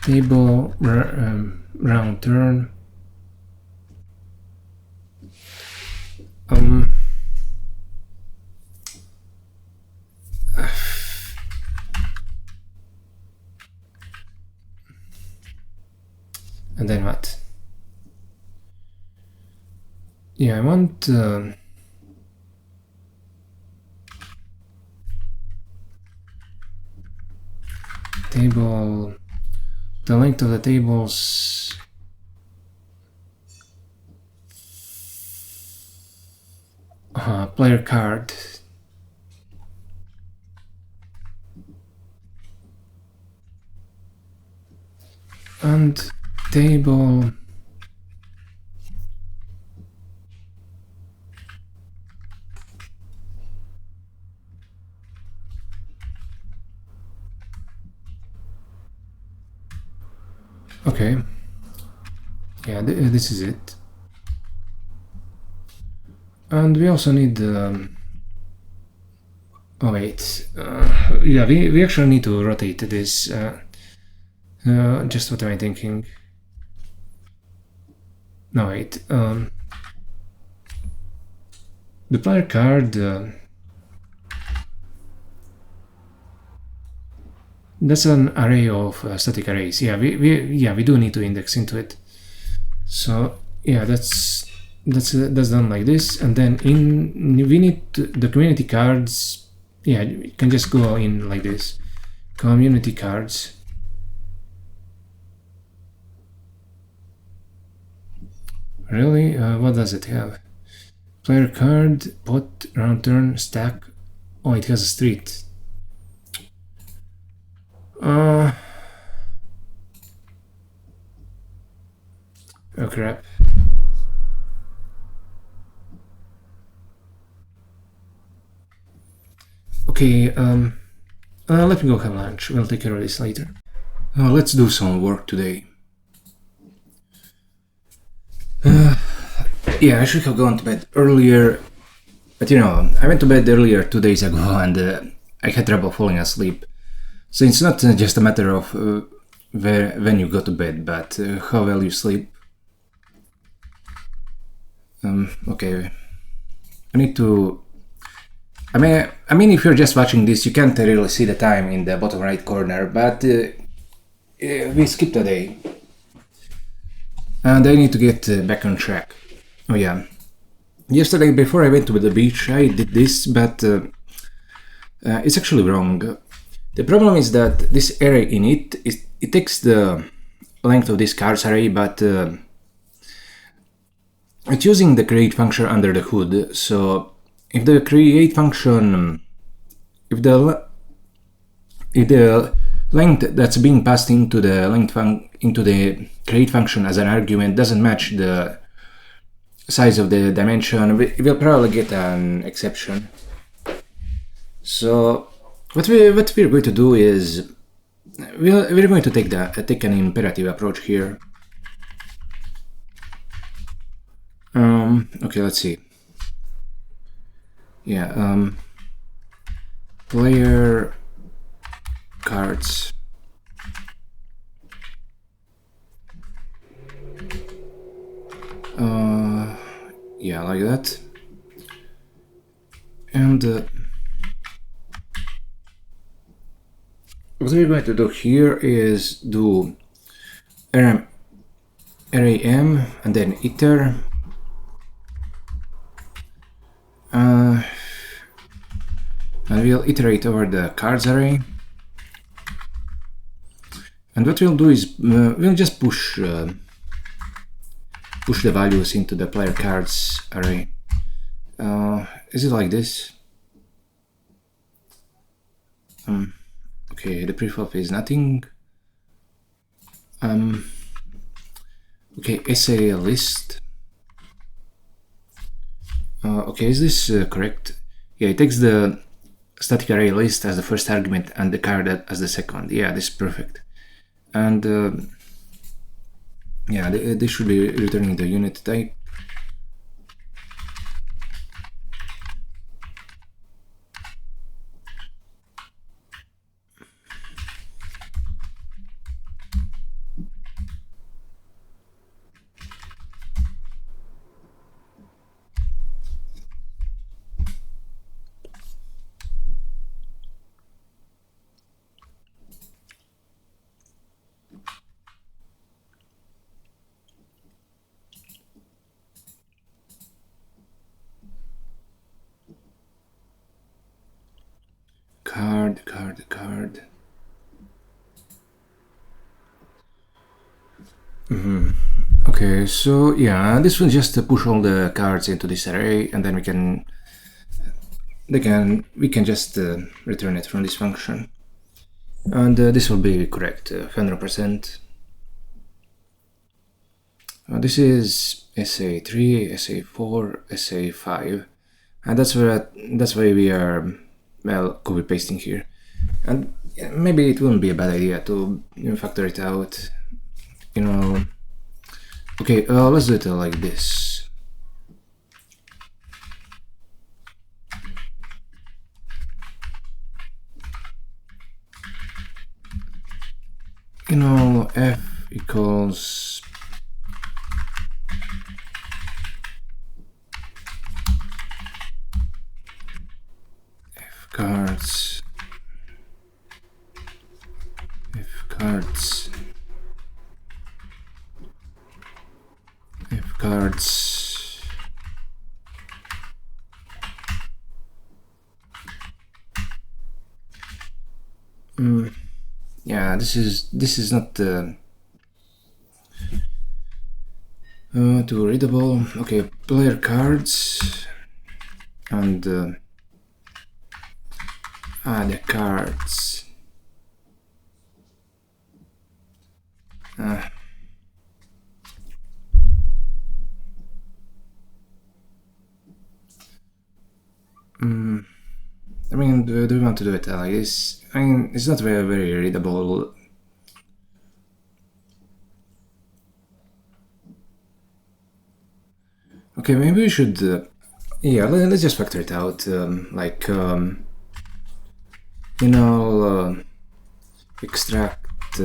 table round turn. And then what? Yeah, I want table, the length of the tables player card. And table Okay. Yeah, this is it. And we also need oh wait, yeah, we actually need to rotate this. Just what am I thinking? No wait, the player card. That's an array of static arrays. Yeah, we do need to index into it. So yeah, that's done like this, and then we need the community cards. Yeah, you can just go in like this. Community cards. Really? What does it have? Player card, pot, round turn, stack. Oh, it has a street. Oh crap. Okay, let me go have lunch. We'll take care of this later. Let's do some work today. Yeah, I should have gone to bed earlier, but you know, I went to bed earlier 2 days ago and I had trouble falling asleep. So it's not just a matter of when you go to bed, but how well you sleep. Okay, I need to. I mean, if you're just watching this, you can't really see the time in the bottom right corner, but we skipped a day, and I need to get back on track. Oh yeah, yesterday before I went to the beach, I did this, but it's actually wrong. The problem is that this array in it takes the length of this cards array, but it's using the create function under the hood. So if the create function, if the length that's being passed into the create function as an argument doesn't match the size of the dimension, we'll probably get an exception. So what we're going to do is we're going to take an imperative approach here. Okay, let's see. Yeah, player cards. Yeah, like that. And what we're going to do here is do array m and then iter. And we'll iterate over the cards array. And what we'll do is we'll just push the values into the player cards array. Is it like this? Okay, the prefab is nothing. Okay, SA list. Okay, is this correct? Yeah, it takes the static array list as the first argument and the card as the second. Yeah, this is perfect. And yeah, this should be returning the unit type. Card. Okay, so yeah, this will just push all the cards into this array, and then we can just return it from this function, and this will be correct, 100%. This is SA3, SA4, SA5, and that's why we are, well, copy pasting here. And maybe it wouldn't be a bad idea to factor it out. you know. Okay, let's do it like this. You know, f equals f cards yeah, this is not too readable. Okay, player cards and the cards. I mean, do we want to do it like this? I mean, it's not very readable. Okay, maybe we should. Yeah, let's just factor it out. Like, you know, extract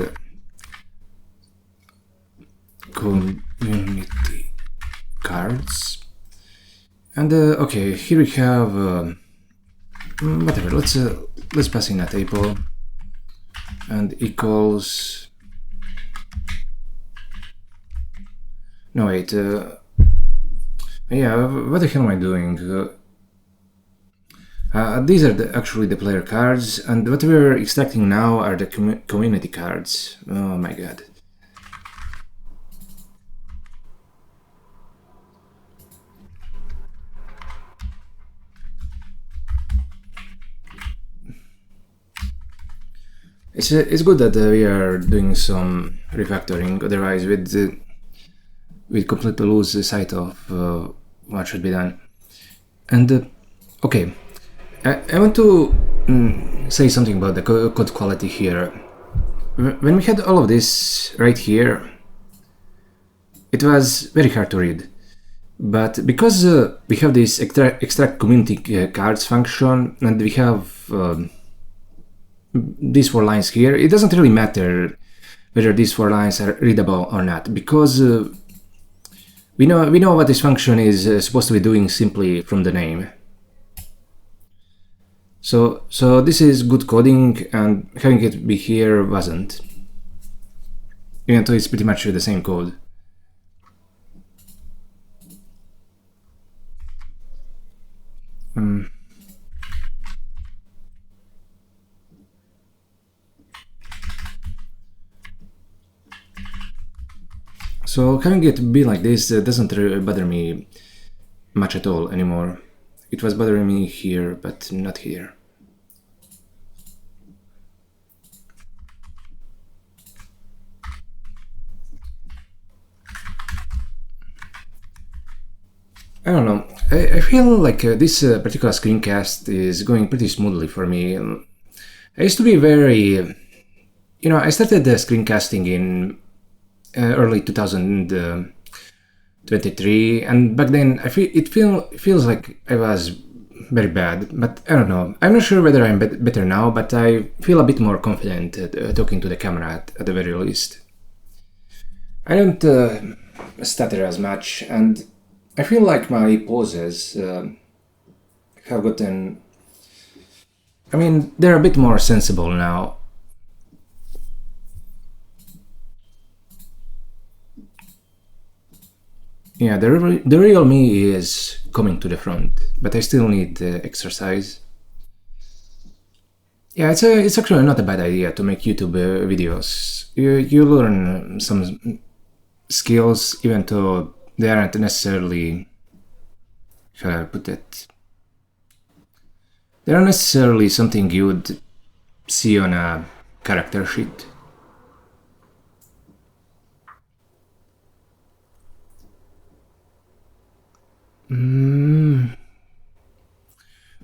community cards, and okay, here we have whatever. Let's pass in a table and equals. No wait. Yeah, what the hell am I doing? These are actually the player cards, and what we're extracting now are the community cards. Oh my god. It's good that we are doing some refactoring, otherwise we'd completely lose the sight of what should be done. And okay, I want to say something about the code quality here. When we had all of this right here, it was very hard to read. But because we have this extract community cards function, and we have these 4 lines here, it doesn't really matter whether these 4 lines are readable or not, because we know what this function is supposed to be doing simply from the name. So this is good coding, and having it be here wasn't. Even though it's pretty much the same code. So having it be like this doesn't really bother me much at all anymore. It was bothering me here, but not here. I don't know. I feel like this particular screencast is going pretty smoothly for me. I used to be very... You know, I started screencasting in early 2023, and back then it feels like I was very bad, but I don't know. I'm not sure whether I'm better now, but I feel a bit more confident talking to the camera at the very least. I don't stutter as much, and I feel like my poses have gotten... I mean, they're a bit more sensible now. Yeah, the real me is coming to the front, but I still need exercise. Yeah, it's actually not a bad idea to make YouTube videos. You learn some skills, even though they aren't necessarily... How do I put it? They aren't necessarily something you'd see on a character sheet.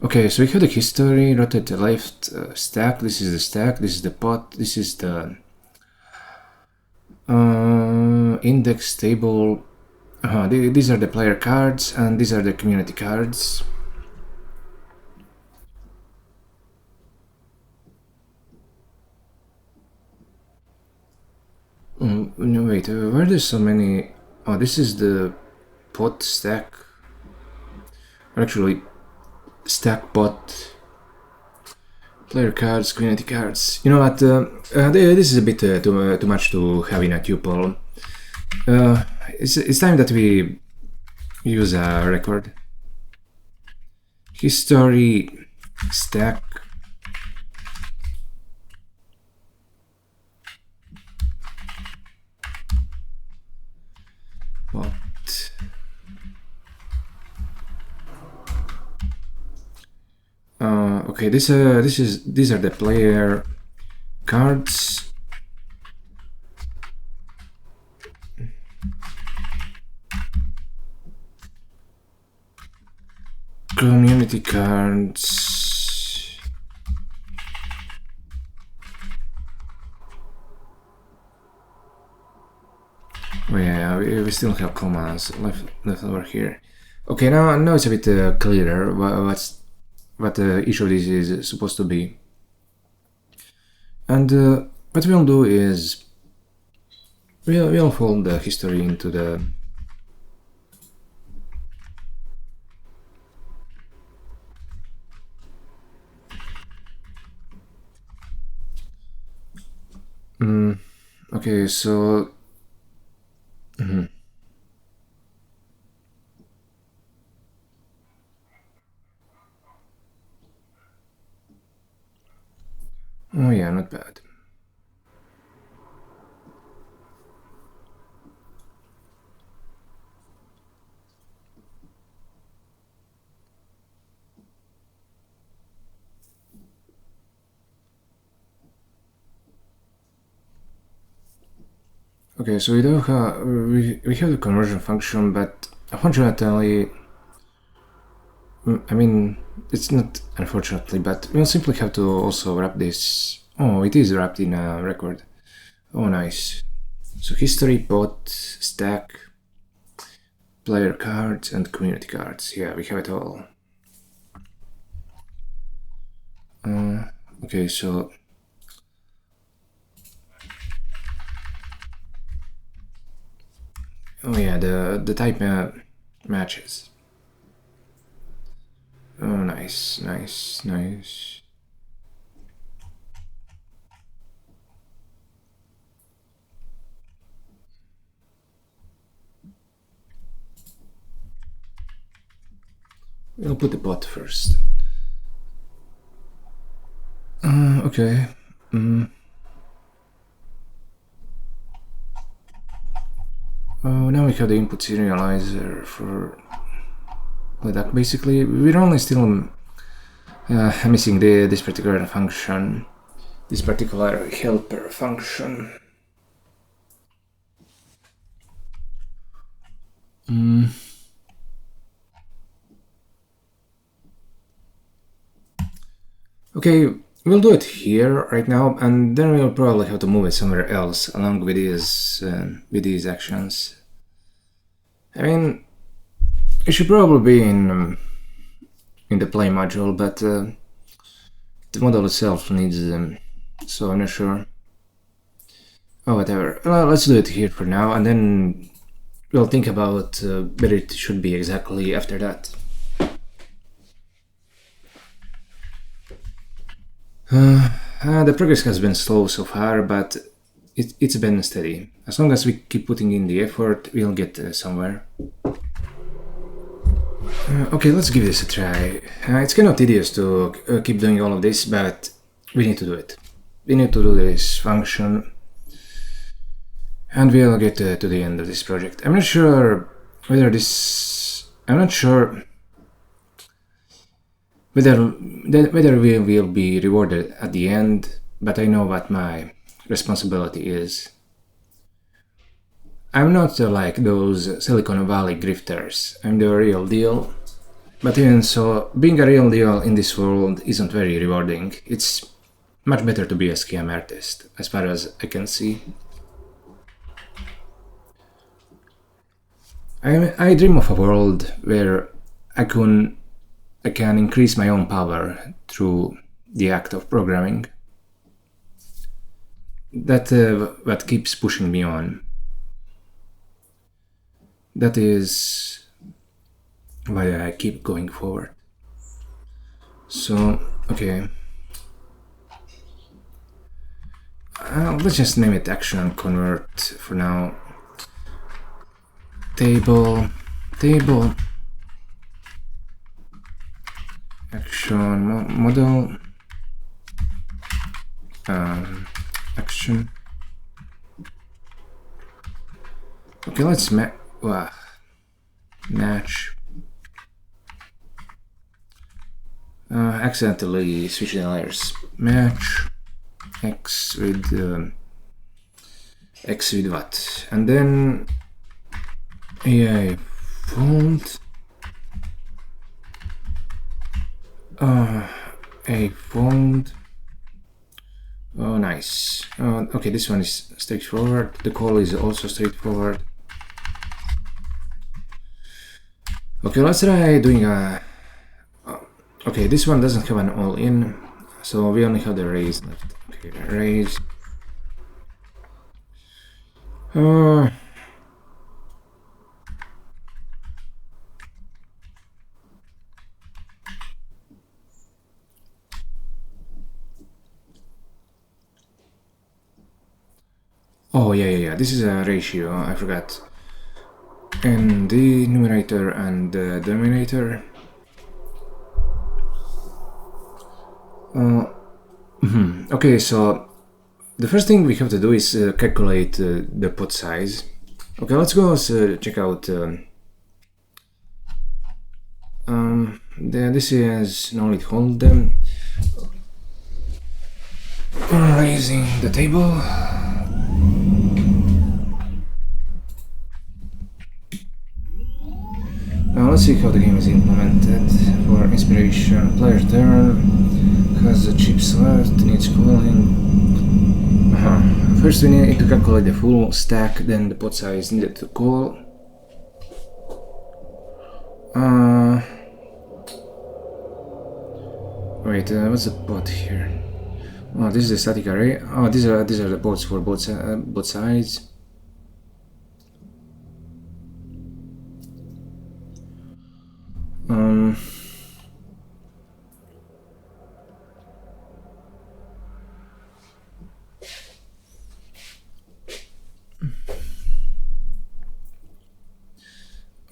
Okay, so we have the history, rotate the left stack, this is the stack, this is the pot, this is the... index table. These are the player cards and these are the community cards. No, wait, why are there so many? Oh, this is the pot stack. Or actually, stack pot. Player cards, community cards. You know what? This is a bit too much to have in a tuple. It's time that we use a record. History stack. What? Okay, these are the player cards. Community cards. Oh yeah, we still have commas left over here. Okay, now it's a bit clearer what each of these is supposed to be. And what we'll do is we'll fold the history into the okay, so oh yeah, not bad. Okay, so we do have we have the conversion function, but unfortunately, I mean, it's not unfortunately, but we'll simply have to also wrap this. Oh, it is wrapped in a record. Oh, nice. So history, pot, stack, player cards, and community cards. Yeah, we have it all. Okay, so oh yeah, the type matches. Oh, nice. We'll put the pot first. Okay. Oh, now we have the input serializer for Leduc. Basically, we're only still missing this particular function, this particular helper function. Okay, we'll do it here right now, and then we'll probably have to move it somewhere else along with these actions. I mean, it should probably be in the play module, but the model itself needs them, so I'm not sure. Oh, whatever. Well, let's do it here for now, and then we'll think about where it should be exactly after that. The progress has been slow so far, but it's been steady. As long as we keep putting in the effort, we'll get somewhere. Okay, let's give this a try. It's kind of tedious to keep doing all of this, but we need to do it. We need to do this function, and we'll get to the end of this project. I'm not sure whether whether we will be rewarded at the end, but I know what my responsibility is. I'm not like those Silicon Valley grifters. I'm the real deal. But even so, being a real deal in this world isn't very rewarding. It's much better to be a scam artist, as far as I can see. I dream of a world where I can increase my own power through the act of programming. That what keeps pushing me on. That is why I keep going forward. So, okay. Let's just name it action convert for now. Table action model action. Okay, let's match. Accidentally switching layers. Match x with what? And then AI font. A font. Oh, nice. Okay, this one is straightforward. The call is also straightforward. Okay, let's try doing a. Okay, this one doesn't have an all-in, so we only have the raise left. Okay, raise. Oh, yeah. This is a ratio, I forgot. And the numerator and the denominator. Okay, so the first thing we have to do is calculate the pot size. Okay, let's go check out. This is NL Holdem. Raising the table. Now let's see how the game is implemented. For inspiration, player turn has the chips left, needs calling. First we need to calculate the full stack, then the pot size needed to call. Wait, what's the pot here? Oh, this is the static array. Oh, these are the pots for both sides.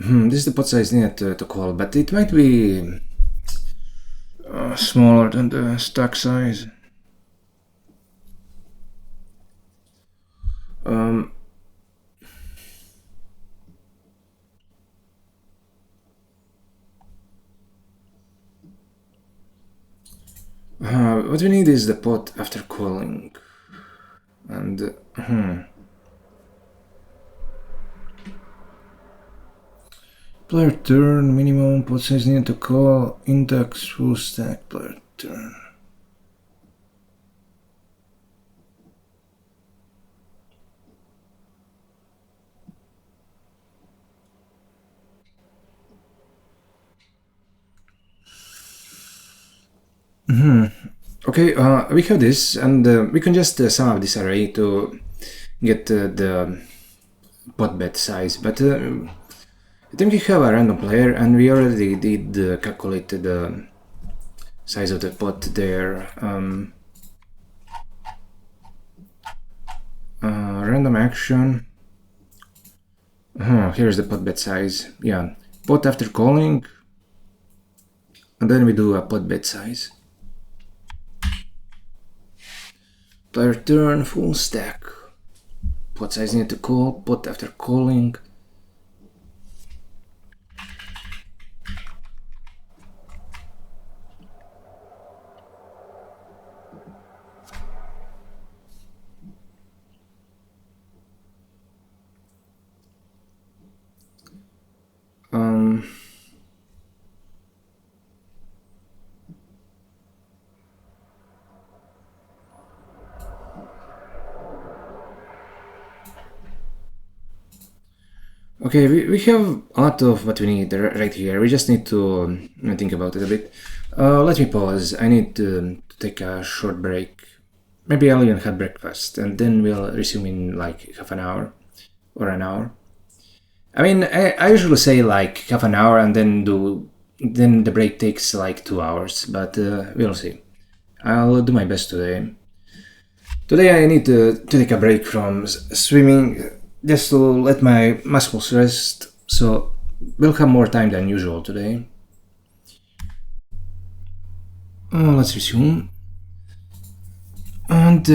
This is the pot size needed to call, but it might be smaller than the stack size. What we need is the pot after calling, and player turn minimum pot size needed to call index full stack player turn. Okay, we have this, and we can just sum up this array to get the pot bet size. But I think we have a random player, and we already did calculate the size of the pot there. Random action. Here's the pot bet size. Yeah, pot after calling, and then we do a pot bet size. Player turn full stack. Pot size needed to call, pot after calling. Okay, we have a lot of what we need right here. We just need to think about it a bit. Let me pause. I need to take a short break. Maybe I'll even have breakfast, and then we'll resume in like half an hour or an hour. I mean, I usually say like half an hour, and then the break takes like 2 hours, but we'll see. I'll do my best today. Today I need to take a break from swimming just to let my muscles rest, so we'll have more time than usual today. Let's resume. And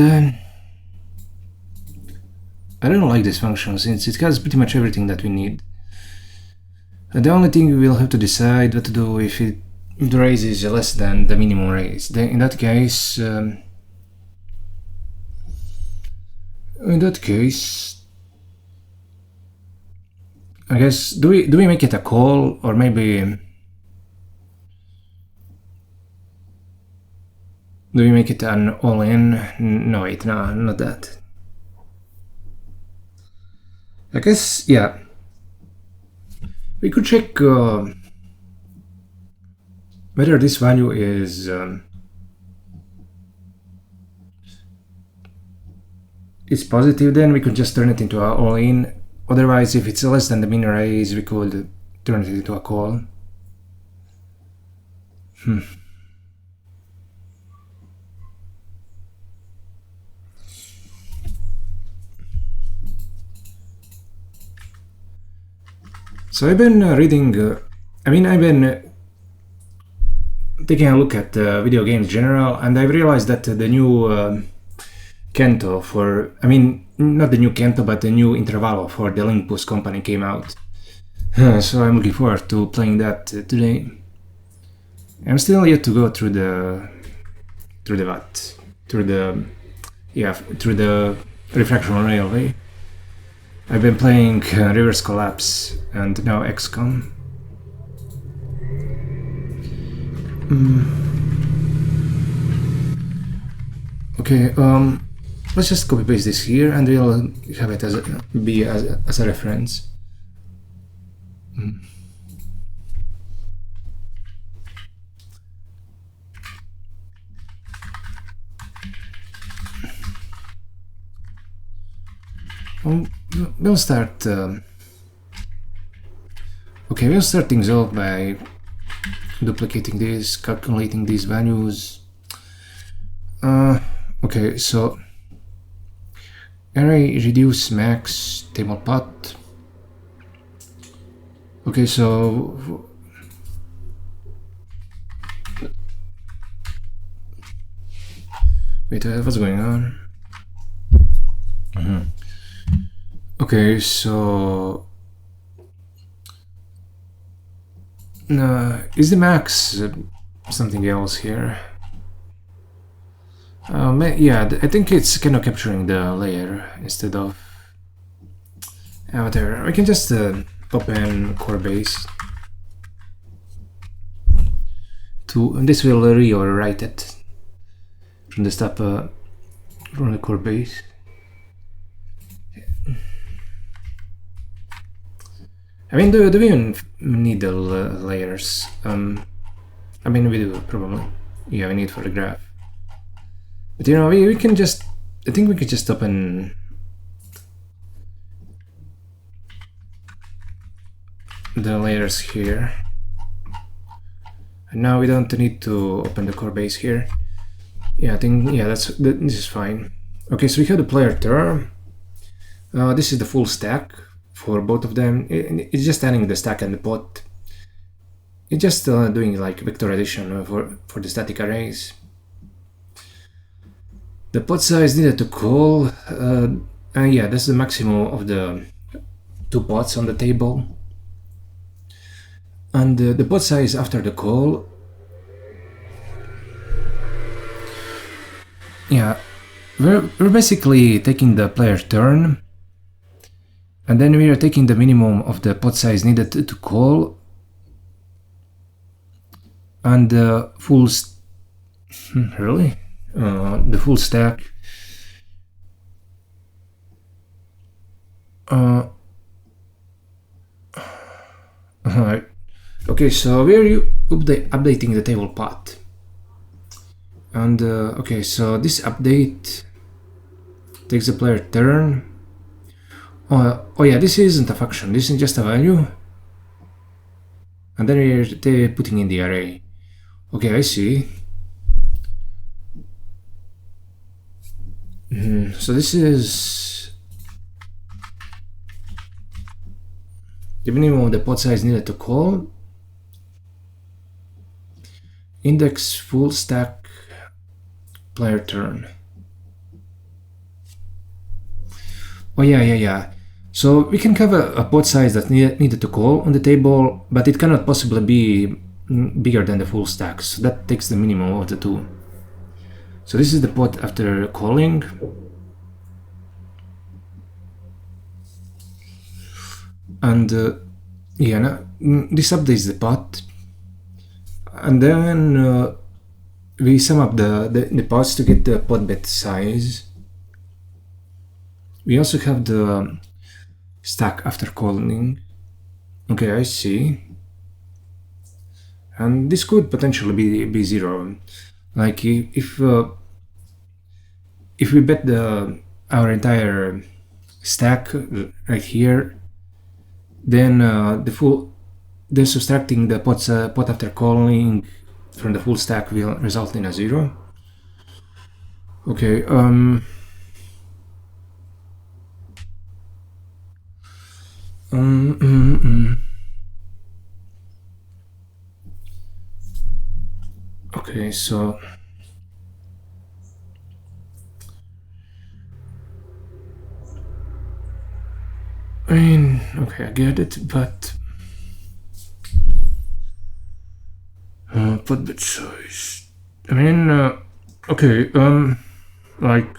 I don't like this function since it has pretty much everything that we need. And the only thing we'll have to decide what to do if the raise is less than the minimum raise. Then in that case, I guess do we make it a call, or maybe do we make it an all-in? No, wait, no, not that. I guess, yeah. We could check whether this value is positive, then we could just turn it into an all-in. Otherwise, if it's less than the min raise, we could turn it into a call. So I've been reading, I've been taking a look at video games in general, and I've realized that the new Kento not the new Kento, but the new Intervallo for the Olympus company came out. So I'm looking forward to playing that today. I'm still yet to go through the Refactoring Railway. I've been playing Reverse Collapse and now XCOM. Okay, let's just copy paste this here and we'll have it as a reference. We'll start. We'll start things off by duplicating this, calculating these values. Okay, so array reduce max table pot. Okay, so wait, what's going on? Okay, so is the max something else here? Yeah, I think it's kind of capturing the layer instead of whatever. We can just open core base and this will rewrite it from the step from the core base. I mean, do we even need the layers? I mean, we do probably. Yeah, we need for the graph. But you know, we can just. I think we could just open the layers here. And now we don't need to open the core base here. Yeah, I think this is fine. Okay, so we have the player term. This is the full stack for both of them. It's just adding the stack and the pot. It's just doing like vector addition for the static arrays. The pot size needed to call. Yeah, that's the maximum of the 2 pots on the table. And the pot size after the call. Yeah, we're basically taking the player turn. And then we are taking the minimum of the pot size needed to call. And the full... really? The full stack. Okay, so we are updating the table path. And okay, so this update takes the player turn. Oh yeah, this isn't a function, this is just a value. And then we're putting in the array. Okay, I see. So this is the minimum of the pod size needed to call. Index full stack player turn. Oh yeah. So we can have a pod size that needed to call on the table, but it cannot possibly be bigger than the full stack. So that takes the minimum of the two. So this is the pod after calling. And yeah, now, this updates the pod. And then we sum up the pods to get the pod bed size. We also have the stack after calling. Okay, I see. And this could potentially be zero. Like if we bet our entire stack right here, then then subtracting the pod after calling from the full stack will result in a zero. Okay. Okay, so I mean, okay, I get it, but pod bit size. I mean, okay, like.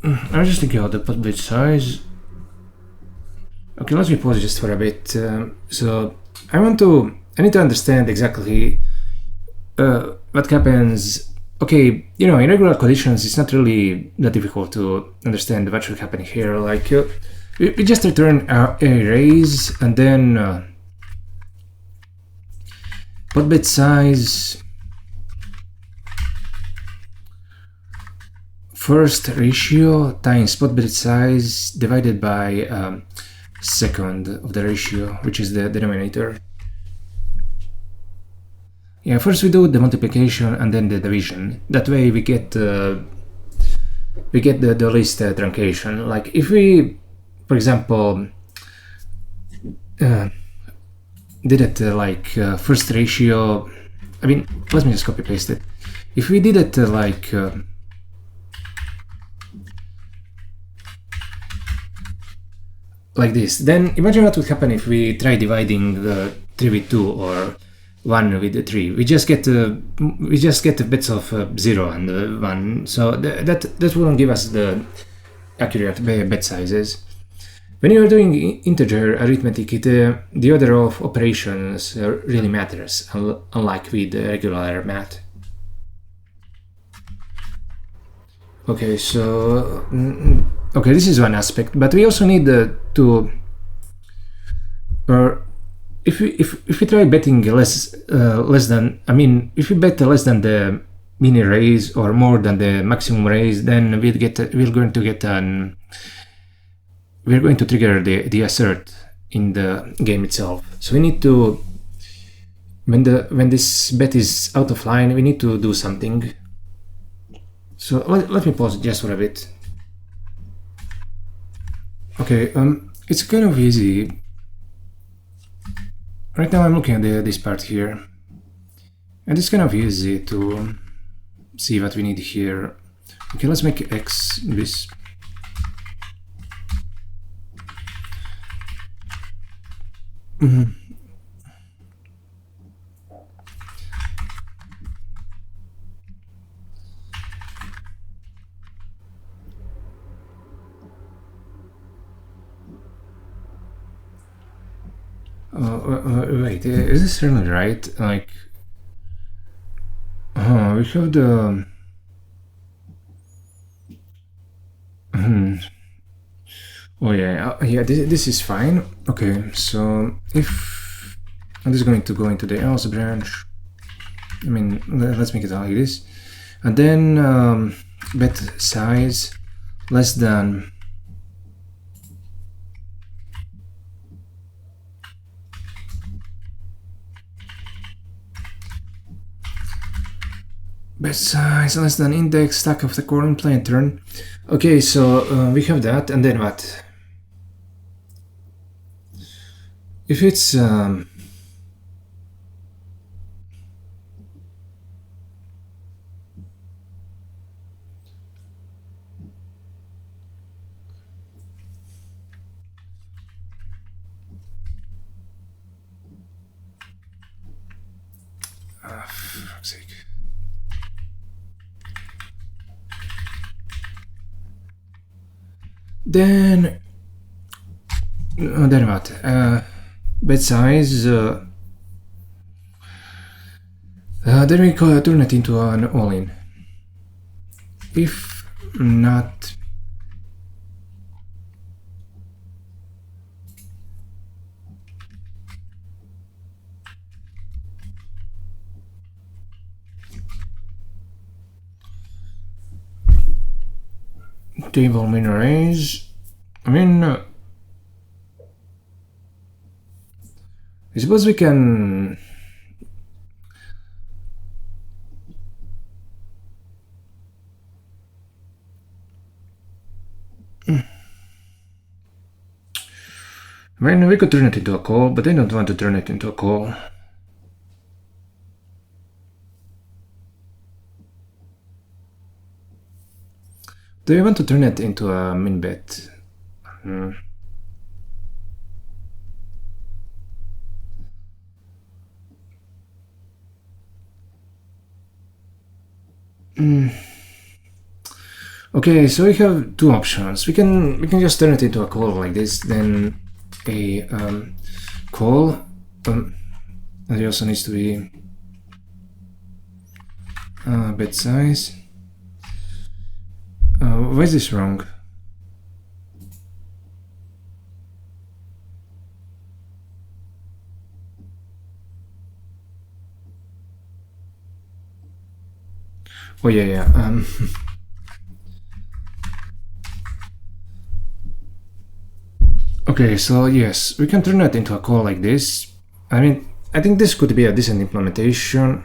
I was just thinking about the pod bit size. Okay, let me pause just for a bit. So I need to understand exactly what happens. Okay, in regular conditions, it's not really that difficult to understand what should happen here. Like, we just return arrays and then pod bit size first ratio times pod bit size divided by second of the ratio, which is the denominator. Yeah, first we do the multiplication and then the division. That way we get the least truncation. Like if we, for example, did it like first ratio. I mean, let me just copy paste it. If we did it like this, then imagine what would happen if we try dividing 3 with 2 or 1 with 3. We just get bits of 0 and 1, so that wouldn't give us the accurate bit sizes. When you are doing integer arithmetic, the order of operations really matters, unlike with regular math. Okay, so okay, this is one aspect, but we also need to, or if we try betting less than, I mean, if we bet less than the mini raise or more than the maximum raise, then we're going to trigger the assert in the game itself. So we need to, when this bet is out of line, we need to do something. So let me pause just for a bit. Okay, it's kind of easy. Right now I'm looking at this part here, and it's kind of easy to see what we need here. Okay, let's make x this. Wait, is this really right? Like, we have the oh yeah, yeah. This is fine. Okay, so if I'm just going to go into the else branch. I mean, let's make it like this, and then bet size less than bet size less than index stack of the current player turn. Okay, so we have that, and then what? If it's for fuck's sake. Then what? Bet size. Then we turn it into an all-in. If not, table min raise. I mean, I suppose we can. I mean, we could turn it into a call, but I don't want to turn it into a call. Do you want to turn it into a min bet? Okay, so we have two options. We can just turn it into a call like this, then a call. It also needs to be bet size. Why is this wrong? Oh yeah. Okay, so yes, we can turn it into a call like this. I mean, I think this could be a decent implementation,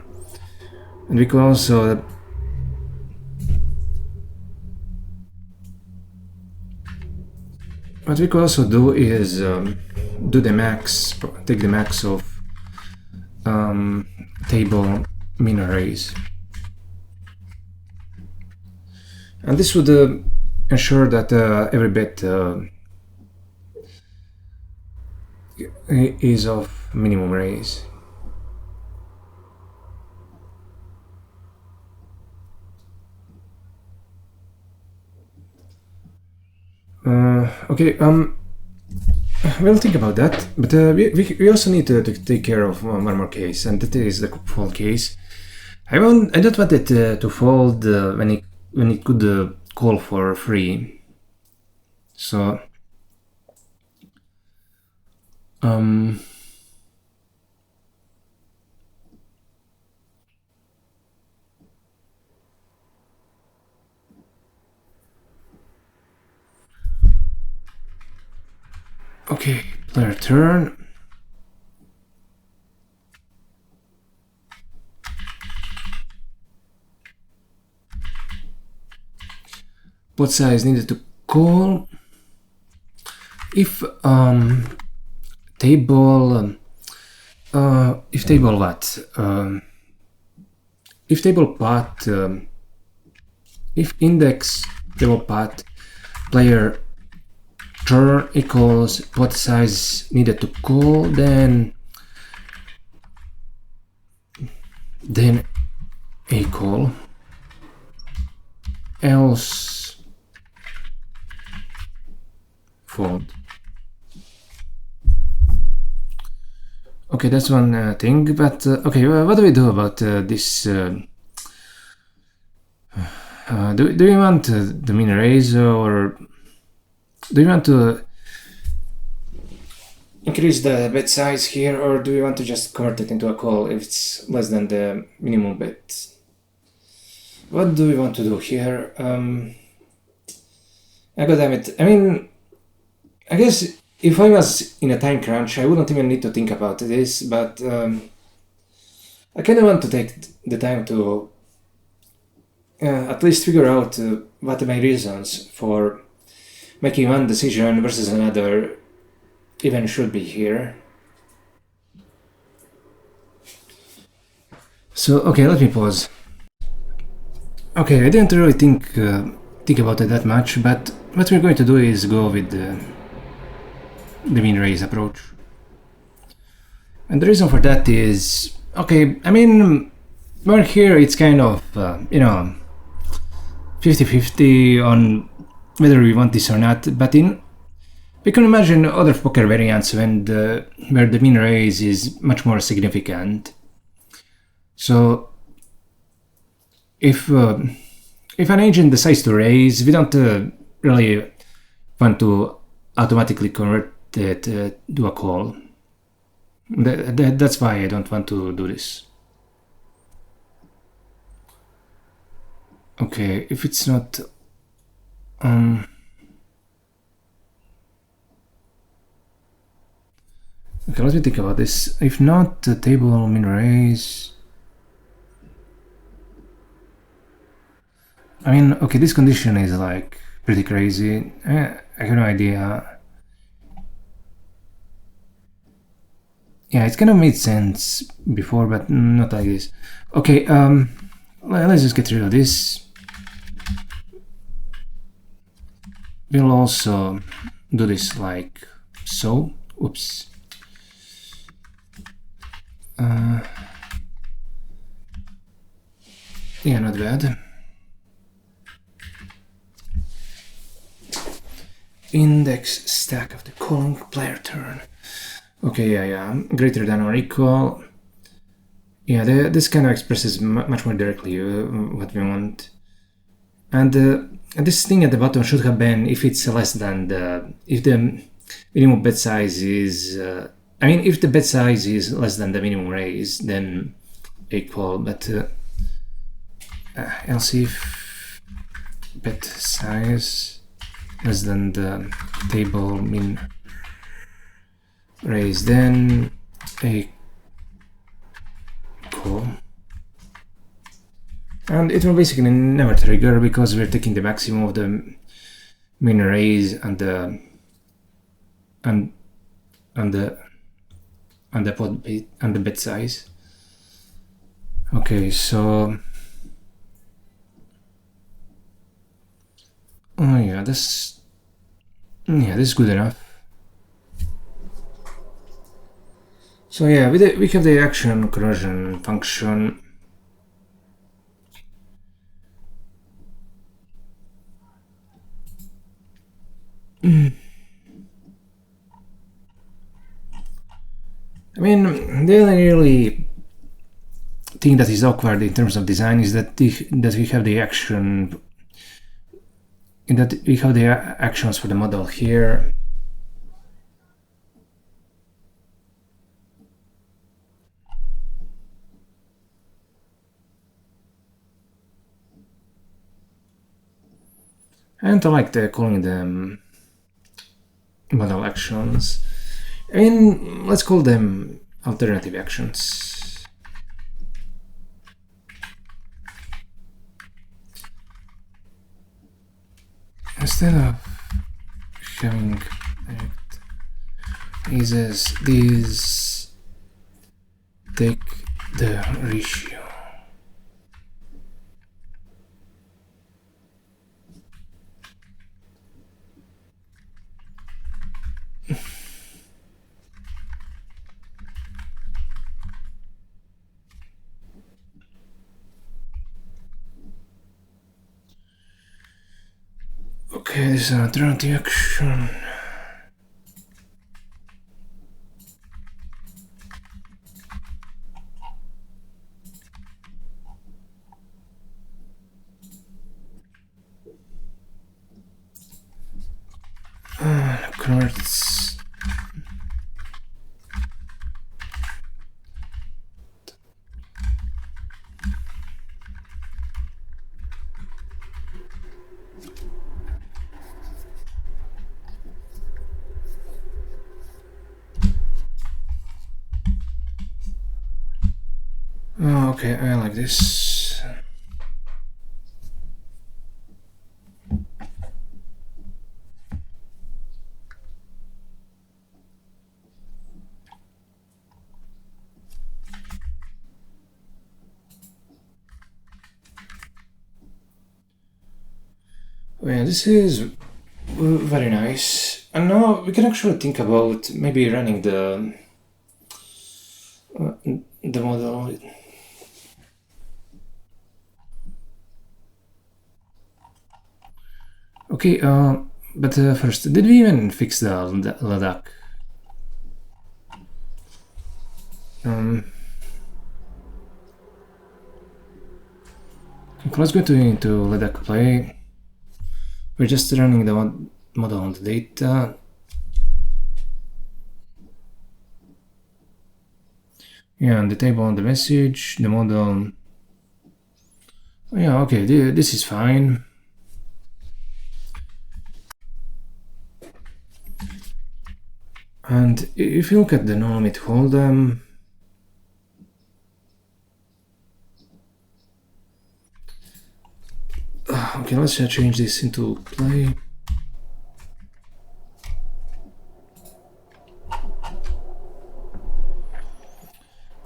and we could also what we could also do is do the max, take the max of table min arrays, and this would ensure that every bet is of minimum raise. Okay, we'll think about that, but we also need to take care of one more case, and that is the fold case. I don't want it to fold when it could call for free. So okay, player turn. Pot size needed to call. If table what? If table path, if index table path player turn equals pot size needed to call, then a call, else fold. Okay, that's one thing, but okay, what do we do about this Do you want the min raise, or do you want to increase the bet size here, or do you want to just convert it into a call if it's less than the minimum bet? What do we want to do here? God damn it. I mean, I guess if I was in a time crunch, I wouldn't even need to think about this, but I kind of want to take the time to at least figure out what my reasons for making one decision versus another even should be here. So, okay, let me pause. Okay, I didn't really think about it that much, but what we're going to do is go with the min raise approach. And the reason for that is, okay, I mean, well, here it's kind of, 50-50 on whether we want this or not, but we can imagine other poker variants when where the min raise is much more significant. So if an agent decides to raise, we don't really want to automatically convert it to a call. That's why I don't want to do this. Okay, if it's not okay, let me think about this. If not the table min raise, I mean, okay, this condition is like pretty crazy. I have no idea. Yeah, it kind of made sense before, but not like this. Okay, let's just get rid of this. We'll also do this like so. Oops. Yeah, not bad. Index stack of the calling player turn. Okay, yeah, greater than or equal. Yeah, this kind of expresses much more directly what we want. And this thing at the bottom should have been if it's less than if the minimum bet size is, if the bet size is less than the minimum raise, then equal, but else if bet size less than the table min raise, then equal. And it will basically never trigger because we're taking the maximum of the min raise and the bet size. Okay, so this is good enough. So yeah, we have the action conversion function. I mean, the only really thing that is awkward in terms of design is that we have the action, actions for the model here. And I like calling them model actions. I mean, let's call them alternative actions. Instead of having these take the ratio. Okay, this is an alternative action. cards. Oh, okay, I like this. Well, this is very nice. And now we can actually think about maybe running the model. Okay, but first, did we even fix the Leduc? Okay, let's go into Leduc play. We're just running the model on the data. Yeah, and the table on the message, the model. Yeah, okay, this is fine. And if you look at the NL Holdem, okay, let's change this into play.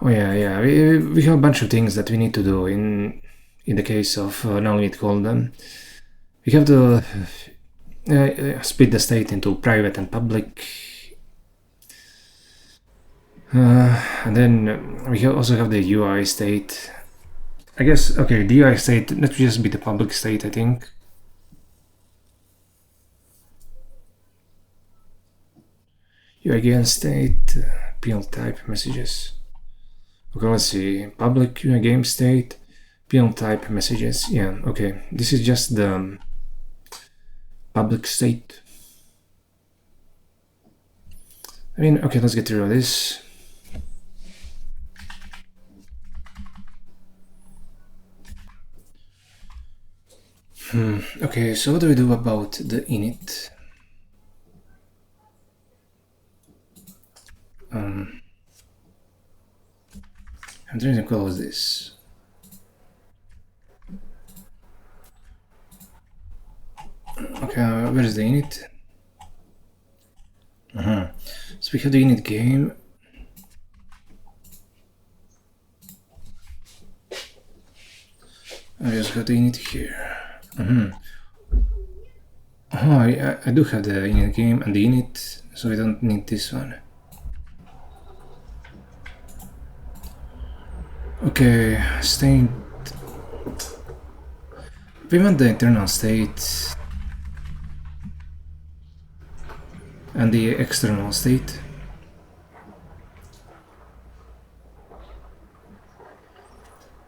Oh yeah, we have a bunch of things that we need to do in the case of NL Holdem. We have to split the state into private and public. And then we also have the UI state. I guess, okay, the UI state, that would just be the public state, I think. UI game state, PL type messages. Okay, let's see, public UI game state, PL type messages. Yeah, okay, this is just the public state. I mean, okay, let's get rid of this. Okay, so what do we do about the init? I'm trying to close this. Okay, where is the init? So we have the init game. I just have the init here. Oh, I do have the init game and the init, so I don't need this one. Okay, state. We want the internal state and the external state.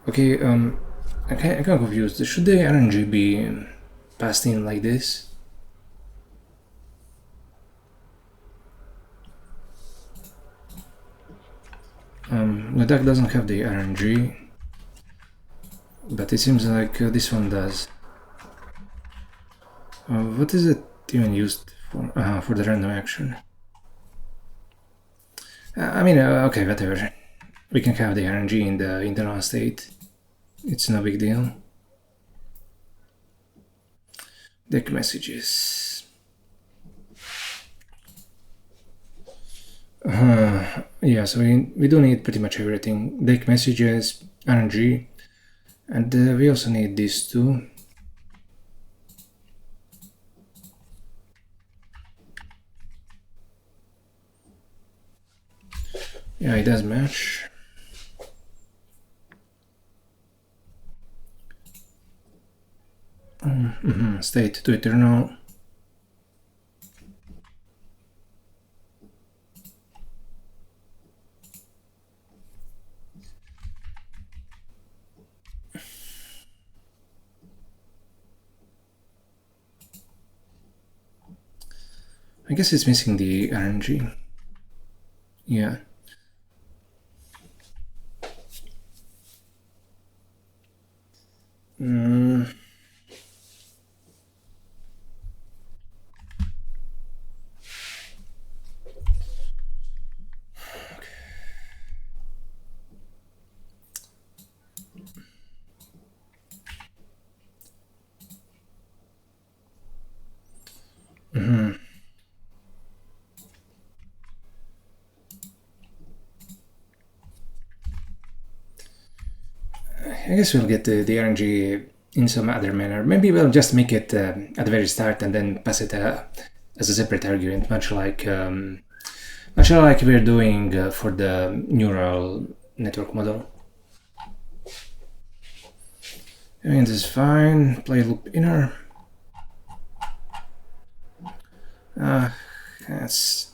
Okay, I'm kind of confused. Should the RNG be passed in like this? Leduc doesn't have the RNG, but it seems like this one does. What is it even used for the random action? I mean, okay, whatever. We can have the RNG in the internal state. It's no big deal. Deck messages. Yeah, so we do need pretty much everything. Deck messages, RNG, and we also need these two. Yeah, it does match. State to eternal. I guess it's missing the RNG. Yeah. I guess we'll get the RNG in some other manner. Maybe we'll just make it at the very start and then pass it as a separate argument, much like we're doing for the neural network model. And this is fine. Play loop inner. That's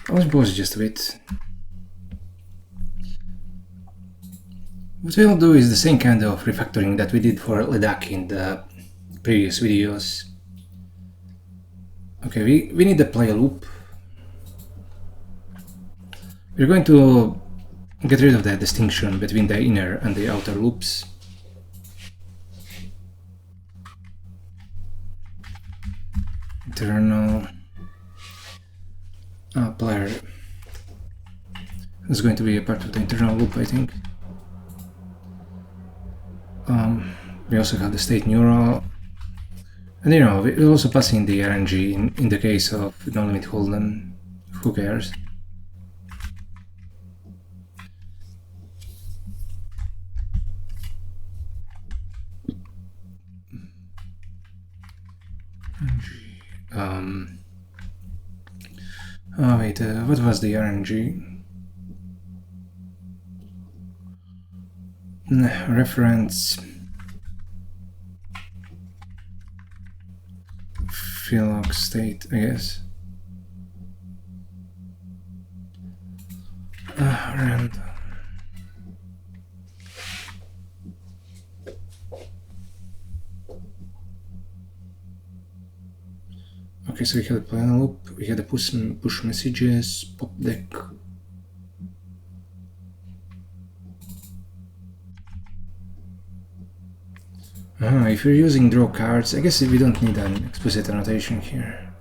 I'll pause just a bit. What we'll do is the same kind of refactoring that we did for Leduc in the previous videos. Okay, we need the play loop. We're going to get rid of that distinction between the inner and the outer loops. Internal player is going to be a part of the internal loop, I think. We also have the state neural, and we're also passing the RNG in the case of non-limit Holdem. Who cares? Oh wait, what was the RNG? Reference log state, I guess. Random. Okay, so we had a plan loop, we had a push messages, pop deck. If you're using draw cards, I guess we don't need an explicit annotation here.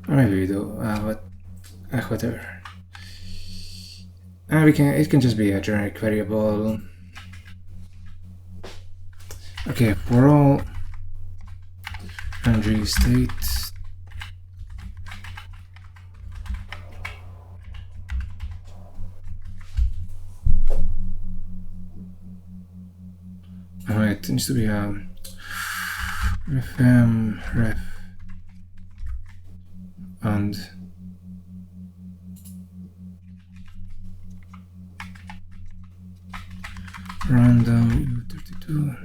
Or maybe we do, but whatever. It can just be a generic variable. Okay, for all RNG state. Alright, it needs to be a ref and random 32.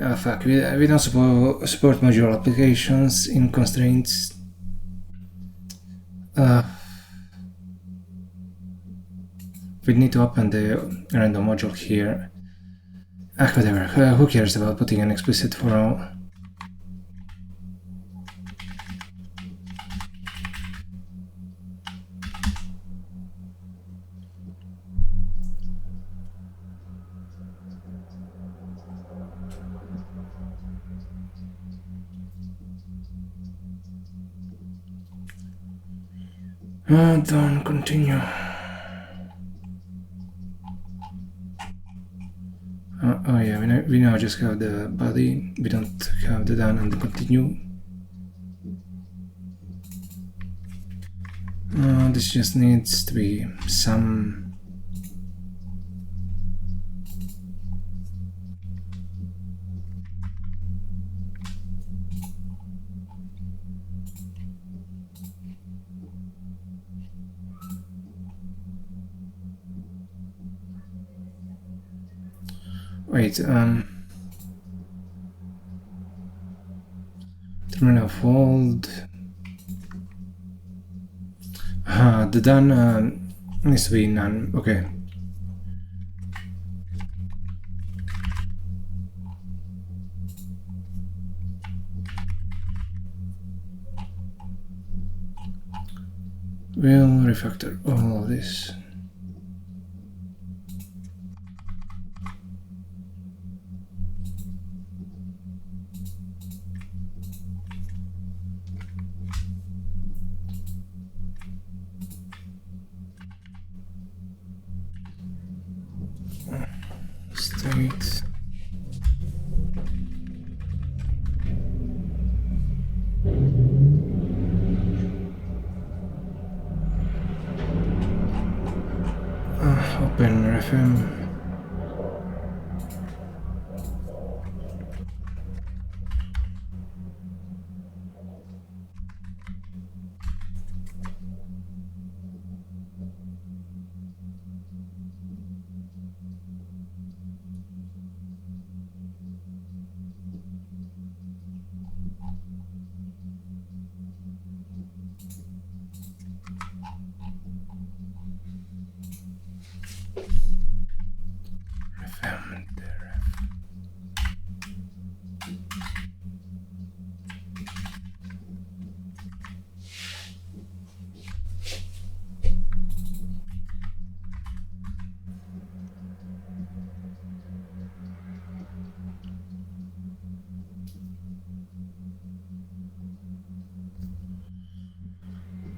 Oh fuck, we don't support module applications in constraints. We need to open the random module here. Whatever, who cares about putting an explicit for all? Don't continue. Oh yeah, we now just have the body, we don't have the done and the continue. This just needs to be some... Wait, terminal fold. The done needs to be none. Okay. We'll refactor all of this. State. Open RFM.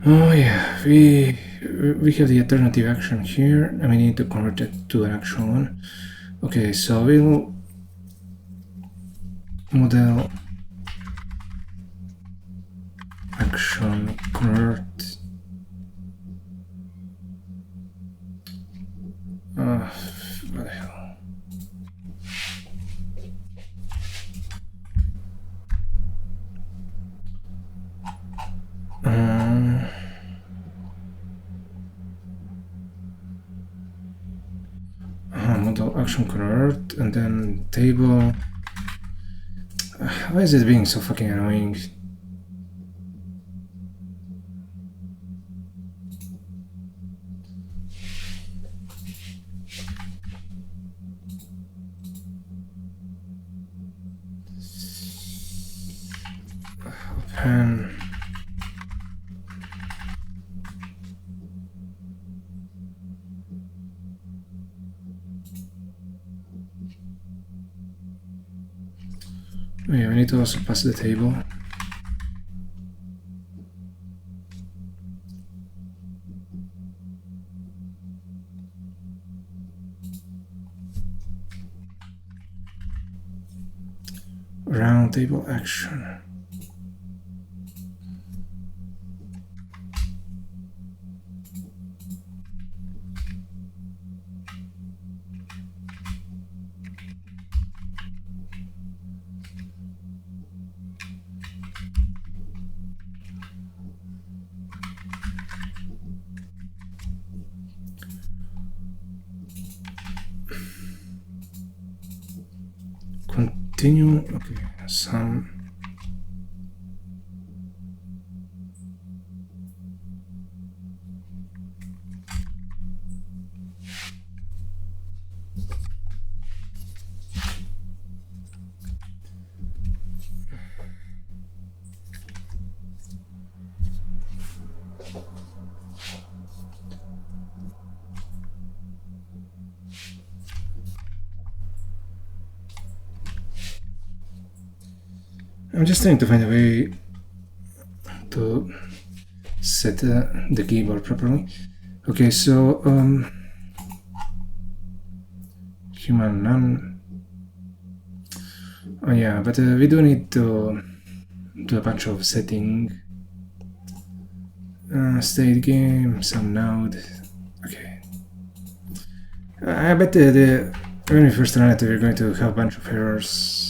Oh yeah, we have the alternative action here, and we need to convert it to an actual one. Okay, so we'll model action convert. What the hell? Model action convert, and then table. Why is it being so fucking annoying? Open. Yeah, we need to also pass the table. Round table action. Continue. Okay, some. I'm just trying to find a way to set the keyboard properly. Okay, so human none. Oh yeah, but we do need to do a bunch of setting. State game, some node. Okay. I bet when we first run it, we're going to have a bunch of errors.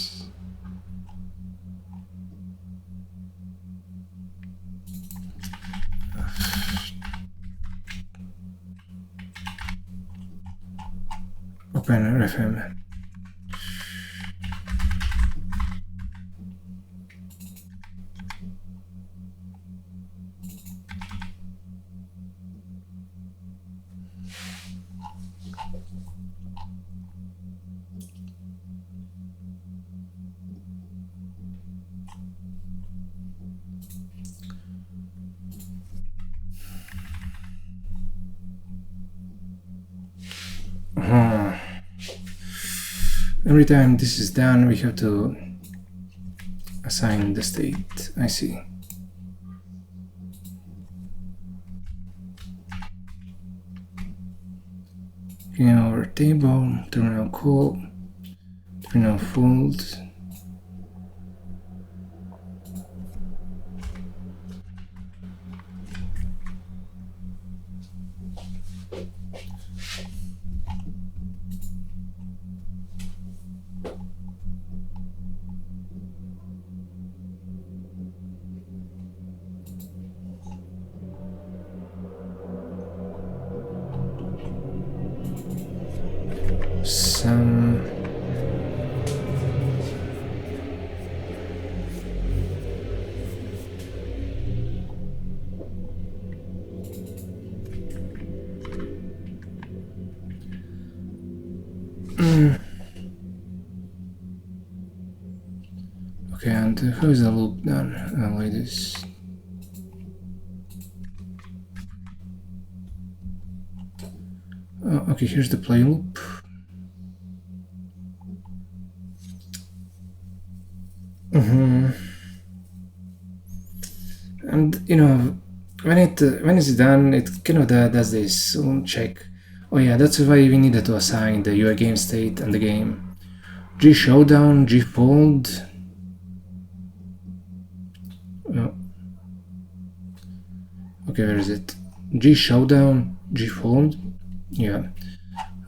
Open RFM. every time this is done, we have to assign the state. I see. In our table, terminal call, terminal fold. Some okay, and how is the loop done? Like this. Okay, here's the play loop. And you know, when it's done, it kind of does this check. Oh yeah, that's why we needed to assign the UI game state and the game. G showdown, G fold. Okay, where is it? G showdown, G fold. Yeah,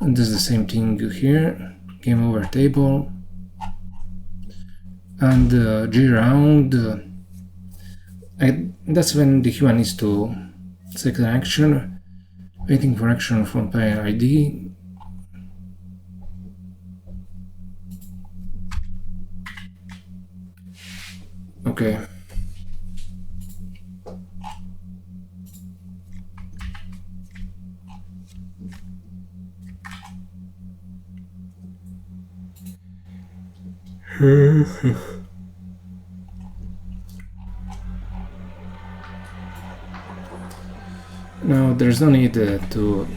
and does the same thing here. Game over table. And G round. That's when the human needs to select an action, waiting for action from player ID. Okay. Now there's no need to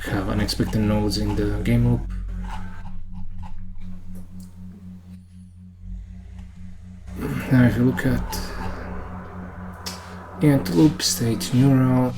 have unexpected nodes in the game loop. Now if you look at int loop state neural,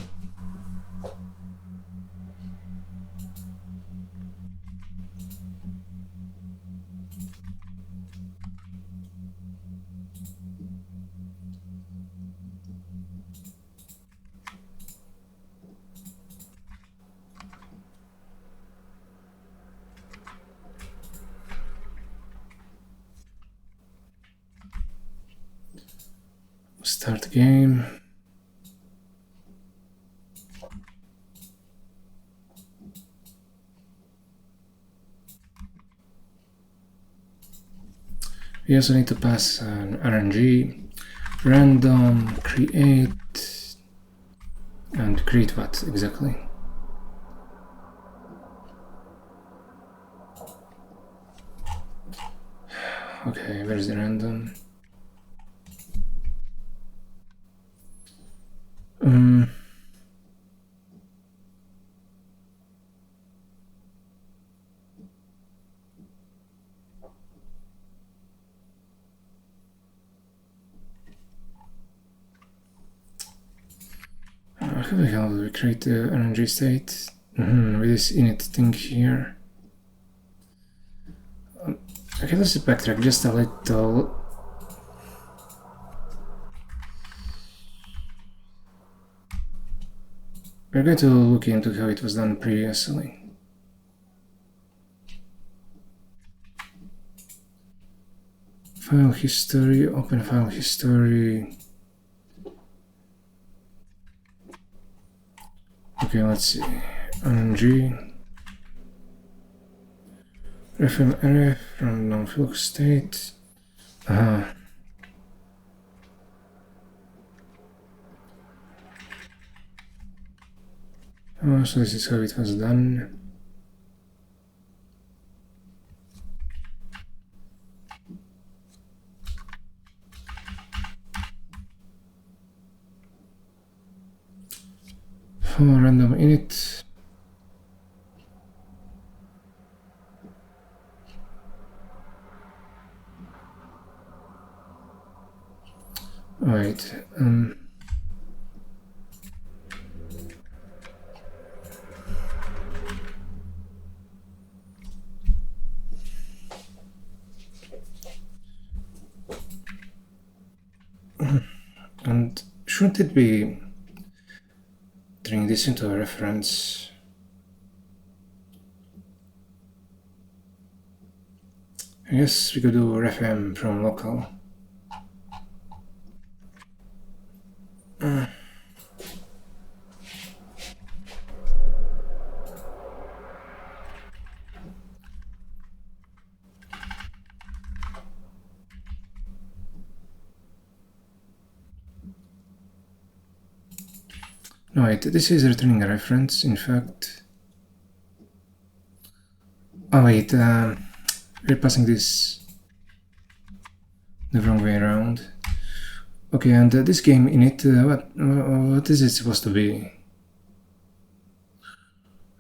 start game. We also need to pass an RNG, random, create, and create what exactly? Okay, where's the random? How the hell do we create the RNG state? With this init thing here. Okay, let's backtrack just a little. We're going to look into how it was done previously. File history, open file history. Okay, let's see. RNG. RF from non-flux state. Oh, so this is how it was done. For random init. Alright. And shouldn't it be turning this into a reference? I guess we could do refm from local. No, wait, this is returning a reference, in fact. Oh wait, we're passing this the wrong way around. Okay, and this game in it, what is it supposed to be?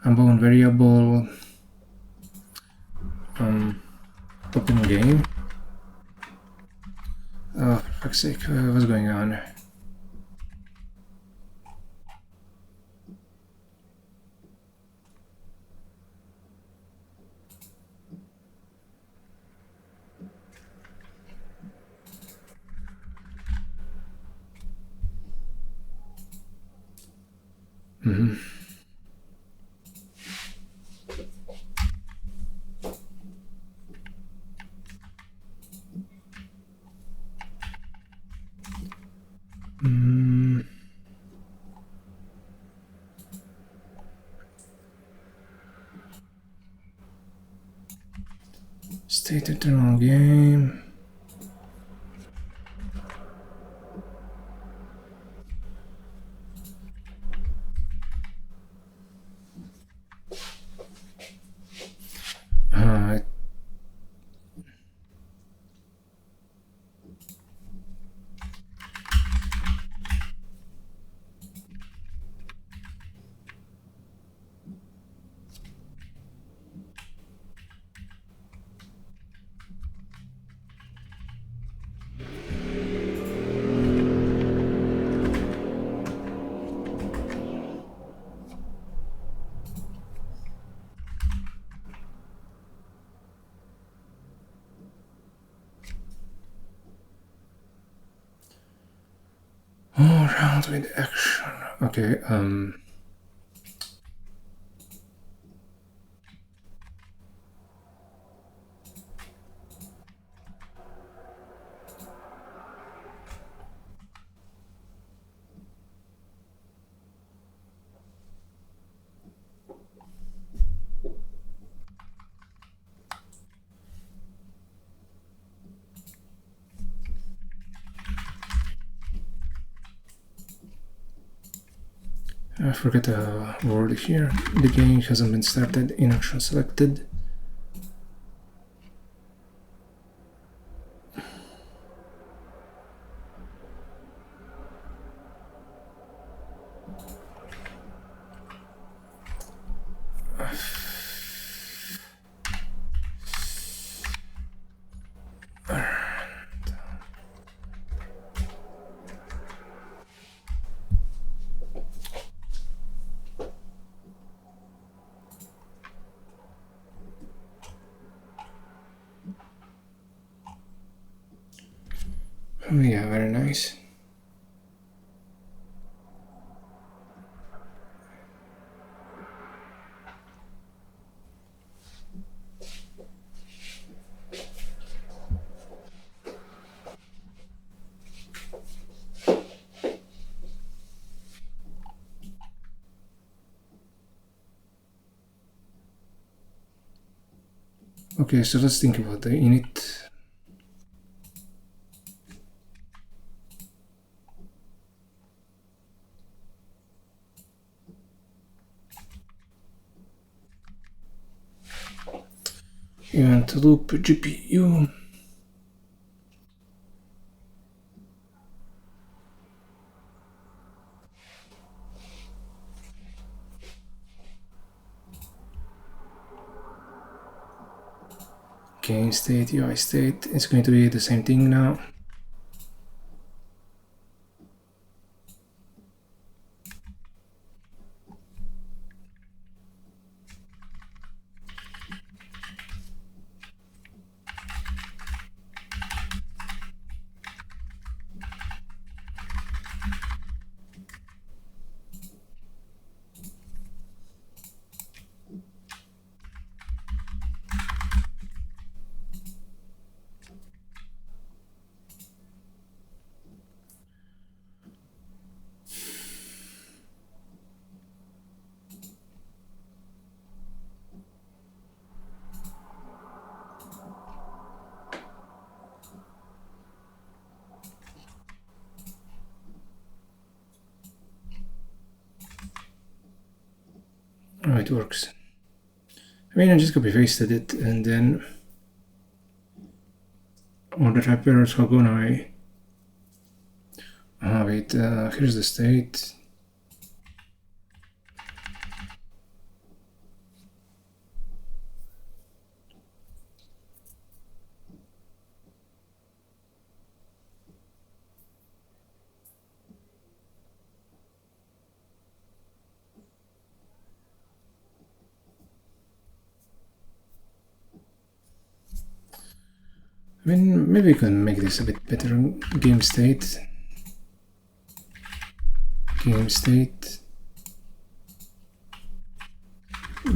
Unbound variable, open game. Oh, for fuck's sake, what's going on? State internal game. All around with action. Okay, I forget a word here. The game hasn't been started. In action selected. Oh yeah, very nice. Okay, so let's think about the init. Event loop GPU. Game state, UI state. It's going to be the same thing now. how it works. I mean, I just copy pasted it and then all the type errors have gone away. Wait, here's the state. I mean, maybe we can make this a bit better. Game state. Game state.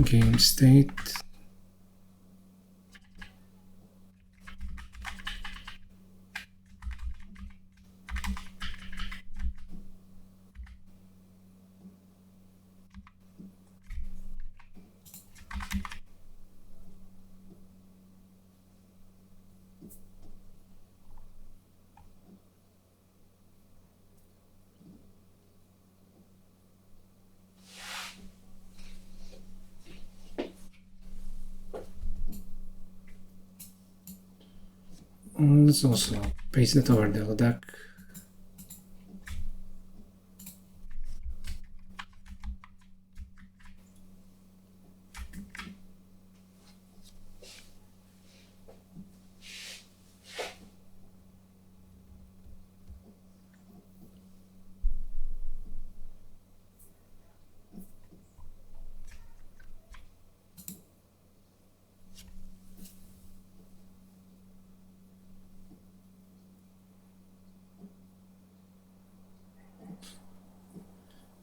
Game state. Let's also paste that over the Leduc.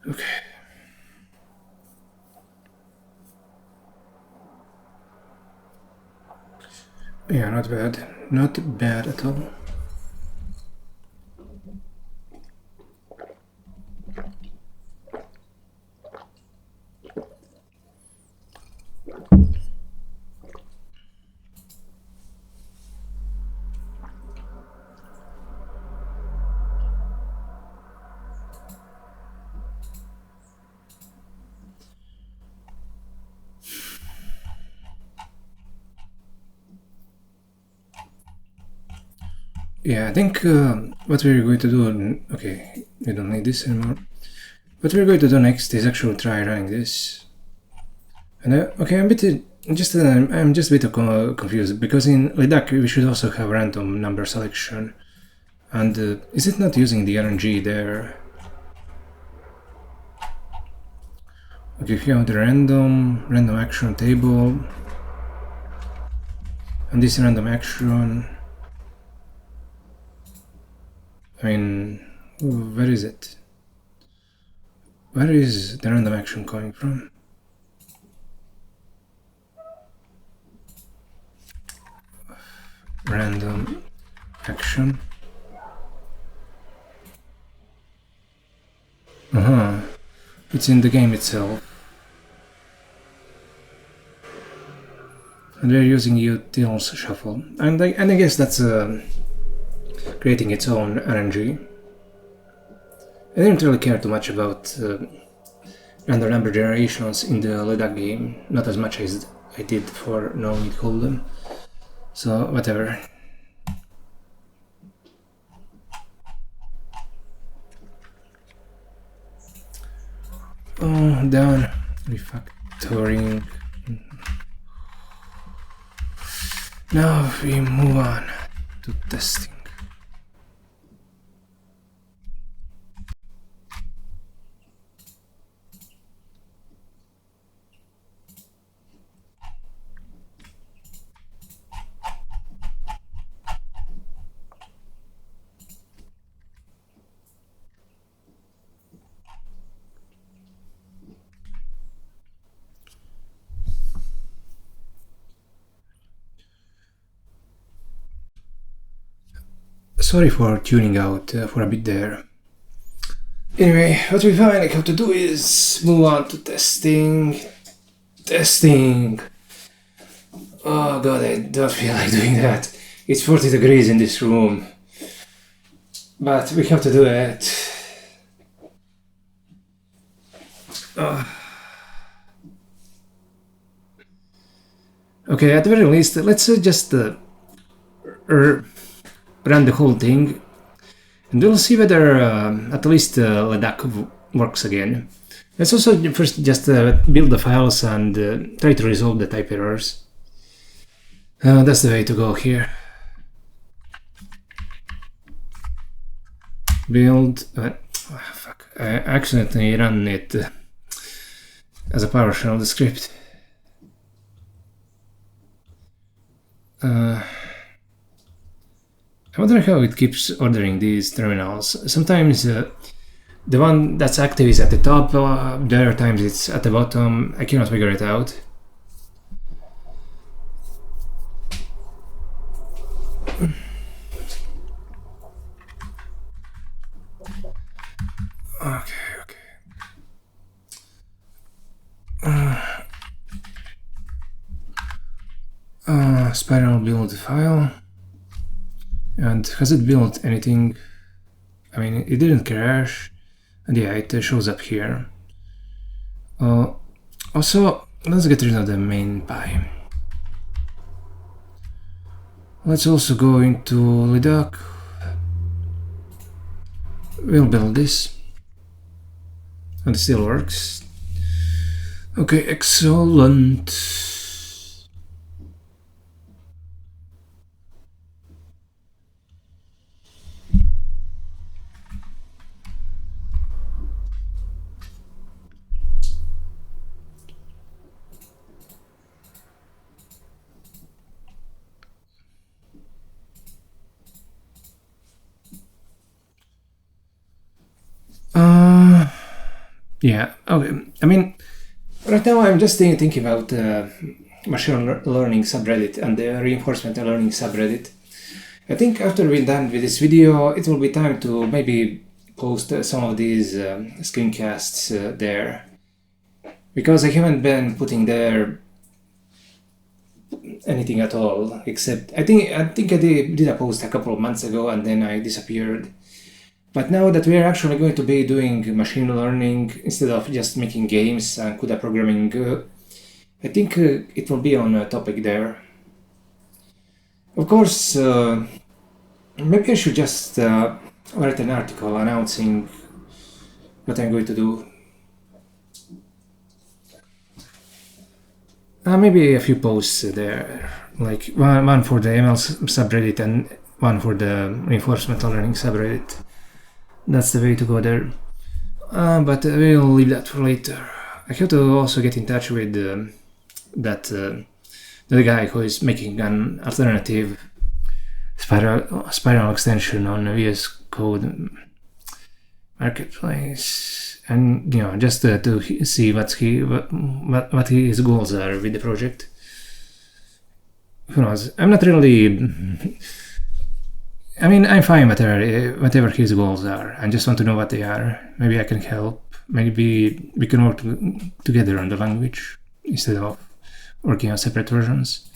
Okay. Yeah, not bad. Not bad at all. Yeah, I think what we're going to do, okay, we don't need this anymore. What we're going to do next is actually try running this. And okay, I'm just a bit confused because in Leduc we should also have random number selection. And is it not using the RNG there? Okay, here have the random action table, and this random action. I mean, where is it? Where is the random action coming from? Random action. It's in the game itself. And we're using utils shuffle. And I guess that's creating its own RNG. I didn't really care too much about random number generations in the Leduc game, not as much as I did for knowing it Holdem. So whatever. Oh, down. Refactoring. Now we move on to testing. Sorry for tuning out for a bit there. Anyway, what we finally have to do is move on to testing. Testing! Oh god, I don't feel like doing that. It's 40 degrees in this room. But we have to do it. Okay, at the very least, let's just run the whole thing, and we'll see whether at least Leduc works again. Let's also first just build the files and try to resolve the type errors. That's the way to go here. Build. Fuck! I accidentally ran it as a PowerShell, the script. I wonder how it keeps ordering these terminals. Sometimes the one that's active is at the top, the other times it's at the bottom. I cannot figure it out. Spiral build file. And has it built anything? I mean, it didn't crash. And yeah, it shows up here. Also, let's get rid of the main pie. Let's also go into Leduc. We'll build this. And it still works. Okay, excellent. Yeah, okay. I mean, right now I'm just thinking about machine learning subreddit and the reinforcement learning subreddit. I think after we're done with this video, it will be time to maybe post some of these screencasts there. Because I haven't been putting there anything at all, except I think I did a post a couple of months ago and then I disappeared. But now that we are actually going to be doing machine learning instead of just making games and CUDA programming, I think it will be on a topic there. Of course, maybe I should just write an article announcing what I'm going to do. Maybe a few posts there, like one for the ML subreddit and one for the reinforcement learning subreddit. That's the way to go there. But we'll leave that for later. I have to also get in touch with the guy who is making an alternative spiral extension on VS Code Marketplace, and just to see what his goals are with the project. Who knows? I'm not really. I mean, I'm fine whatever his goals are. I just want to know what they are. Maybe I can help. Maybe we can work together on the language instead of working on separate versions.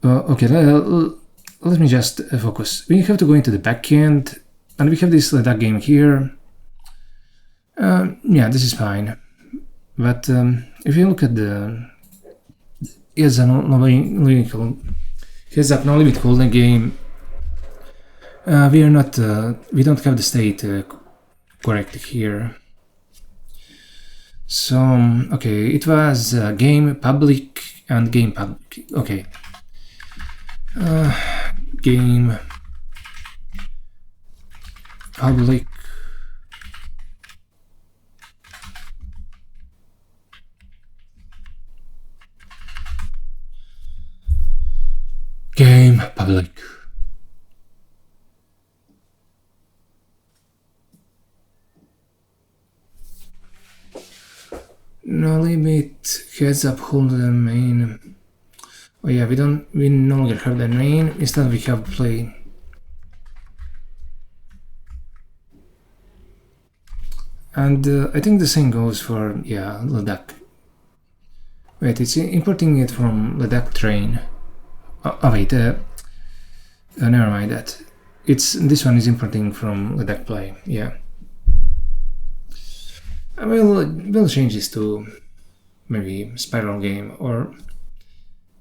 Okay, let me just focus. We have to go into the backend, and we have this Leduc game here. Yeah, this is fine. But if you look at the here's a no-limit Holdem game. We don't have the state correct here. So okay, it was game public and game public. Okay, game public. Game public. No limit heads up Holdem main. Oh yeah, we no longer have the main. Instead we have play. And I think the same goes for Leduc. Wait, it's importing it from Leduc train. Oh wait, never mind that. This one is importing from Leduc play, yeah. I will change this to maybe Spiral game, or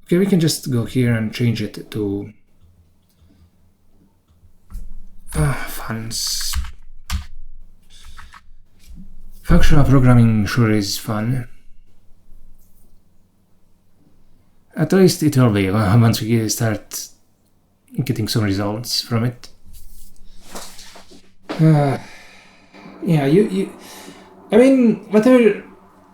okay, we can just go here and change it to funds. Functional programming sure is fun. At least it will be once we start getting some results from it. Yeah, I mean, whatever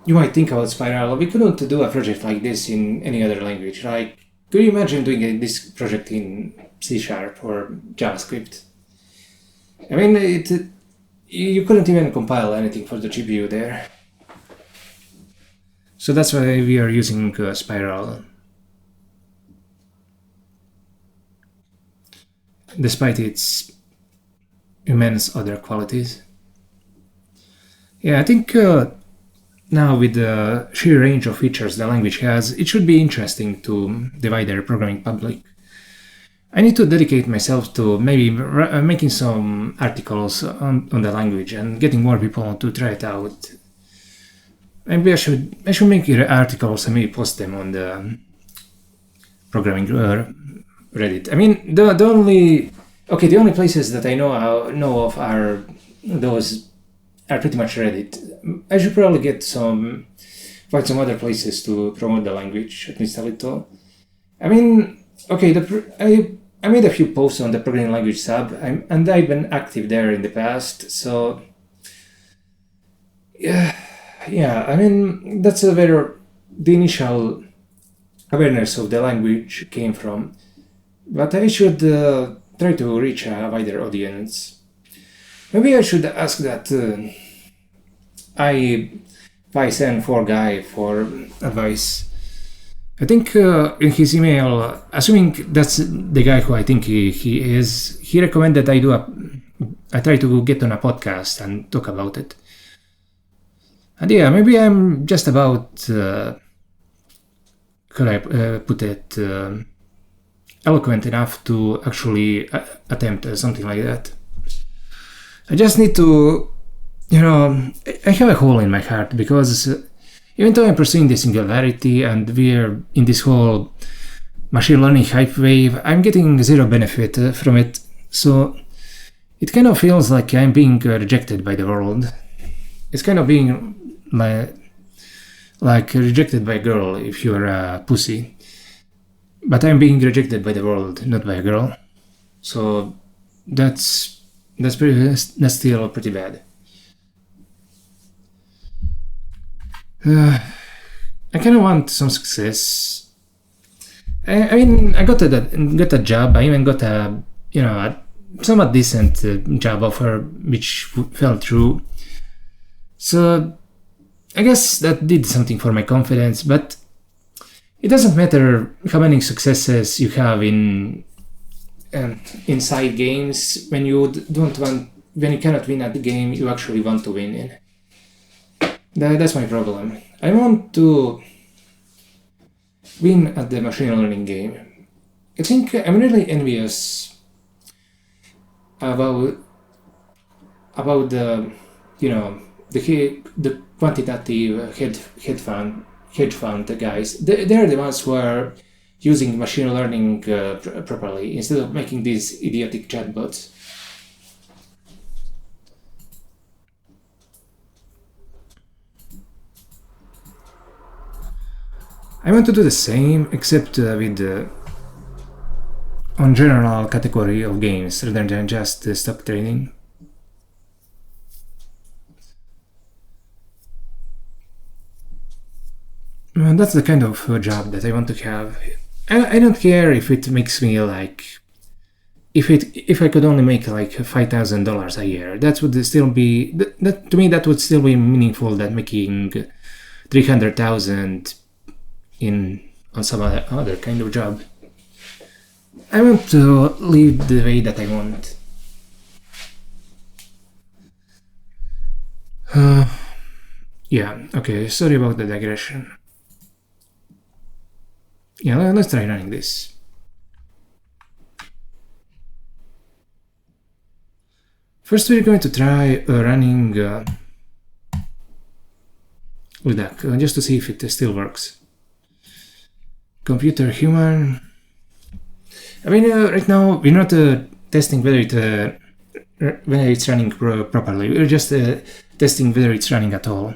you might think about Spiral, we couldn't do a project like this in any other language. Like, could you imagine doing this project in C# or JavaScript? I mean, you couldn't even compile anything for the GPU there. So that's why we are using Spiral. Despite its immense other qualities. Yeah, I think now with the sheer range of features the language has, it should be interesting to the wider programming public. I need to dedicate myself to maybe making some articles on the language and getting more people to try it out. Maybe I should make articles and maybe post them on the programming Reddit. I mean, the only places that I know of are those are pretty much Reddit. I should probably find some other places to promote the language, at least a little. I mean, okay, I made a few posts on the programming language sub, and I've been active there in the past, so yeah, I mean, that's where the initial awareness of the language came from. But I should try to reach a wider audience. Maybe I should ask that I5N4 guy for advice. I think in his email, assuming that's the guy who I think he is, he recommended I try to get on a podcast and talk about it. And yeah, maybe I'm just about, could I put it, eloquent enough to actually attempt something like that. I just need to, I have a hole in my heart because even though I'm pursuing the singularity and we're in this whole machine learning hype wave, I'm getting zero benefit from it. So it kind of feels like I'm being rejected by the world. It's kind of being like rejected by a girl if you're a pussy. But I'm being rejected by the world, not by a girl. So that's still pretty bad. I kind of want some success. I mean, I got a job. I even got a somewhat decent job offer, which fell through. So I guess that did something for my confidence, but it doesn't matter how many successes you have inside games when you cannot win at the game you actually want to win in. That's my problem. I want to win at the machine learning game. I think I'm really envious about the the quantitative hedge fund guys. They're the ones who are using machine learning properly instead of making these idiotic chatbots. I want to do the same, except with on general category of games rather than just stock trading. That's the kind of job that I want to have. I don't care if it makes me like, if I could only make like $5,000 a year. That would still be that to me. That would still be meaningful than making 300,000 on some other kind of job. I want to live the way that I want. Yeah. Okay. Sorry about the digression. Yeah, let's try running this. First, we're going to try running Leduc, just to see if it still works. Computer human. I mean, right now we're not testing whether it's running properly. We're just testing whether it's running at all.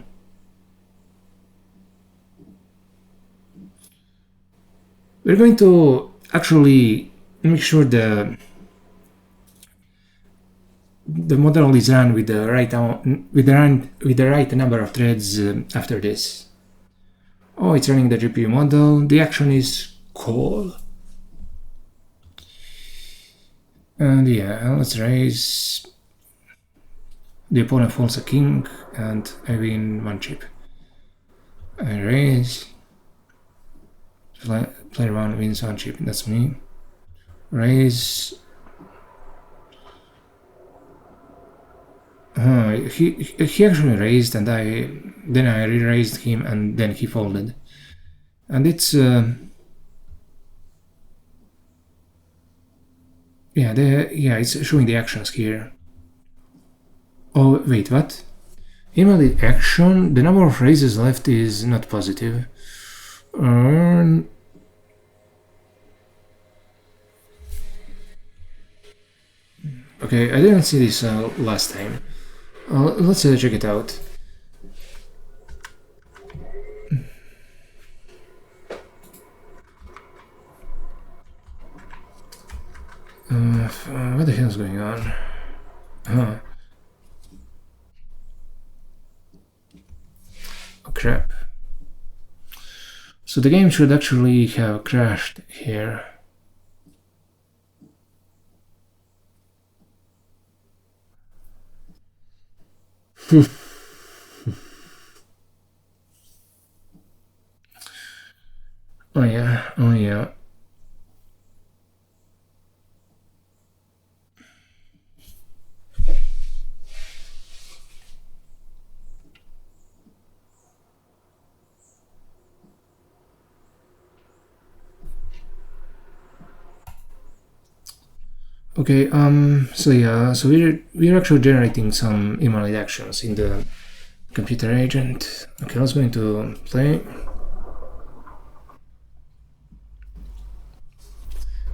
We're going to actually make sure the model is run with the right number of threads after this. Oh, it's running the GPU model. The action is call. And yeah, let's raise. The opponent falls a king, and I win 1 chip. I raise. Player 1 wins 1 chip. That's me. Raise. He actually raised, and then I re-raised him, and then he folded. And it's it's showing the actions here. Oh wait, what? Invalid action. The number of raises left is not positive. Okay, I didn't see this last time. Let's check it out. What the hell is going on? Oh crap. So the game should actually have crashed here. Oh yeah. Okay, so we're actually generating some invalid actions in the computer agent. Okay, let's go into play.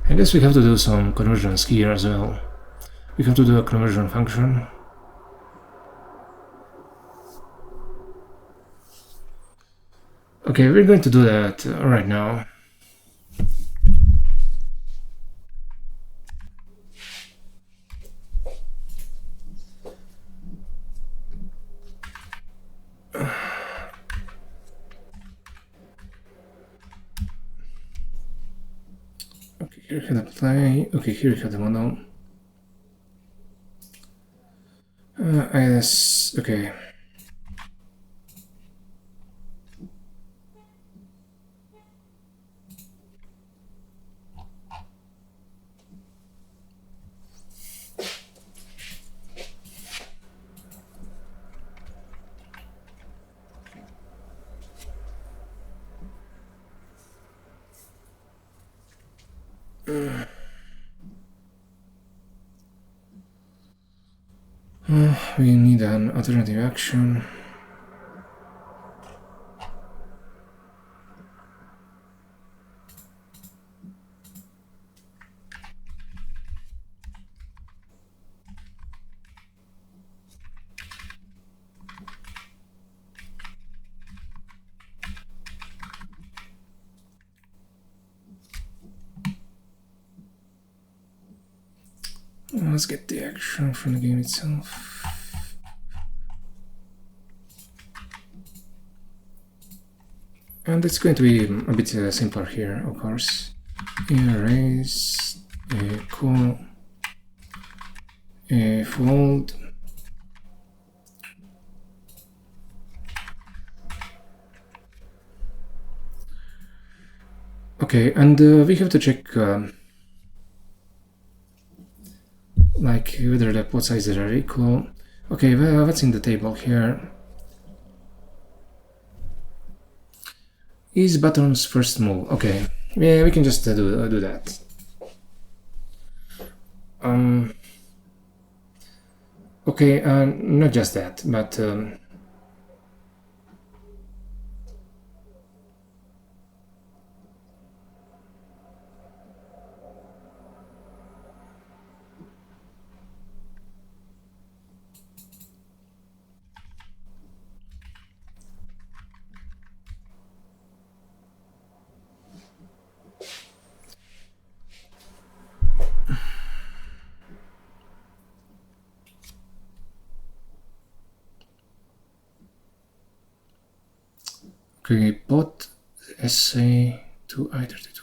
I guess we have to do some conversions here as well. We have to do a conversion function. Okay, we're going to do that right now. Okay, here we have the play. Okay, here we have the model. Yes, okay. We need an alternative action. Let's get the action from the game itself. And it's going to be a bit simpler here, of course. Raise, call, fold. Okay, and we have to check like whether the pot sizes are equal. Okay, well, what's in the table here? Is buttons first move? Okay, yeah, we can just do that. Okay, not just that, but Okay, pot SA to I32.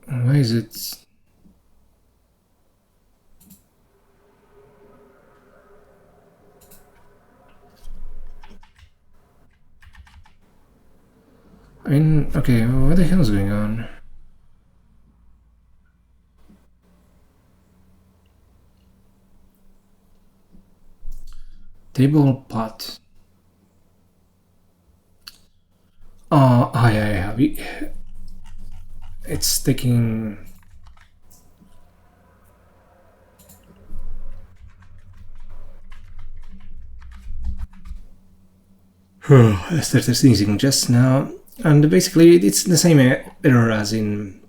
Why is it? I mean, okay, what the hell is going on? Table pot. Oh, yeah. It's taking. I started sneezing just now, and basically it's the same error as in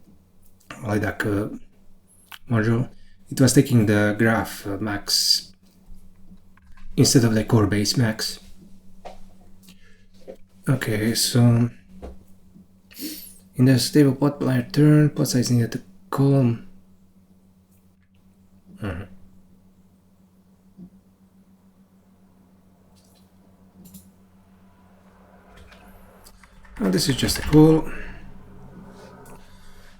Leduc module. It was taking the graph max instead of the core base max. Okay, so in the stable pot player turn, pot size needed to calm. Oh, this is just a call.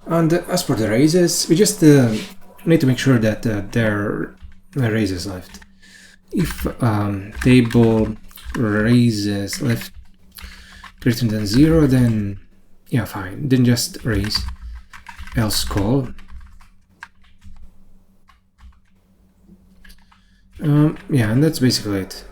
And as for the raises, we just need to make sure that there are raises left. If table raises left greater than 0, then yeah, fine. Then just raise. Else call. Yeah, and that's basically it.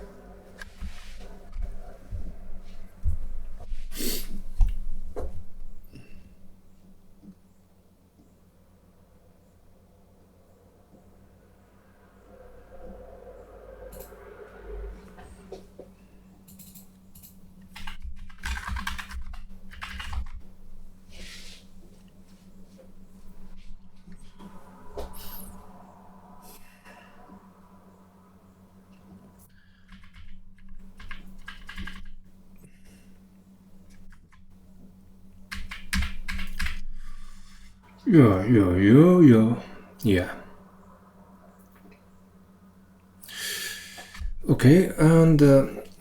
Yeah. Okay, and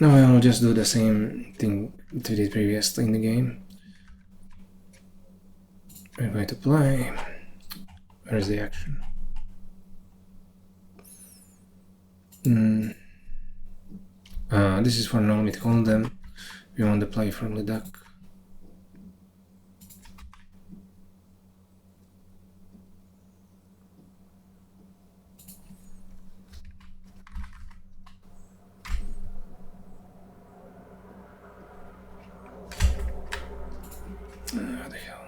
now I'll just do the same thing to did previously in the game. I'm going to play. Where's the action? This is for Albeit Holdem. We want to play from Leduc. What the hell?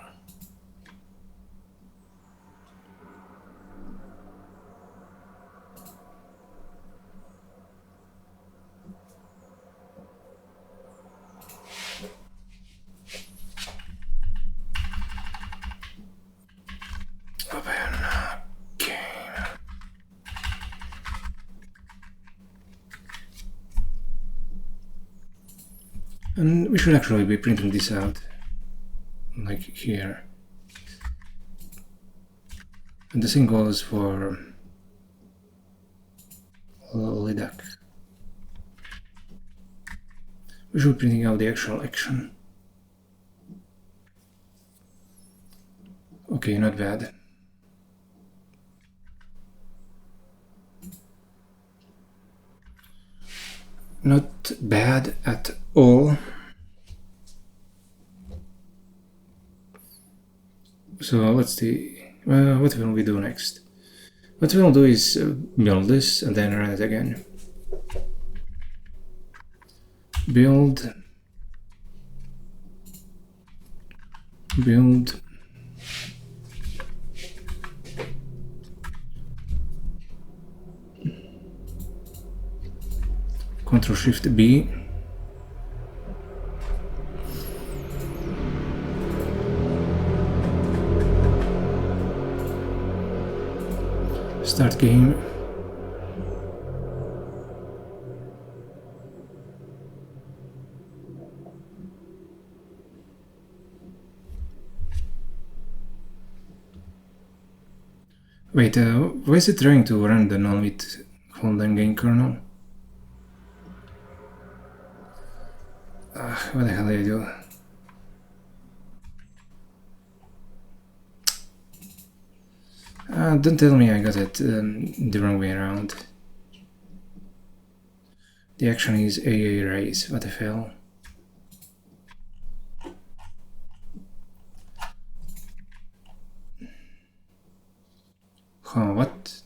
And we should actually be printing this out, like here. And the same goes for Leduc. We should be printing out the actual action. Okay, not bad. Not bad at all. So let's see, what will we do next? What we'll do is build this and then run it again. Build. Ctrl-Shift-B. Start game. Wait, why is it trying to run the Albeit Holdem game kernel? what the hell do I do? Don't tell me I got it the wrong way around. The action is AA raise, what the hell? Huh, what?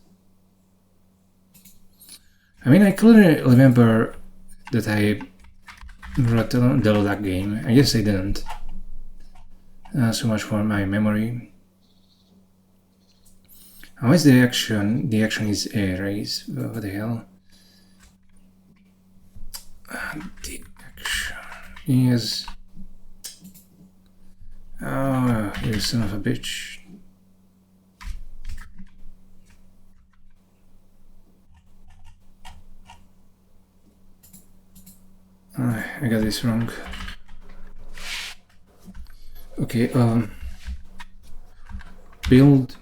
I mean, I clearly remember that I wrote the Leduc game. I guess I didn't. So much for my memory. How is the action? The action is a raise. What the hell? The action is... Oh, you son of a bitch. I got this wrong. Okay, build,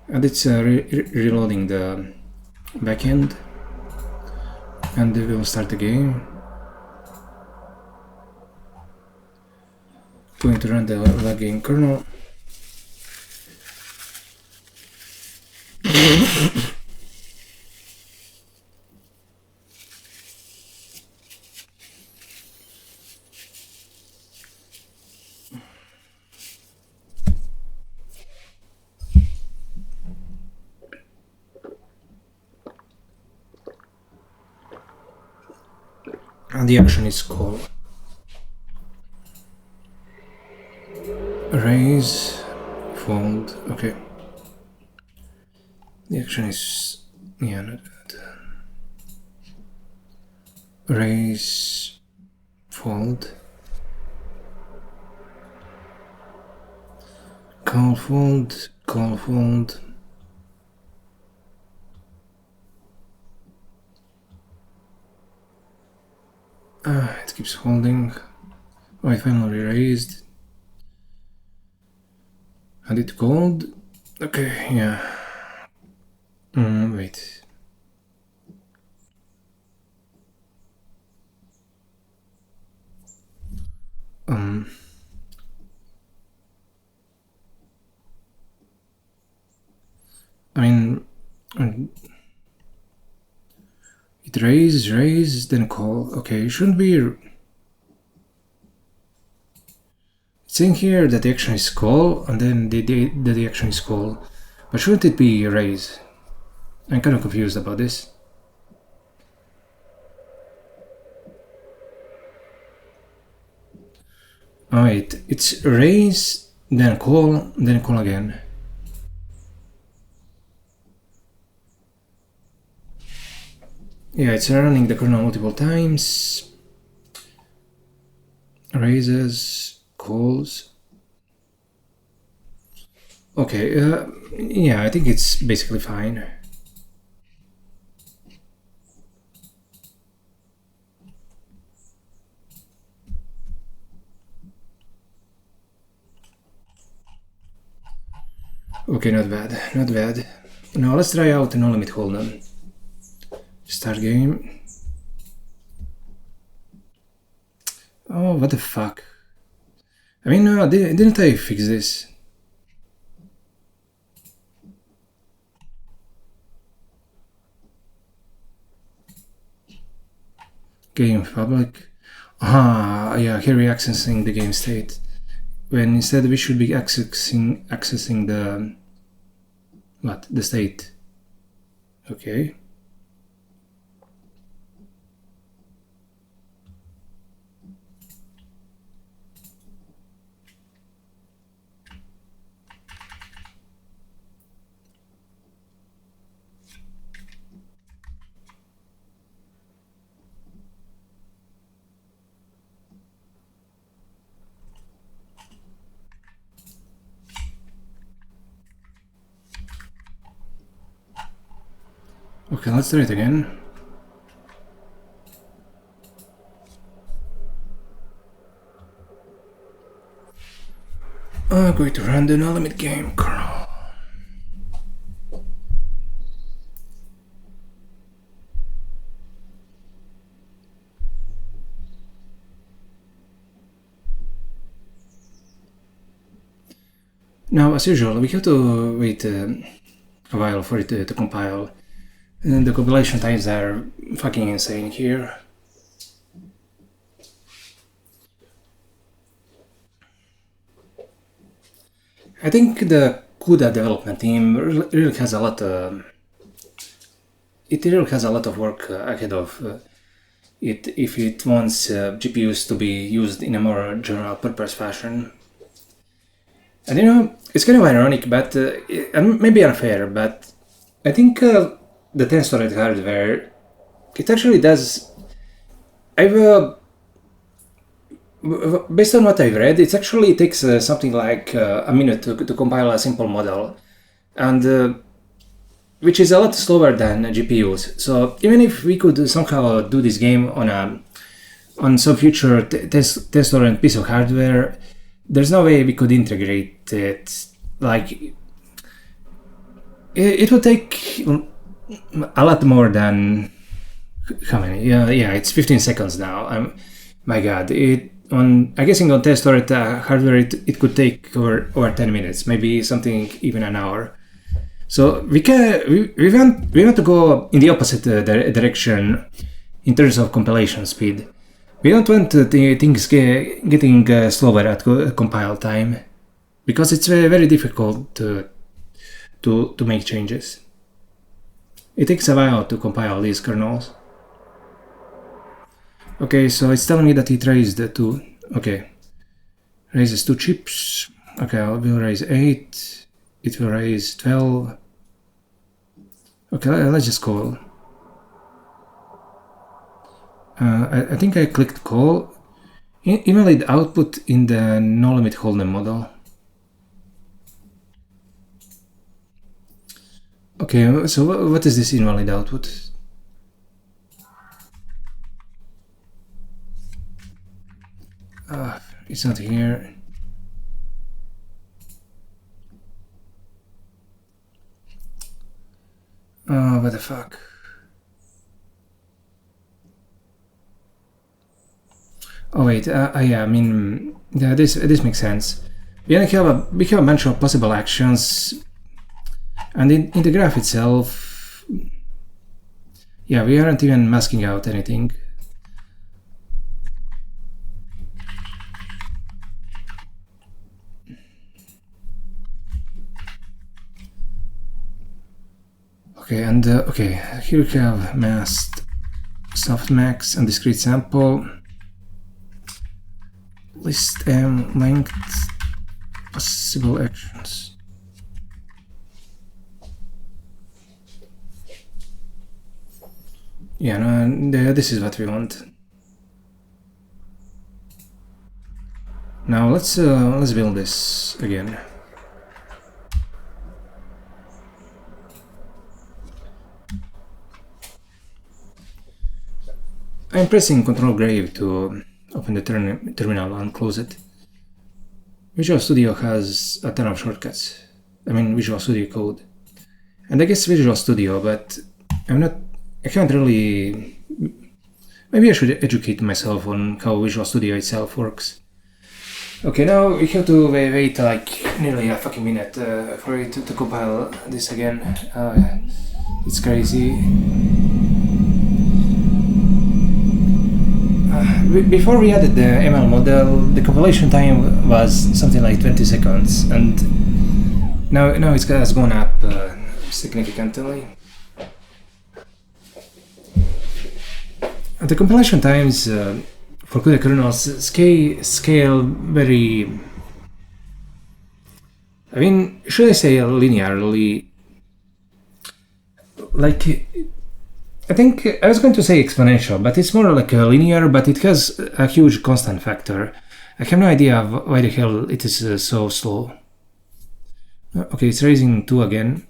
and it's reloading the backend, and we'll start the game. Going to run the lagging kernel. And the action is call. Raise, fold, okay. The action is, yeah, not bad. Raise, fold. Call, fold, call, fold. It keeps holding. Oh, I finally raised. And it called. Okay, yeah. Wait. I mean, it raise, then call. Okay, it shouldn't be. It's in here that the action is call, and then the action is call. But shouldn't it be raise? I'm kind of confused about this. Oh, wait, it's raise, then call again. Yeah, it's running the kernel multiple times. Raises, calls. Okay, yeah, I think it's basically fine. Okay, not bad, not bad. Now let's try out the No Limit Holdem. Start game. Oh, what the fuck? I mean, didn't I fix this? Game public. Ah, yeah, here we're accessing the game state. When instead we should be accessing the... what? The state. Okay. Okay, let's try it again. I'm going to run the No Limit game kernel. Now, as usual, we have to wait a while for it to compile. And the compilation times are fucking insane here. I think the CUDA development team really has a lot. It really has a lot of work ahead of it if it wants GPUs to be used in a more general purpose fashion. And you know, it's kind of ironic, but and maybe unfair, but I think the 10-storage hardware, it actually does. Based on what I've read, it actually takes something like a minute to compile a simple model, and which is a lot slower than GPUs. So even if we could somehow do this game on some future test-oriented piece of hardware, there's no way we could integrate it. Like, it would take a lot more than how many? Yeah, it's 15 seconds now. My God, I'm guessing on test-oriented hardware, it could take over 10 minutes, maybe something even an hour. So we want to go in the opposite direction in terms of compilation speed. We don't want things getting slower at compile time, because it's very, very difficult to make changes. It takes a while to compile these kernels. Okay, so it's telling me that it raised 2. Okay, raises 2 chips. Okay, I will raise 8. It will raise 12. Okay, let's just call. I think I clicked call. Invalid output in the no limit Holdem model. Okay, so what is this invalid output? It's not here. Oh, what the fuck? Oh wait, yeah, I mean, yeah, this makes sense. We have a bunch of possible actions, and in the graph itself, yeah, we aren't even masking out anything. Okay, and okay, here we have masked softmax and discrete sample. List M length possible actions. Yeah, no, this is what we want. Now let's build this again. I'm pressing Ctrl Grave to open the terminal and close it. Visual Studio has a ton of shortcuts. I mean Visual Studio Code. And I guess Visual Studio, but I can't really... Maybe I should educate myself on how Visual Studio itself works. Okay, now we have to wait like nearly a fucking minute for it to compile this again. It's crazy. Before we added the ML model, the compilation time was something like 20 seconds, and now it has gone up significantly. The compilation times for CUDA kernels scale very... I mean, should I say linearly? Like... I think I was going to say exponential, but it's more like a linear, but it has a huge constant factor. I have no idea why the hell it is so slow. Okay, it's raising 2 again.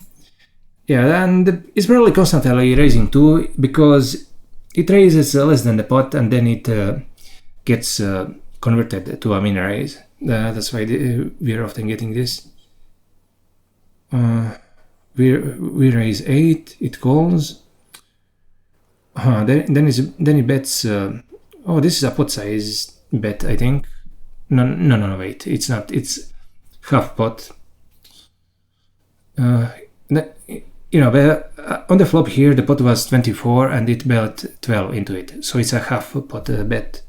Yeah, and it's probably constantly raising 2 because it raises less than the pot and then it gets converted to a min raise. That's why we are often getting this. We raise 8, it calls. Then it bets. Oh, this is a pot size bet, I think. No, wait, it's not. It's half pot. You know, on the flop here, the pot was 24 and it bet 12 into it. So it's a half pot bet.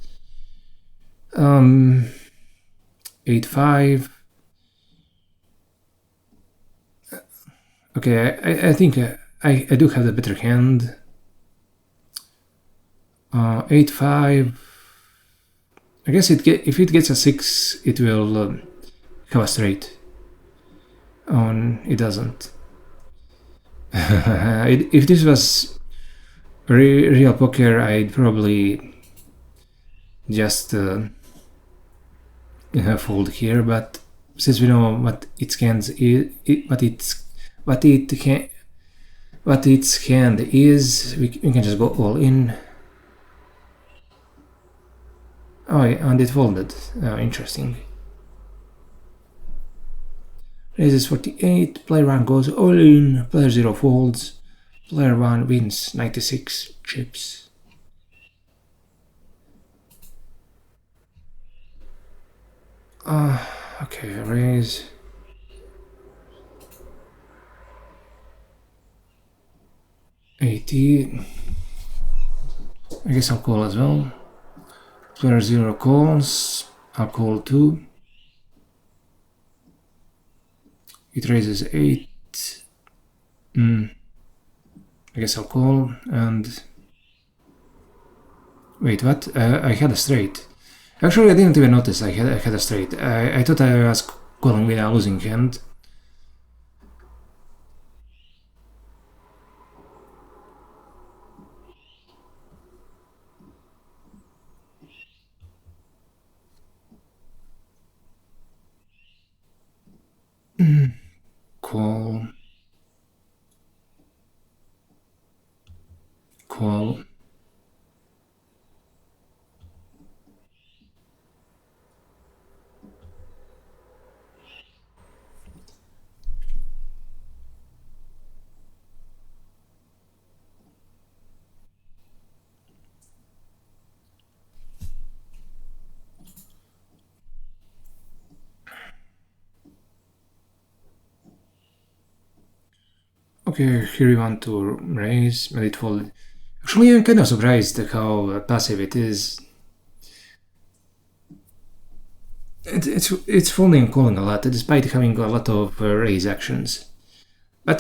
8-5. Okay, I think I do have the better hand. 8-5. I guess if it gets a 6, it will have a straight. It doesn't. If this was real poker, I'd probably just fold here. But since we know what its hand is, we can just go all in. Oh, and it folded. Interesting. Raises 48, player 1 goes all in, player 0 folds, player 1 wins 96 chips. Okay, raise. $80. I guess I'll call as well. Player 0 calls, I'll call 2. It raises 8. I guess I'll call and... Wait, what? I had a straight. Actually, I didn't even notice I had a straight. I thought I was calling with a losing hand. Call. Call. Okay, here we want to raise, but it folded. Actually, I'm kind of surprised how passive it is. It's folding and calling a lot, despite having a lot of raise actions. But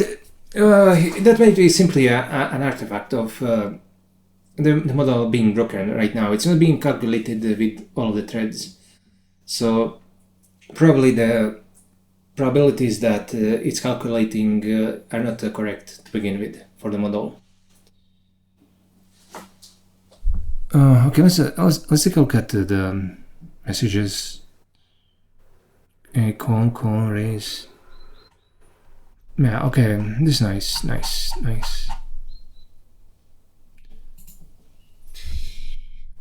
that might be simply an artifact of the model being broken right now. It's not being calculated with all of the threads. So probably the probabilities that it's calculating are not correct to begin with for the model. Okay, let's take a look at the messages. Call, raise. Yeah, okay, this is nice.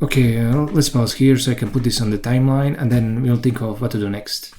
Okay, let's pause here so I can put this on the timeline and then we'll think of what to do next.